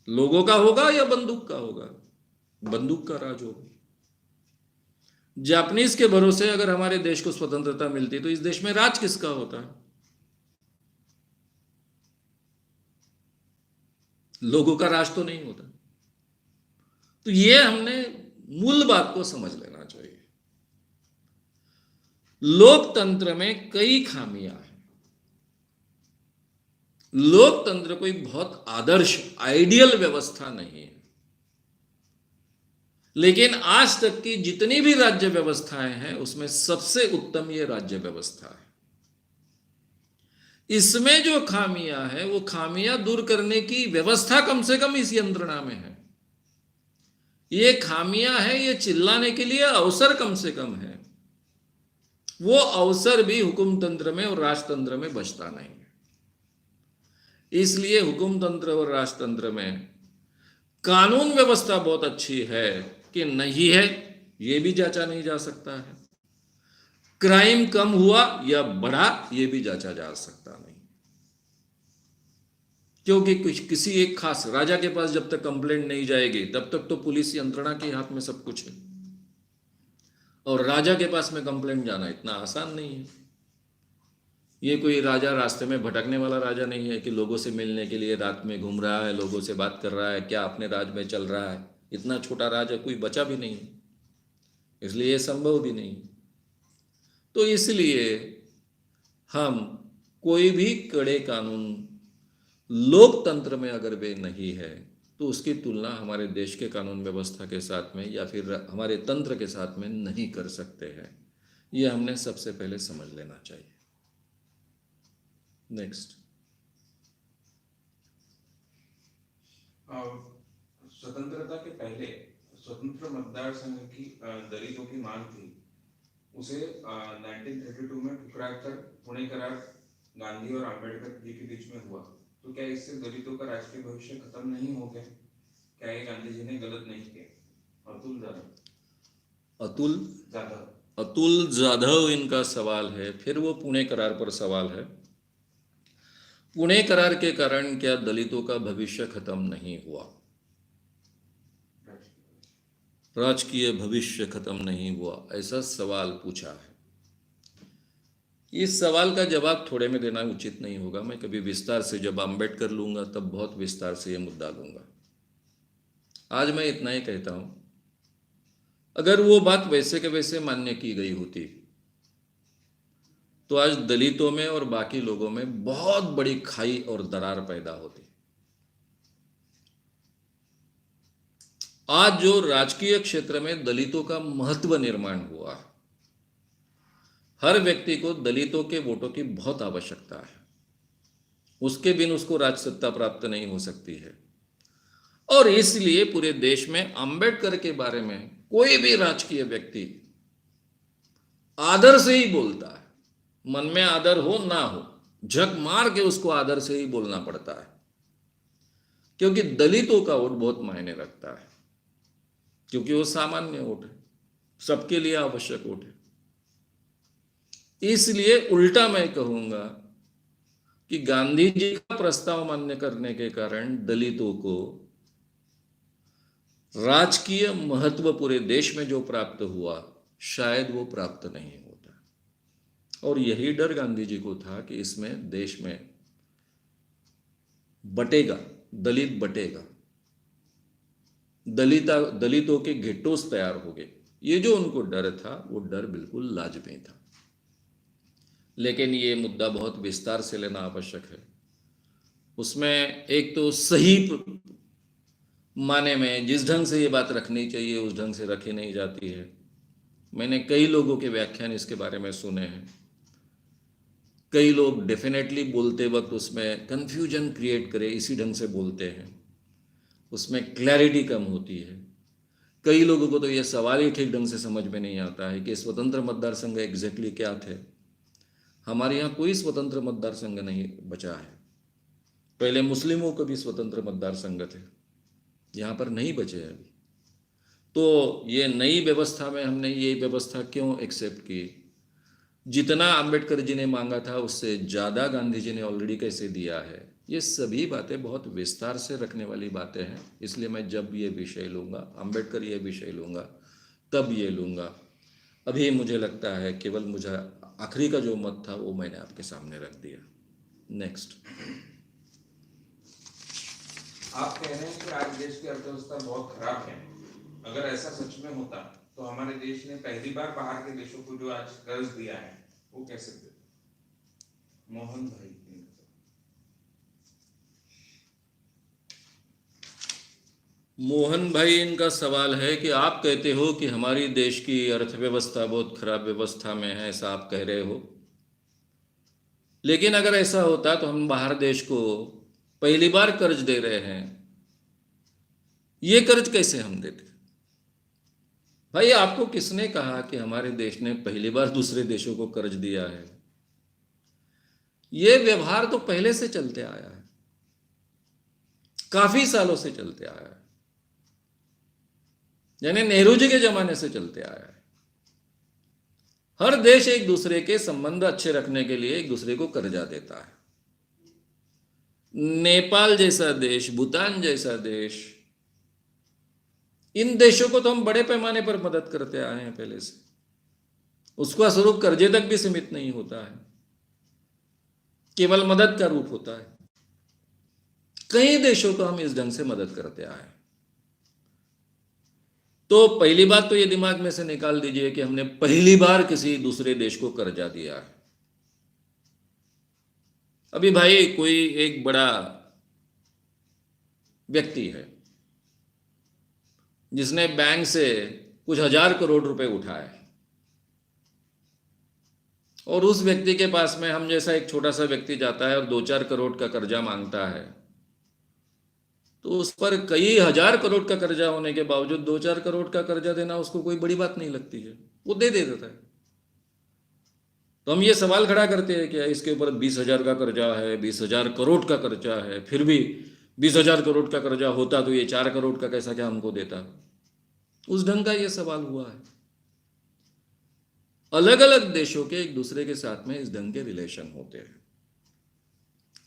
लोगों का होगा या बंदूक का होगा? बंदूक का राज होगा। जापानीज के भरोसे अगर हमारे देश को स्वतंत्रता मिलती तो इस देश में राज किसका होता? लोगों का राज तो नहीं होता। तो ये हमने मूल बात को समझ लेना चाहिए। लोकतंत्र में कई खामियां हैं। लोकतंत्र कोई बहुत आदर्श आइडियल व्यवस्था नहीं है, लेकिन आज तक की जितनी भी राज्य व्यवस्थाएं हैं उसमें सबसे उत्तम ये राज्य व्यवस्था है। इसमें जो खामियां है वो खामियां दूर करने की व्यवस्था कम से कम इस यंत्रणा में है। ये खामियां है, ये चिल्लाने के लिए अवसर कम से कम है, वो अवसर भी हुकुम तंत्र में और राजतंत्र में बचता नहीं है। इसलिए हुकुम तंत्र और राजतंत्र में कानून व्यवस्था बहुत अच्छी है कि नहीं है ये भी जांचा नहीं जा सकता है, क्राइम कम हुआ या बढ़ा ये भी जांचा जा सकता नहीं, क्योंकि किसी एक खास राजा के पास जब तक कंप्लेंट नहीं जाएगी तब तक तो पुलिस यंत्रणा के हाथ में सब कुछ है, और राजा के पास में कंप्लेंट जाना इतना आसान नहीं है। ये कोई राजा रास्ते में भटकने वाला राजा नहीं है कि लोगों से मिलने के लिए रात में घूम रहा है, लोगों से बात कर रहा है, क्या अपने राज में चल रहा है। इतना छोटा राजा कोई बचा भी नहीं है, इसलिए ये संभव भी नहीं। तो इसलिए हम कोई भी कड़े कानून लोकतंत्र में अगर वे नहीं है तो उसकी तुलना हमारे देश के कानून व्यवस्था के साथ में या फिर हमारे तंत्र के साथ में नहीं कर सकते हैं। ये हमने सबसे पहले समझ लेना चाहिए। नेक्स्ट, स्वतंत्रता के पहले स्वतंत्र मतदार संघ की दलितों की मांग थी, उसे 1932 में ठुकराकर पुणे करार गांधी और आंबेडकर जी के बीच में हुआ। तो क्या इससे दलितों का राजकीय भविष्य खत्म नहीं हो गया? क्या ये गांधी जी ने गलत नहीं किया? अतुल जाधव इनका सवाल है। फिर वो पुणे करार पर सवाल है। पुणे करार के कारण क्या दलितों का भविष्य खत्म नहीं हुआ? राजकीय भविष्य खत्म नहीं हुआ, ऐसा सवाल पूछा है। इस सवाल का जवाब थोड़े में देना उचित नहीं होगा। मैं कभी विस्तार से जब अम्बेडकर लूंगा तब बहुत विस्तार से ये मुद्दा लूंगा। आज मैं इतना ही कहता हूं, अगर वो बात वैसे के वैसे मान्य की गई होती तो आज दलितों में और बाकी लोगों में बहुत बड़ी खाई और दरार पैदा होती। आज जो राजकीय क्षेत्र में दलितों का महत्व निर्माण हुआ है, हर व्यक्ति को दलितों के वोटों की बहुत आवश्यकता है, उसके बिन उसको राजसत्ता प्राप्त नहीं हो सकती है। और इसलिए पूरे देश में अंबेडकर के बारे में कोई भी राजकीय व्यक्ति आदर से ही बोलता है। मन में आदर हो ना हो, झक मार के उसको आदर से ही बोलना पड़ता है, क्योंकि दलितों का वोट बहुत मायने रखता है, क्योंकि वो सामान्य वोट है, सबके लिए आवश्यक वोट है। इसलिए उल्टा मैं कहूंगा कि गांधी जी का प्रस्ताव मान्य करने के कारण दलितों को राजकीय महत्व पूरे देश में जो प्राप्त हुआ, शायद वो प्राप्त नहीं होता। और यही डर गांधी जी को था कि इसमें देश में बटेगा, दलित बटेगा। दलितों के घेटोस तैयार हो गए। ये जो उनको डर था वो डर बिल्कुल लाजमी था। लेकिन ये मुद्दा बहुत विस्तार से लेना आवश्यक है। उसमें एक तो सही माने में जिस ढंग से ये बात रखनी चाहिए उस ढंग से रखी नहीं जाती है। मैंने कई लोगों के व्याख्यान इसके बारे में सुने हैं। कई लोग डेफिनेटली बोलते वक्त उसमें कंफ्यूजन क्रिएट करे इसी ढंग से बोलते हैं, उसमें क्लैरिटी कम होती है। कई लोगों को तो यह सवाल ही ठीक ढंग से समझ में नहीं आता है कि स्वतंत्र मतदार संघ एग्जैक्टली क्या थे। हमारे यहाँ कोई स्वतंत्र मतदार संघ नहीं बचा है। पहले मुस्लिमों को भी स्वतंत्र मतदार संघ थे, यहाँ पर नहीं बचे अभी। तो ये नई व्यवस्था में हमने ये व्यवस्था क्यों एक्सेप्ट की? जितना अंबेडकर जी ने मांगा था उससे ज़्यादा गांधी जी ने ऑलरेडी कैसे दिया है? ये सभी बातें बहुत विस्तार से रखने वाली बातें हैं। इसलिए मैं जब ये विषय लूँगा, अंबेडकर ये विषय लूँगा, तब ये लूँगा। अभी मुझे लगता है केवल मुझे आखिरी का जो मत था वो मैंने आपके सामने रख दिया। नेक्स्ट। आप कह रहे हैं कि आज देश की अर्थव्यवस्था बहुत खराब है। अगर ऐसा सच में होता तो हमारे देश ने पहली बार बाहर के देशों को जो आज कर्ज दिया है वो कैसे देता? मोहन भाई। मोहन भाई, इनका सवाल है कि आप कहते हो कि हमारी देश की अर्थव्यवस्था बहुत खराब व्यवस्था में है, ऐसा आप कह रहे हो। लेकिन अगर ऐसा होता तो हम बाहर देश को पहली बार कर्ज दे रहे हैं, ये कर्ज कैसे हम देते? भाई, आपको किसने कहा कि हमारे देश ने पहली बार दूसरे देशों को कर्ज दिया है? ये व्यवहार तो पहले से चलते आया है, काफी सालों से चलते आया है, यानी नेहरू जी के जमाने से चलते आया है। हर देश एक दूसरे के संबंध अच्छे रखने के लिए एक दूसरे को कर्जा देता है। नेपाल जैसा देश, भूटान जैसा देश, इन देशों को तो हम बड़े पैमाने पर मदद करते आए हैं पहले से। उसका स्वरूप कर्जे तक भी सीमित नहीं होता है, केवल मदद का रूप होता है। कई देशों को हम इस ढंग से मदद करते आए हैं। तो पहली बात तो ये दिमाग में से निकाल दीजिए कि हमने पहली बार किसी दूसरे देश को कर्जा दिया है। अभी भाई कोई एक बड़ा व्यक्ति है जिसने बैंक से कुछ 1000 करोड़ रुपए उठाए, और उस व्यक्ति के पास में हम जैसा एक छोटा सा व्यक्ति जाता है और 2-4 करोड़ का कर्जा मांगता है, तो उस पर कई 1000 करोड़ का कर्जा होने के बावजूद 2-4 करोड़ का कर्जा देना उसको कोई बड़ी बात नहीं लगती है, वो दे देता है। तो हम ये सवाल खड़ा करते हैं कि इसके ऊपर 20,000 का कर्जा है, 20,000 करोड़ का कर्जा है, फिर भी 20,000 करोड़ का कर्जा होता तो ये 4 करोड़ का कैसा क्या हमको देता? उस ढंग का ये सवाल हुआ है। अलग अलग देशों के एक दूसरे के साथ में इस ढंग के रिलेशन होते हैं।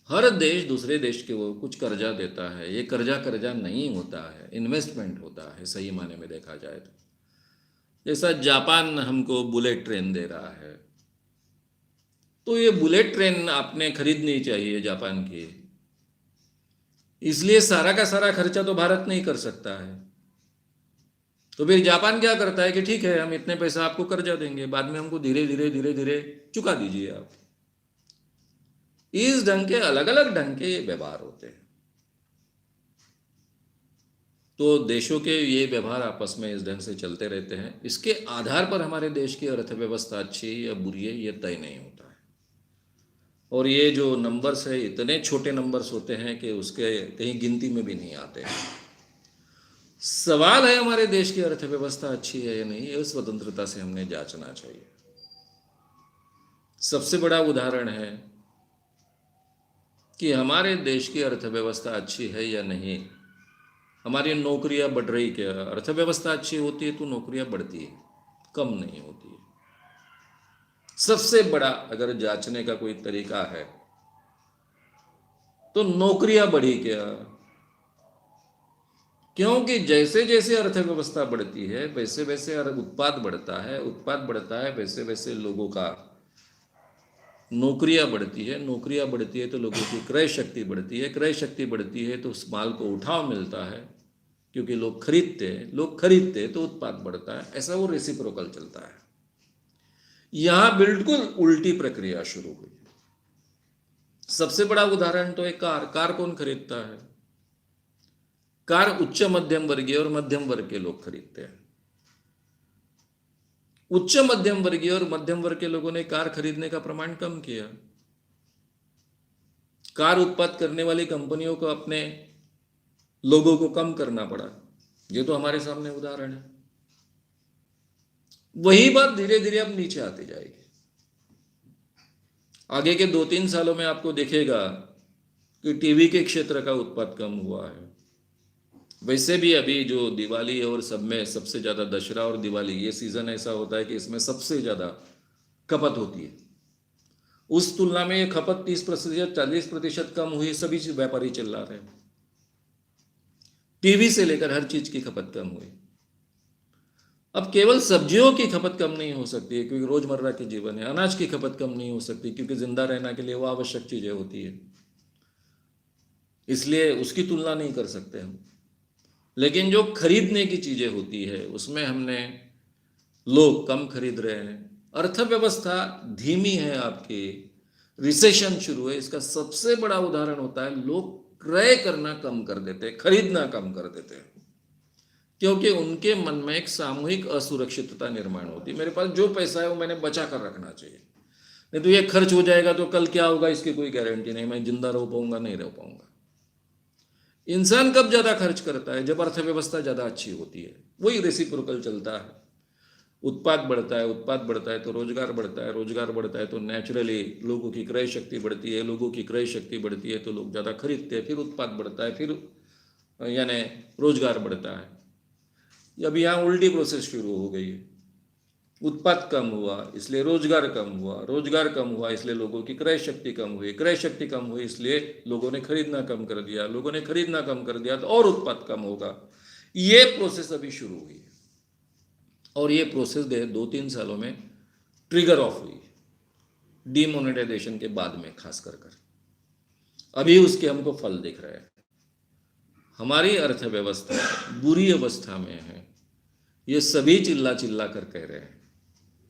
हर देश दूसरे देश के वो कुछ कर्जा देता है। ये कर्जा नहीं होता है, इन्वेस्टमेंट होता है सही माने में देखा जाए तो। जैसा जापान हमको बुलेट ट्रेन दे रहा है, तो ये बुलेट ट्रेन आपने खरीदनी चाहिए जापान की, इसलिए सारा का सारा खर्चा तो भारत नहीं कर सकता है। तो फिर जापान क्या करता है कि ठीक है, हम इतने पैसा आपको कर्जा देंगे, बाद में हमको धीरे धीरे चुका दीजिए आप। इस ढंग के अलग अलग ढंग के व्यवहार होते हैं। तो देशों के ये व्यवहार आपस में इस ढंग से चलते रहते हैं। इसके आधार पर हमारे देश की अर्थव्यवस्था अच्छी है या बुरी है ये तय नहीं होता है। और ये जो नंबर्स है, इतने छोटे नंबर्स होते हैं कि उसके कहीं गिनती में भी नहीं आते हैं। सवाल है हमारे देश की अर्थव्यवस्था अच्छी है या नहीं, ये स्वतंत्रता से हमने जांचना चाहिए। सबसे बड़ा उदाहरण है कि हमारे देश की अर्थव्यवस्था अच्छी है या नहीं, हमारी नौकरियां बढ़ रही क्या? अर्थव्यवस्था अच्छी होती है तो नौकरियां बढ़ती है, कम नहीं होती है। सबसे बड़ा अगर जांचने का कोई तरीका है तो नौकरियां बढ़ी क्या? क्योंकि जैसे जैसे अर्थव्यवस्था बढ़ती है वैसे वैसे उत्पाद बढ़ता है, उत्पाद बढ़ता है वैसे वैसे लोगों का नौकरियां बढ़ती है, नौकरियां बढ़ती है तो लोगों की क्रय शक्ति बढ़ती है, क्रय शक्ति बढ़ती है तो उस माल को उठाव मिलता है, क्योंकि लोग खरीदते तो उत्पाद बढ़ता है। ऐसा वो रेसिप्रोकल चलता है। यहां बिल्कुल उल्टी प्रक्रिया शुरू हुई। सबसे बड़ा उदाहरण तो है कार कौन खरीदता है? कार उच्च मध्यम वर्गीय और मध्यम वर्ग के लोग खरीदते हैं। उच्च मध्यम वर्गीय और मध्यम वर्ग के लोगों ने कार खरीदने का प्रमाण कम किया। कार उत्पाद करने वाली कंपनियों को अपने लोगों को कम करना पड़ा। ये तो हमारे सामने उदाहरण है। वही बात धीरे धीरे अब नीचे आती जाएगी। आगे के 2-3 सालों में आपको दिखेगा कि टीवी के क्षेत्र का उत्पाद कम हुआ है। वैसे भी अभी जो दिवाली और सब में सबसे ज्यादा दशहरा और दिवाली, ये सीजन ऐसा होता है कि इसमें सबसे ज्यादा खपत होती है। उस तुलना में ये खपत 30% 40% कम हुई, सभी व्यापारी चिल्ला रहे हैं। टीवी से लेकर हर चीज की खपत कम हुई। अब केवल सब्जियों की खपत कम नहीं हो सकती है क्योंकि रोजमर्रा के जीवन है। अनाज की खपत कम नहीं हो सकती क्योंकि जिंदा रहने के लिए वो आवश्यक चीजें होती है, इसलिए उसकी तुलना नहीं कर सकते हम। लेकिन जो खरीदने की चीजें होती है उसमें हमने लोग कम खरीद रहे हैं। अर्थव्यवस्था धीमी है आपकी, रिसेशन शुरू है। इसका सबसे बड़ा उदाहरण होता है लोग क्रय करना कम कर देते हैं, खरीदना कम कर देते हैं, क्योंकि उनके मन में एक सामूहिक असुरक्षितता निर्माण होती है। मेरे पास जो पैसा है वो मैंने बचा कर रखना चाहिए, नहीं तो ये खर्च हो जाएगा तो कल क्या होगा इसकी कोई गारंटी नहीं, मैं जिंदा रह पाऊंगा नहीं रह पाऊंगा। इंसान कब ज्यादा खर्च करता है? जब अर्थव्यवस्था ज्यादा अच्छी होती है। वही रेसिप्रोकल चलता है। उत्पाद बढ़ता है तो रोजगार बढ़ता है, रोजगार बढ़ता है तो नेचुरली लोगों की क्रय शक्ति बढ़ती है, लोगों की क्रय शक्ति बढ़ती है तो लोग ज्यादा खरीदते हैं, फिर उत्पाद बढ़ता है, फिर यानी रोजगार बढ़ता है। अब यहाँ उल्टी प्रोसेस शुरू हो गई है। उत्पाद कम हुआ इसलिए रोजगार कम हुआ, रोजगार कम हुआ इसलिए लोगों की क्रय शक्ति कम हुई, क्रय शक्ति कम हुई इसलिए लोगों ने खरीदना कम कर दिया, लोगों ने खरीदना कम कर दिया तो और उत्पाद कम होगा। ये प्रोसेस अभी शुरू हुई है और ये प्रोसेस 2-3 सालों में ट्रिगर ऑफ हुई, डीमोनेटाइजेशन के बाद में खास कर अभी उसके हमको फल दिख रहे हैं। हमारी अर्थव्यवस्था बुरी अवस्था में है, ये सभी चिल्ला चिल्ला कर कह रहे हैं,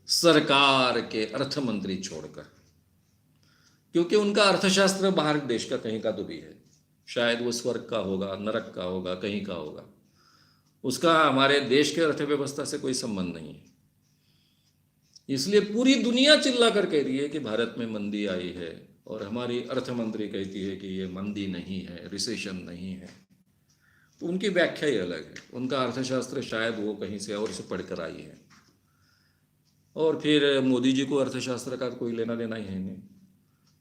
सरकार के अर्थ मंत्री छोड़कर, क्योंकि उनका अर्थशास्त्र बाहर देश का कहीं का तो भी है, शायद वो स्वर्ग का होगा, नरक का होगा, कहीं का होगा, उसका हमारे देश के अर्थव्यवस्था से कोई संबंध नहीं है। इसलिए पूरी दुनिया चिल्ला कर कह रही है कि भारत में मंदी आई है और हमारी अर्थ मंत्री कहती है कि ये मंदी नहीं है, रिसेशन नहीं है। तो उनकी व्याख्या ही अलग है। उनका अर्थशास्त्र शायद वो कहीं से और से पढ़कर आई है, और फिर मोदी जी को अर्थशास्त्र का कोई लेना देना ही है नहीं,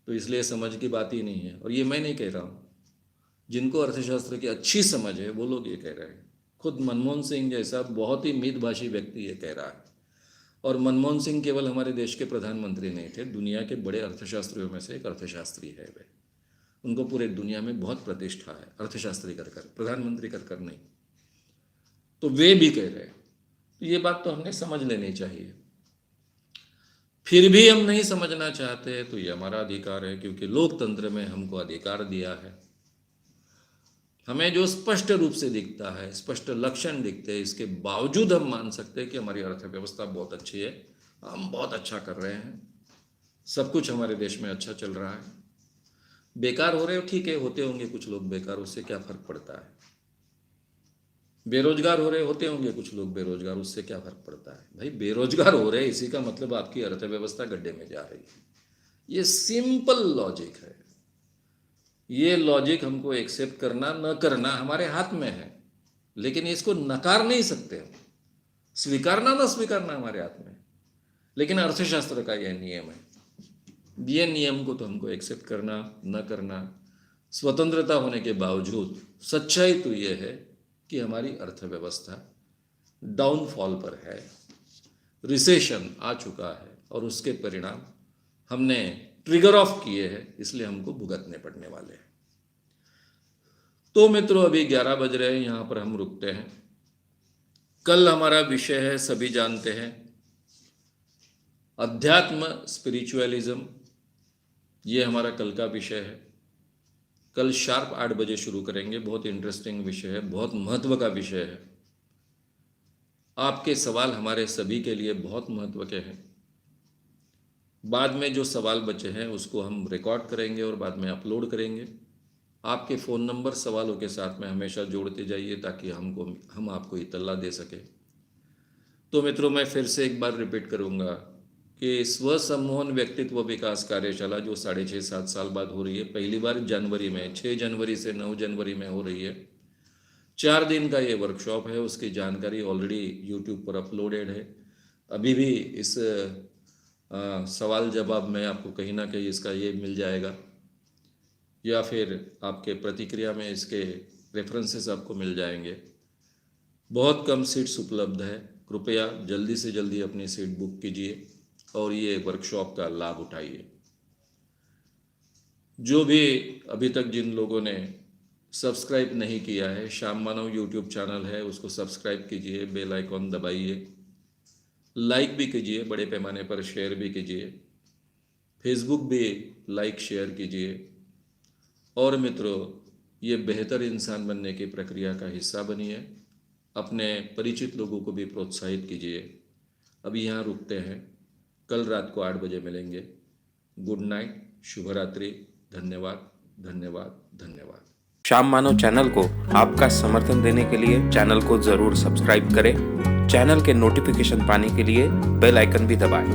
तो इसलिए समझ की बात ही नहीं है। और ये मैं नहीं कह रहा हूँ, जिनको अर्थशास्त्र की अच्छी समझ है वो लोग ये कह रहे हैं। खुद मनमोहन सिंह जैसा बहुत ही मितभाषी व्यक्ति ये कह रहा है। और मनमोहन सिंह केवल हमारे देश के प्रधानमंत्री नहीं थे, दुनिया के बड़े अर्थशास्त्रियों में से एक अर्थशास्त्री है वे। उनको पूरे दुनिया में बहुत प्रतिष्ठा है, अर्थशास्त्री कर प्रधानमंत्री कर नहीं। तो वे भी कह रहे हैं, तो ये बात तो हमने समझ लेनी चाहिए। फिर भी हम नहीं समझना चाहते तो ये हमारा अधिकार है, क्योंकि लोकतंत्र में हमको अधिकार दिया है। हमें जो स्पष्ट रूप से दिखता है, स्पष्ट लक्षण दिखते हैं, इसके बावजूद हम मान सकते हैं कि हमारी अर्थव्यवस्था बहुत अच्छी है, हम बहुत अच्छा कर रहे हैं, सब कुछ हमारे देश में अच्छा चल रहा है। बेकार हो रहे हो, ठीक है, होते होंगे कुछ लोग बेकार, उससे क्या फर्क पड़ता है। बेरोजगार हो रहे होते होंगे कुछ लोग बेरोजगार, उससे क्या फर्क पड़ता है। भाई बेरोजगार हो रहे इसी का मतलब आपकी अर्थव्यवस्था गड्ढे में जा रही है। ये सिंपल लॉजिक है। ये लॉजिक हमको एक्सेप्ट करना न करना हमारे हाथ में है, लेकिन इसको नकार नहीं सकते हम। स्वीकारना न स्वीकारना हमारे हाथ में, लेकिन अर्थशास्त्र का यह नियम है। ये नियम को तो हमको एक्सेप्ट करना न करना, स्वतंत्रता होने के बावजूद सच्चाई तो ये है कि हमारी अर्थव्यवस्था डाउनफॉल पर है, रिसेशन आ चुका है और उसके परिणाम हमने ट्रिगर ऑफ किए हैं, इसलिए हमको भुगतने पड़ने वाले हैं। तो मित्रों, अभी 11 बज रहे हैं, यहाँ पर हम रुकते हैं। कल हमारा विषय है, सभी जानते हैं, अध्यात्म, स्पिरिचुअलिज्म। ये हमारा कल का विषय है। कल शार्प 8 बजे शुरू करेंगे। बहुत इंटरेस्टिंग विषय है, बहुत महत्व का विषय है। आपके सवाल हमारे सभी के लिए बहुत महत्व के हैं। बाद में जो सवाल बचे हैं उसको हम रिकॉर्ड करेंगे और बाद में अपलोड करेंगे। आपके फ़ोन नंबर सवालों के साथ में हमेशा जोड़ते जाइए ताकि हम आपको इत्तला दे सकें। तो मित्रों, मैं फिर से एक बार रिपीट करूंगा कि स्व सम्मोहन व्यक्तित्व विकास कार्यशाला जो 6.5-7 साल बाद हो रही है, पहली बार जनवरी में 6 जनवरी से 9 जनवरी में हो रही है। 4 दिन का ये वर्कशॉप है, उसकी जानकारी ऑलरेडी यूट्यूब पर अपलोडेड है। अभी भी इस सवाल जवाब में आपको कहीं ना कहीं इसका ये मिल जाएगा, या फिर आपके प्रतिक्रिया में इसके रेफरेंसेस आपको मिल जाएंगे। बहुत कम सीट्स उपलब्ध है, कृपया जल्दी से जल्दी अपनी सीट बुक कीजिए और ये वर्कशॉप का लाभ उठाइए। जो भी अभी तक जिन लोगों ने सब्सक्राइब नहीं किया है, श्याम मानव यूट्यूब चैनल है, उसको सब्सक्राइब कीजिए, बेल आइकॉन दबाइए, लाइक भी कीजिए, बड़े पैमाने पर शेयर भी कीजिए, फेसबुक भी लाइक शेयर कीजिए। और मित्रों, ये बेहतर इंसान बनने की प्रक्रिया का हिस्सा बनिए। अपने परिचित लोगों को भी प्रोत्साहित कीजिए। अभी यहाँ रुकते हैं, कल रात को 8 बजे मिलेंगे। गुड नाइट, शुभ रात्रि, धन्यवाद धन्यवाद धन्यवाद। श्याम मानव चैनल को आपका समर्थन देने के लिए चैनल को जरूर सब्सक्राइब करें। चैनल के नोटिफिकेशन पाने के लिए बेल आइकन भी दबाएं।